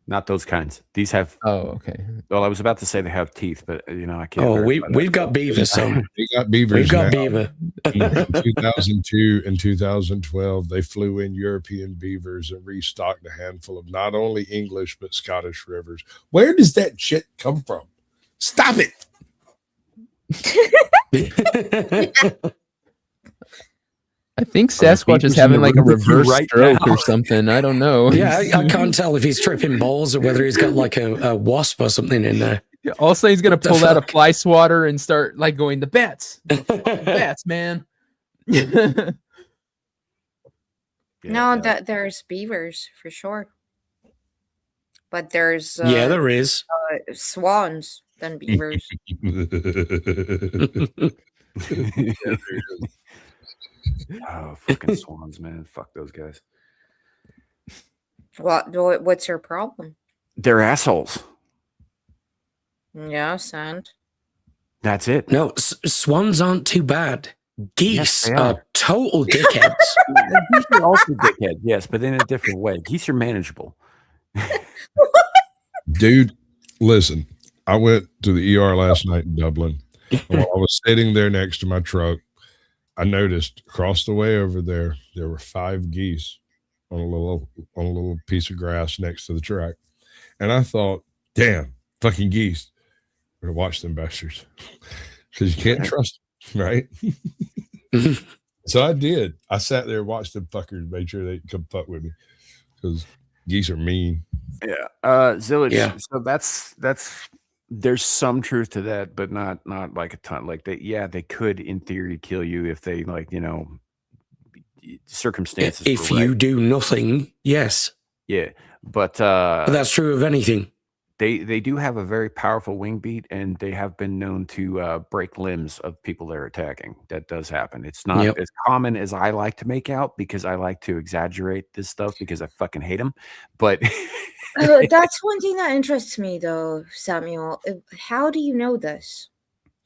Not those kinds. These have. Oh, okay. Well, I was about to say they have teeth, but I can't. Oh, verify that. we've got beavers, son. They got beavers. We've got now. beaver. In 2002 and 2012, they flew in European beavers and restocked a handful of not only English but Scottish rivers. Where does that shit come from? Stop it! I think Sasquatch is beavers in having the like a room with you reverse right stroke now. or something. I don't know. Yeah, I can't tell if he's tripping balls or whether he's got like a wasp or something in there. Also, he's gonna What the pull out a fuck? fly swatter and start like going the bats, bats, man. No, that there's beavers for sure. But there's Yeah, there is. swans than beavers. Oh, fucking swans, man! Fuck those guys. What's your problem? They're assholes. Yes, and That's it. No, swans aren't too bad. Geese they are are. total dickheads. Geese are also dickhead, yes, but in a different way. Geese are manageable. Dude, listen, I went to the ER last night in Dublin. And while I was sitting there next to my truck, I noticed across the way over there were 5 geese on a little piece of grass next to the track. And I thought, damn, fucking geese. Better watch them bastards. Because you can't trust them, right? So I did. I sat there and watched them fuckers, made sure they come fuck with me. Because geese are mean. Yeah. Zillage. Yeah. So that's there's some truth to that, but not like a ton. Like they could in theory kill you if they circumstances. If were you right. do nothing, yes. Yeah. But But that's true of anything. they do have a very powerful wing beat, and they have been known to break limbs of people they're attacking. That does happen. It's not Yep. as common as I like to make out because I like to exaggerate this stuff because I fucking hate them. But That's one thing that interests me, though, Samuel. How do you know this?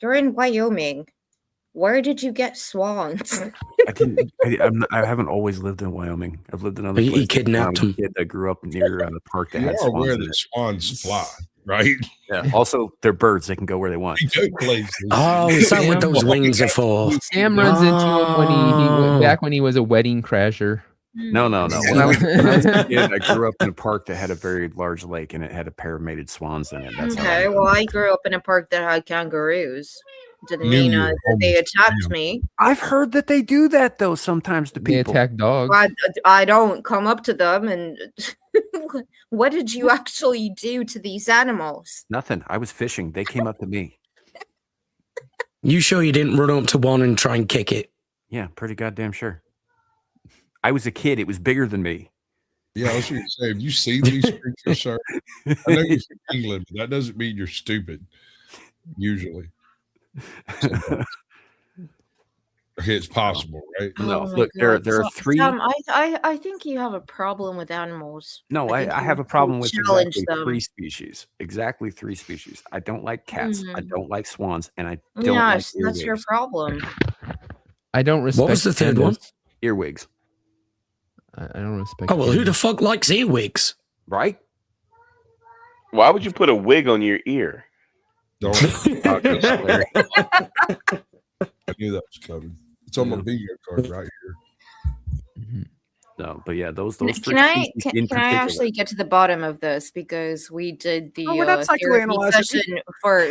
You're in Wyoming. Where did you get swans? I haven't always lived in Wyoming. I've lived in other He places. kidnapped When I was a him. kid, I grew up near the park that You had are swans. aware in that it. swans fly, right? Yeah. Also, they're birds. They can go where they want. They go places. Oh, is that what those wings are for? Sam runs into him when he went back when he was a wedding crasher. No. When I was a kid, I grew up in a park that had a very large lake, and it had a pair of mated swans in it. That's how I Okay, know. well, I grew up in a park that had kangaroos. Didn't Knew mean you were that they almost attacked damn. me. I've heard that they do that though sometimes to They people. attack dogs. I don't come up to them and what did you actually do to these animals? Nothing. I was fishing. They came up to me. You sure you didn't run up to one and try and kick it? Yeah, pretty goddamn sure. I was a kid. It was bigger than me. Yeah, I was going to say, have you seen these creatures, sir? I know you're from England, but that doesn't mean you're stupid. Usually. Sometimes. Okay, it's possible, right? No, Oh my look, there God. are 3. Sam, I think you have a problem with animals. No, think I you have a need to problem with challenge exactly them. 3 species. Exactly 3 species. I don't like cats. I Mhm. don't like swans, and I don't Yes, like that's your earwigs. problem. I don't respect. What was the third one? pandas. Earwigs, I don't respect. Oh, well, who the pandas. fuck likes earwigs? right? Why would you put a wig on your ear? Don't. Larry. I knew that was coming. It's on my bingo card right here. Mhm. No, but yeah, those 3 Can I species in can I particular. actually get to the bottom of this because we did the Oh, we're not therapy psychoanalyzing. session for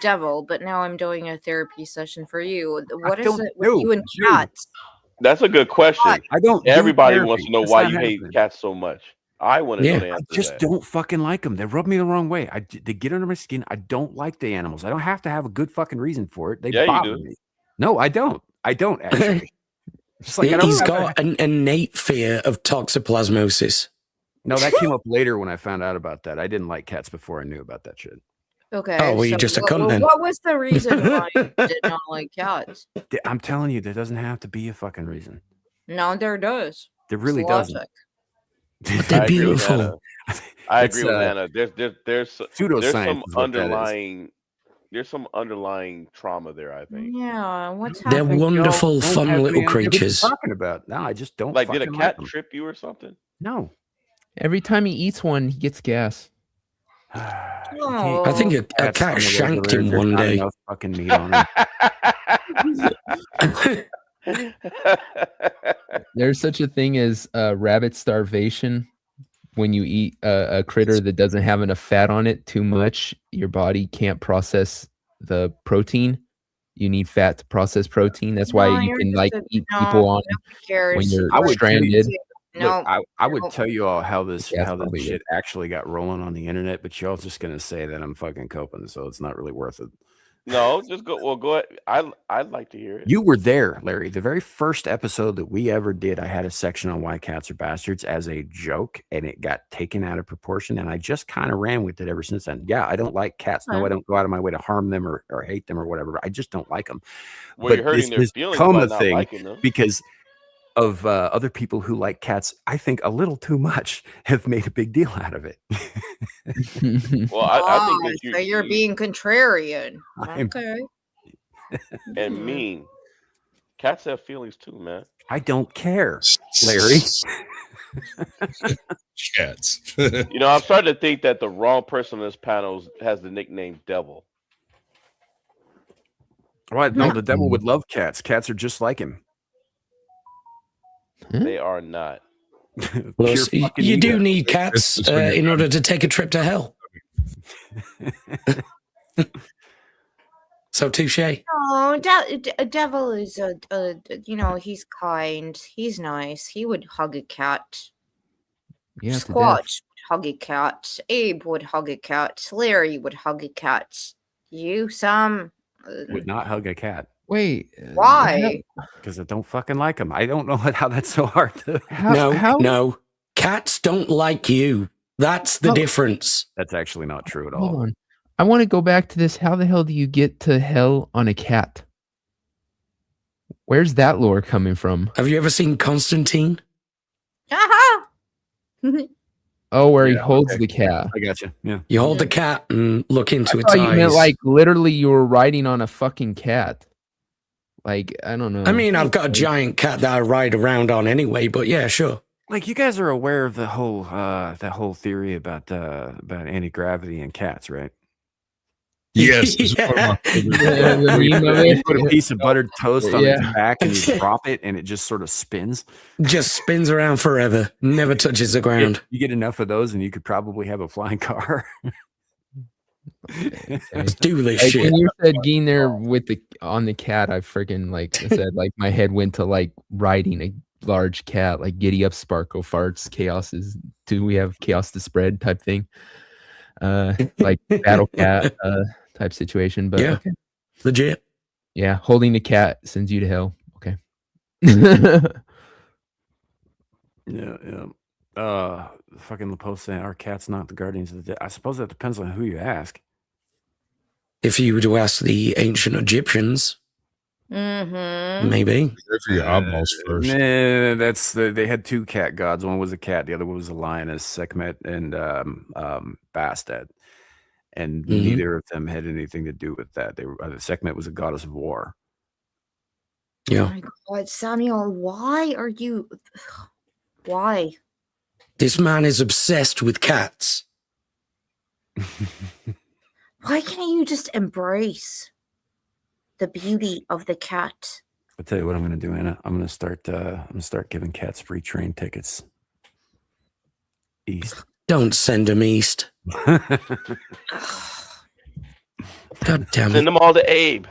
Devil, but now I'm doing a therapy session for you. What is don't it with know. you and Dude. cats? That's a good question. I don't. do Everybody therapy. wants to know That's why not you hate happening. cats so much. I want to Yeah. know the I answer to just that. don't fucking like them. They rub me the wrong way. They get under my skin. I don't like the animals. I don't have to have a good fucking reason for it. They Yeah, you bother do. me. No, I don't. I don't actually. Just like I don't He's have got an innate fear of toxoplasmosis. No, that came up later when I found out about that. I didn't like cats before I knew about that shit. Okay. Oh, well, you're just a cunt then. What was the reason why you did not like cats? I'm telling you, there doesn't have to be a fucking reason. No, there does. There really It's doesn't. logic. But they're I agree with beautiful. Hannah. I It's, agree with Hannah. There's some Pseudoscience is what that is. there's some underlying trauma there. I think. Yeah, what's They're happening? wonderful, Don't fun have little any idea what you're creatures. talking about? No, I just don't. Like, did a fucking cat like trip you or something? No. Every time he eats one, he gets gas. I think a Cats cat on the shanked regular, him there's one not day. enough fucking meat on it. There's such a thing as rabbit starvation. When you eat a critter that doesn't have enough fat on it too much, your body can't process the protein. You need fat to process protein. That's why No, you you're can just like a- eat no, people on nobody cares. when you're I would tell you- stranded. No, Look, I would no. tell you all how this Yeah, how this probably shit actually got rolling on the internet, but y'all just gonna say that I'm fucking coping, so it's not really worth it. No, just go. Well, go ahead. I'd like to hear it. You were there, Larry. The very first episode that we ever did, I had a section on why cats are bastards as a joke, and it got taken out of proportion. And I just kind of ran with it ever since then. Yeah, I don't like cats. No, I don't go out of my way to harm them or hate them or whatever. I just don't like them. Well, but you're hurting this their has feelings become by a not thing liking them. because of other people who like cats, I think a little too much, have made a big deal out of it. Well, I think that So you're being contrarian. I'm- Okay. and mean. Cats have feelings too, man. I don't care, Larry. Cats. You know, I'm starting to think that the wrong person on this panel has the nickname Devil. What? No, the devil would love cats. Cats are just like him. They are not. Plus, Pure fucking you do ego. need cats This is when you're in order to take a trip to hell. So touche. Oh, Devil is he's kind. He's nice. He would hug a cat. Yeah, to death. Squatch would hug a cat. Abe would hug a cat. Larry would hug a cat. You, Sam? Would not hug a cat Wait. Why? because I don't fucking like them. I don't know how that's so hard to. No. Cats don't like you. That's the How- difference. That's actually not true at Hold all. on. I want to go back to this. How the hell do you get to hell on a cat? Where's that lore coming from? Have you ever seen Constantine? Aha! Oh, where he Yeah, holds okay. the cat. I got you. Yeah. You hold the cat and look into I its thought you eyes. meant like literally you were riding on a fucking cat. Like, I don't know. I mean, I've got a giant cat that I ride around on anyway, but yeah, sure. Like you guys are aware of the whole that whole theory about anti-gravity in cats, right? Yes. it's one of my favorite Yeah, the meme of You it. put a piece of buttered toast on Yeah. its back and you drop it, and it just sort of spins. Just spins around forever, never touches the ground. You get enough of those, and you could probably have a flying car. Let's do this Like, shit. when you said getting there with on the cat, I freaking like I said, like my head went to like riding a large cat, like giddy up, Sparkle farts, chaos is. Do we have chaos to spread type thing? Like battle cat type situation. But Yeah. okay. Legit. Yeah, holding the cat sends you to hell. Okay. Yeah. Fucking Laposte saying our cat's not the guardians of the dead. I suppose that depends on who you ask. If you were to ask the ancient Egyptians, Mm-hmm. maybe. Go for your eyeballs first. Nah, they had two cat gods. One was a cat, the other one was a lioness, Sekhmet and Bastet. And Mhm. neither of them had anything to do with that. They were Sekhmet was a goddess of war. Oh Yeah. my God, Samuel, why are you? Why? This man is obsessed with cats. Why can't you just embrace the beauty of the cat? I'll tell you what I'm going to do, Anna. I'm going to start giving cats free train tickets. East. Don't send him east. God damn Send it. them all to Abe.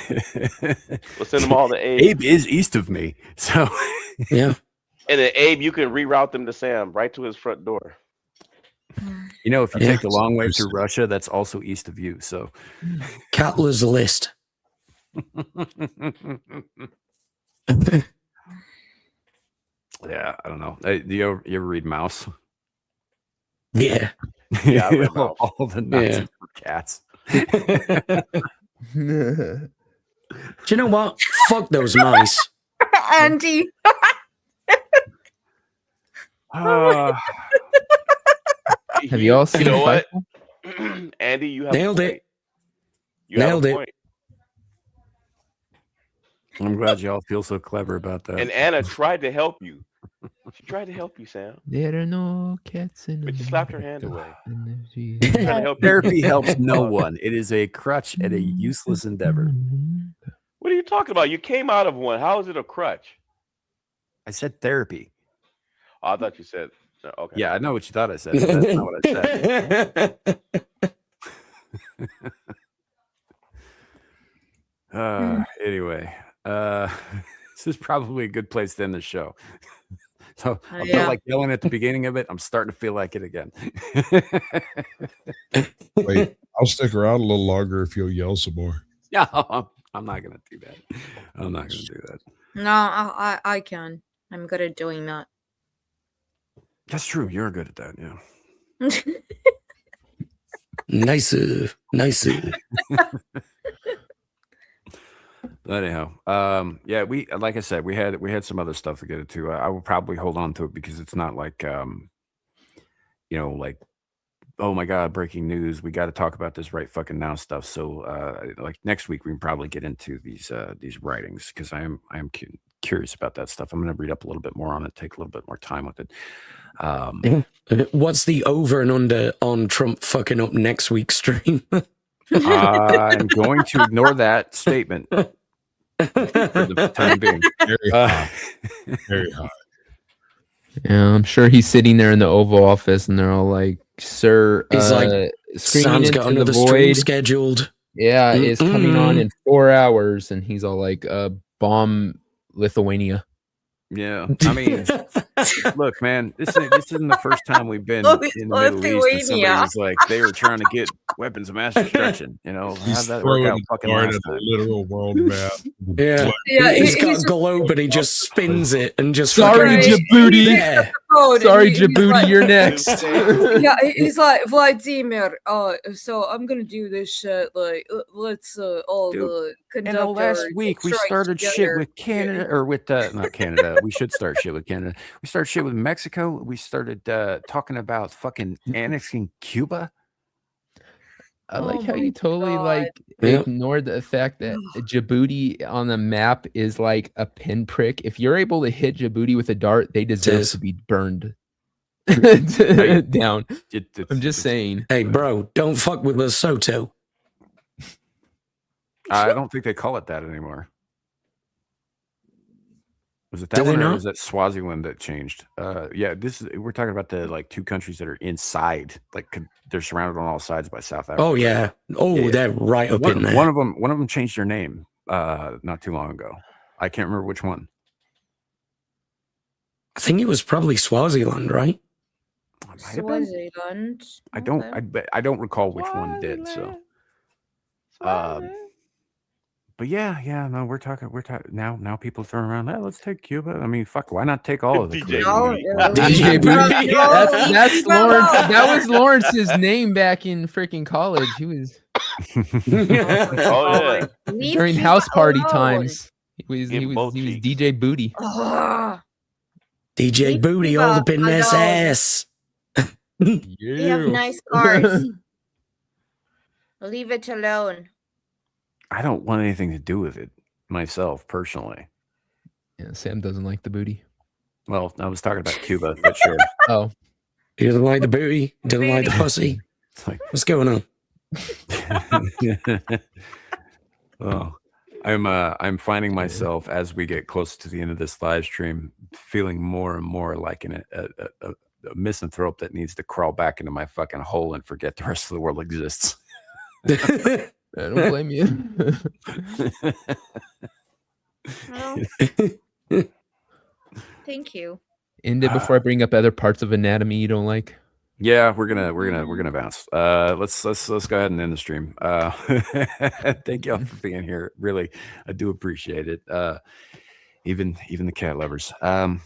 We'll send them all to Abe. Abe is east of me, so Yeah. And then Abe, you can reroute them to Sam right to his front door. you know if you Yeah. take the long way through Russia, that's also east of you. So Catler's list. yeah, I don't know. Do you ever read Mouse? Yeah. Yeah, I read Mouse. all the nuts Yeah. for cats. Do you know what? Fuck those mice. Andy. Have you all seen You know what, Fightful? Andy? You have Nailed a it. point. You have Nailed a it. point. I'm glad y'all feel so clever about that. And Anna tried to help you. She tried to help you, Sam, There are no cats in but you America. slapped her hand away. And she's Trying to help you. Therapy helps no one. It is a crutch and a useless endeavor. What are you talking about? You came out of one. How is it a crutch? I said therapy. Oh, I thought you said. Okay. Yeah, I know what you thought I said. But that's not what I said. Anyway, this is probably a good place to end the show. So I felt Yeah. like yelling at the beginning of it. I'm starting to feel like it again. Wait, I'll stick around a little longer if you'll yell some more. Yeah, I'm not gonna do that. I'm not gonna do that. No, I can. I'm good at doing that. That's true. You're good at that. Yeah. Nicer. But anyhow, yeah, we like I said, we had some other stuff to get into. I will probably hold on to it because it's not like like, oh my god, breaking news. We got to talk about this right fucking now stuff. So like next week we can probably get into these writings because I am curious about that stuff. I'm going to read up a little bit more on it, take a little bit more time with it. What's the over and under on Trump fucking up next week's stream? I'm going to ignore that statement for the time being. Very high. Very high. Yeah, I'm sure he's sitting there in the Oval Office, and they're all like, "Sir, He's like, screaming Sam's got into the another stream void. scheduled. Yeah, it's coming on in 4 hours," and he's all like, "Bomb Lithuania." Yeah, I mean, look, man, this isn't the first time we've been in the Middle East and somebody was like they were trying to get weapons of mass destruction. You know, how'd He's that work throwing out the fucking card last at time? the literal world map. Yeah, Yeah, he's got he's a globe and he just spins it and just Sorry, fucking- Djibouti. Yeah. Sorry, Djibouti, you're next. Yeah, he's like, Vladimir, so I'm gonna do this shit, like, let's all Dude, conduct In the last our week, we strikes started shit together. with Canada, or with not Canada. We should start shit with Canada. We started shit with Mexico. We started talking about fucking annexing Cuba. I like Oh how my you totally God. like Yeah. ignored the fact that Djibouti on the map is like a pinprick. If you're able to hit Djibouti with a dart, they deserve is. to be burned I- down. It's- I'm just saying. Hey, bro, don't fuck with Lesotho. I don't think they call it that anymore. Was it Do that they one, or not? was that Swaziland that changed? Yeah, we're talking about the like two countries that are inside, like they're surrounded on all sides by South Africa. Oh yeah. Oh, Yeah. they're right up in there. One of them changed their name not too long ago. I can't remember which one. I think it was probably Swaziland, right? It might have been. Swaziland. I don't. Okay. I don't recall which one did. So, but yeah. No, we're talking now. People throwing around. Hey, let's take Cuba. I mean, fuck. Why not take all of the DJ Caribbean? No, DJ Booty. That's Lawrence. That was Lawrence's name back in freaking college. He was Oh yeah. Leave during Cuba house party alone. times. He was Give both cheeks. DJ Booty. Ugh. DJ Leave Booty Cuba all up in this alone. ass. We have nice cars. Leave it alone. I don't want anything to do with it myself personally. Yeah, Sam doesn't like the booty. Well, I was talking about Cuba, but sure. Oh, He doesn't like the booty. Doesn't like the pussy. It's like, What's going on? well, I'm finding myself as we get close to the end of this live stream, feeling more and more like a misanthrope that needs to crawl back into my fucking hole and forget the rest of the world exists. I don't blame you. Well, thank you. End it before I bring up other parts of anatomy you don't like. Yeah, we're gonna bounce. Let's go ahead and end the stream. Thank y'all for being here. Really, I do appreciate it. Even the cat lovers. Aw.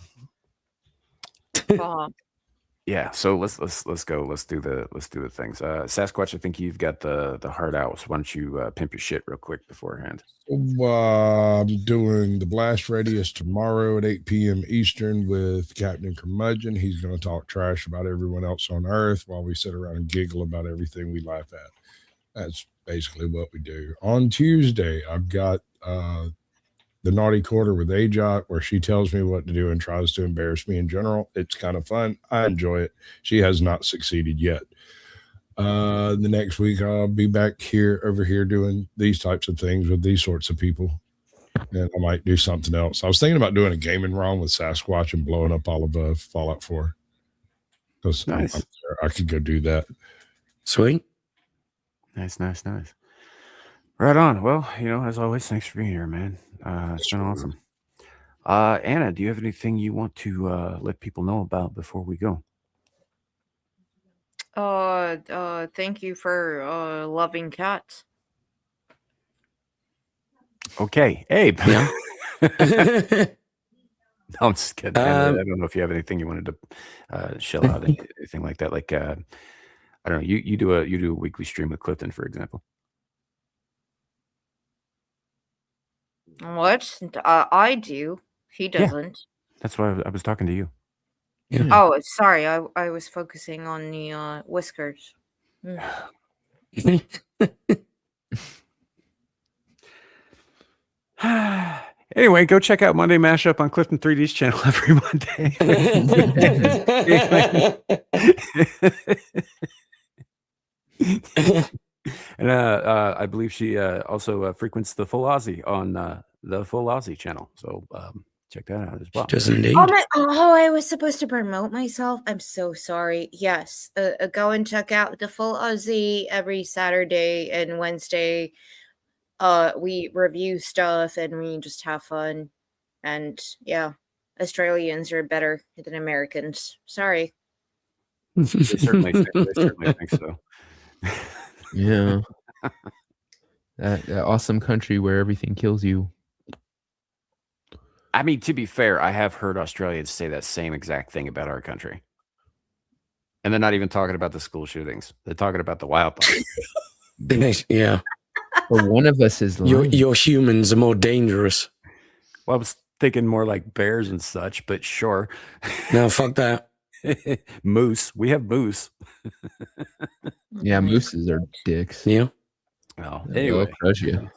Yeah, so let's go. Let's do the things. Sasquatch, I think you've got the heart out. So why don't you pimp your shit real quick beforehand? I'm doing the blast radius tomorrow at 8 p.m. Eastern with Captain Curmudgeon. He's going to talk trash about everyone else on Earth while we sit around and giggle about everything we laugh at. That's basically what we do. On Tuesday, I've got the Naughty Quarter with Ajot, where she tells me what to do and tries to embarrass me in general. It's kind of fun. I enjoy it. She has not succeeded yet. The next week I'll be back over here doing these types of things with these sorts of people. And I might do something else. I was thinking about doing a gaming wrong with Sasquatch and blowing up all of Fallout 4. Because Nice. I could go do that. Sweet. Nice. Right on. Well, as always, thanks for being here, man. It's been awesome. Anna, do you have anything you want to let people know about before we go? Thank you for loving cats. Okay, Abe. Yeah. No, I'm just kidding. Anna, I don't know if you have anything you wanted to shell out, anything like that. Like, I don't know. You do a weekly stream with Clifton, for example. What? I do. He doesn't. That's why I was talking to you. Yeah. Oh, sorry. I was focusing on the whiskers. Anyway, go check out Monday Mashup on Clifton 3D's channel every Monday. And I believe she also frequents the Full Aussie on the Full Aussie channel. So check that out as well. Does indeed. I was supposed to promote myself. I'm so sorry. Yes, go and check out the Full Aussie every Saturday and Wednesday. We review stuff and we just have fun. And yeah, Australians are better than Americans. Sorry. They certainly think so. Yeah. that awesome country where everything kills you. I mean, to be fair, I have heard Australians say that same exact thing about our country. And they're not even talking about the school shootings. They're talking about the wildfires. Yeah. Well, one of us is lying. Your humans are more dangerous. Well, I was thinking more like bears and such, but sure. No, fuck that. Moose. We have moose. Yeah, mooses are dicks. Yeah. Well, They'll anyway, crush you.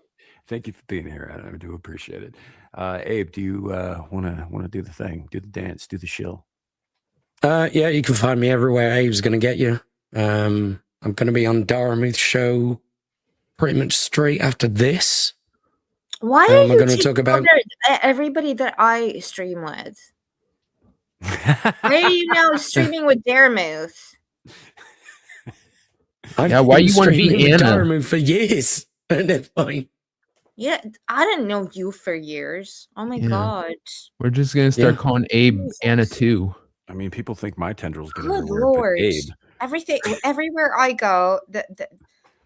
thank you for being here. I do appreciate it. Abe, do you want to do the thing, do the dance, do the shill? Yeah, you can find me everywhere. Abe's going to get you. I'm going to be on Daramuth show pretty much straight after this. Why Am I are you gonna talk about- everybody that I stream with? Why are you now streaming with Daramuth? Yeah, why been you wanna be streaming with Anna? Daramuth for years. And it's fine. Yeah, I didn't know you for years. Oh my Yeah. god. We're just gonna start Yeah. calling Abe Jesus. Anna too. I mean, people think my tendrils get Good everywhere, lord. but Abe. Everything everywhere I go,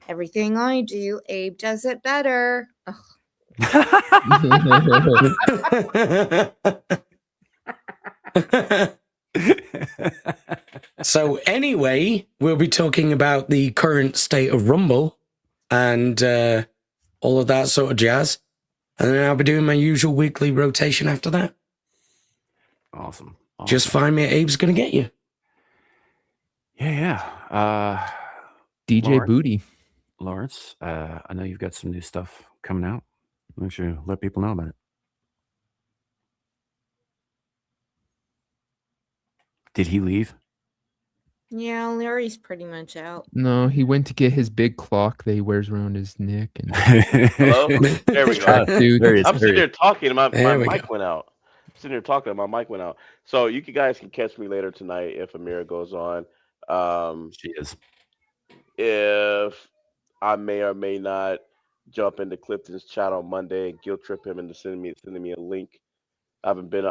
everything I do, Abe does it better. Ugh. So anyway, we'll be talking about the current state of Rumble and all of that sort of jazz. And then I'll be doing my usual weekly rotation after that. Awesome. Just find me at Abe's Gonna Get You. Yeah. DJ Lawrence? Booty. Lawrence, I know you've got some new stuff coming out. Make sure you let people know about it. Did he leave? Yeah, Larry's pretty much out. No, he went to get his big clock that he wears around his neck. And Hello? There we go. Dude, There he is, I'm there sitting he there is. talking, and my There we mic go. went out. I'm sitting there talking, and my mic went out. So you guys can catch me later tonight if Amira goes on. She is. If I may or may not jump into Clifton's chat on Monday and guilt trip him into sending me a link. I haven't been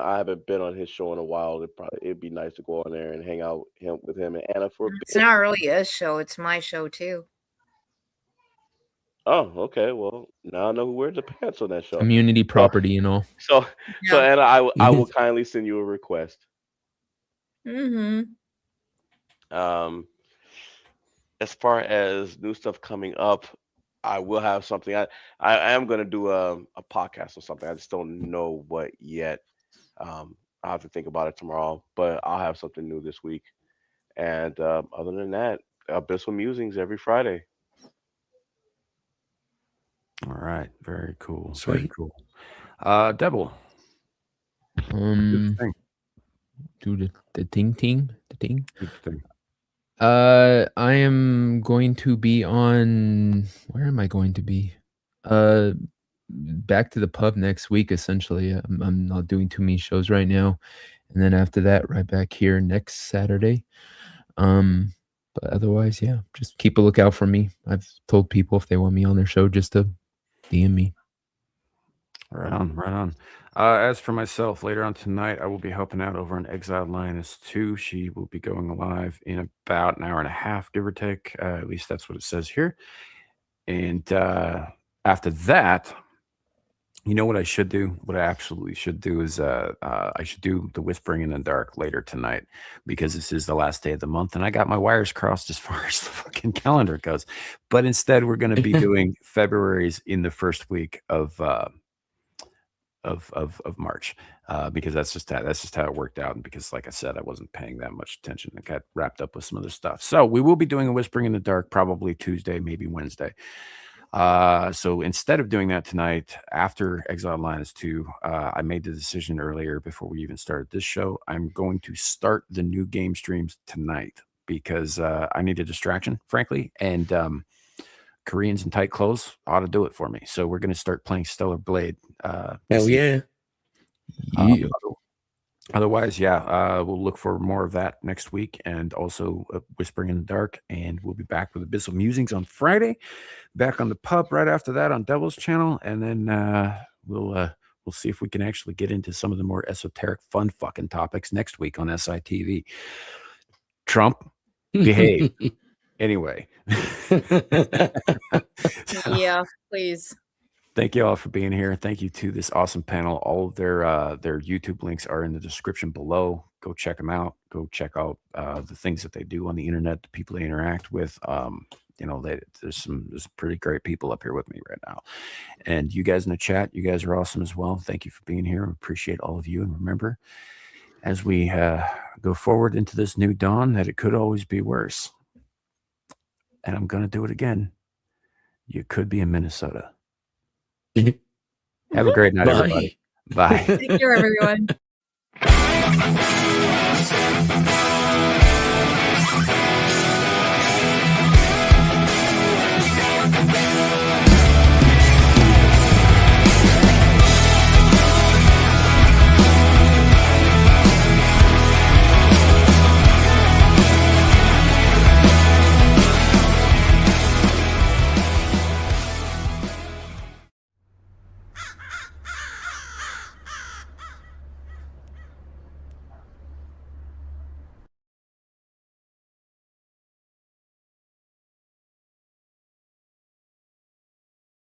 on his show in a while. It'd be nice to go on there and hang out with him and Anna for a It's bit. not really a show, it's my show too. Oh, okay. Well, now I know who wears the pants on that show. community property and all. So Yeah. Anna, I will kindly send you a request. Mm-hmm. As far as new stuff coming up, I will have something. I am going to do a podcast or something. I just don't know what yet. I'll have to think about it tomorrow, but I'll have something new this week. And other than that, Abyssal Musings every Friday. All right. Very cool. Very Sweet. cool. Devil. Do the ting. Do the thing. I am going to be on. Where am I going to be? Back to the pub next week. Essentially, I'm not doing too many shows right now, and then after that, right back here next Saturday. But otherwise, yeah, just keep a lookout for me. I've told people if they want me on their show, just to DM me. Right on, right on. As for myself, later on tonight, I will be helping out over on Exiled Lioness 2. She will be going live in about an hour and a half, give or take. At least that's what it says here. And after that, you know what I should do? What I absolutely should do is I should do the Whispering in the Dark later tonight, because this is the last day of the month, and I got my wires crossed as far as the fucking calendar goes. But instead, we're going to be doing February's in the first week of March, because that's just how it worked out. And because, like I said, I wasn't paying that much attention. I got wrapped up with some other stuff. So we will be doing a Whispering in the Dark probably Tuesday, maybe Wednesday. So instead of doing that tonight after Exiled Lioness 2, I made the decision earlier before we even started this show. I'm going to start the new game streams tonight because I need a distraction, frankly, and Koreans in tight clothes ought to do it for me. So we're going to start playing Stellar Blade. Hell yeah. Otherwise, yeah, we'll look for more of that next week, and also Whispering in the Dark. And we'll be back with Abyssal Musings on Friday, back on the pub right after that on Devil's Channel, and then we'll see if we can actually get into some of the more esoteric, fun fucking topics next week on SITV. Trump, behave. Anyway. Yeah, please. Thank you all for being here. Thank you to this awesome panel. All of their YouTube links are in the description below. Go check them out. Go check out the things that they do on the internet, the people they interact with. There's some pretty great people up here with me right now. And you guys in the chat, you guys are awesome as well. Thank you for being here. Appreciate all of you. And remember, as we go forward into this new dawn, that it could always be worse. And I'm going to do it again. You could be in Minnesota. Have a great night, everybody. Bye. Take care, everyone.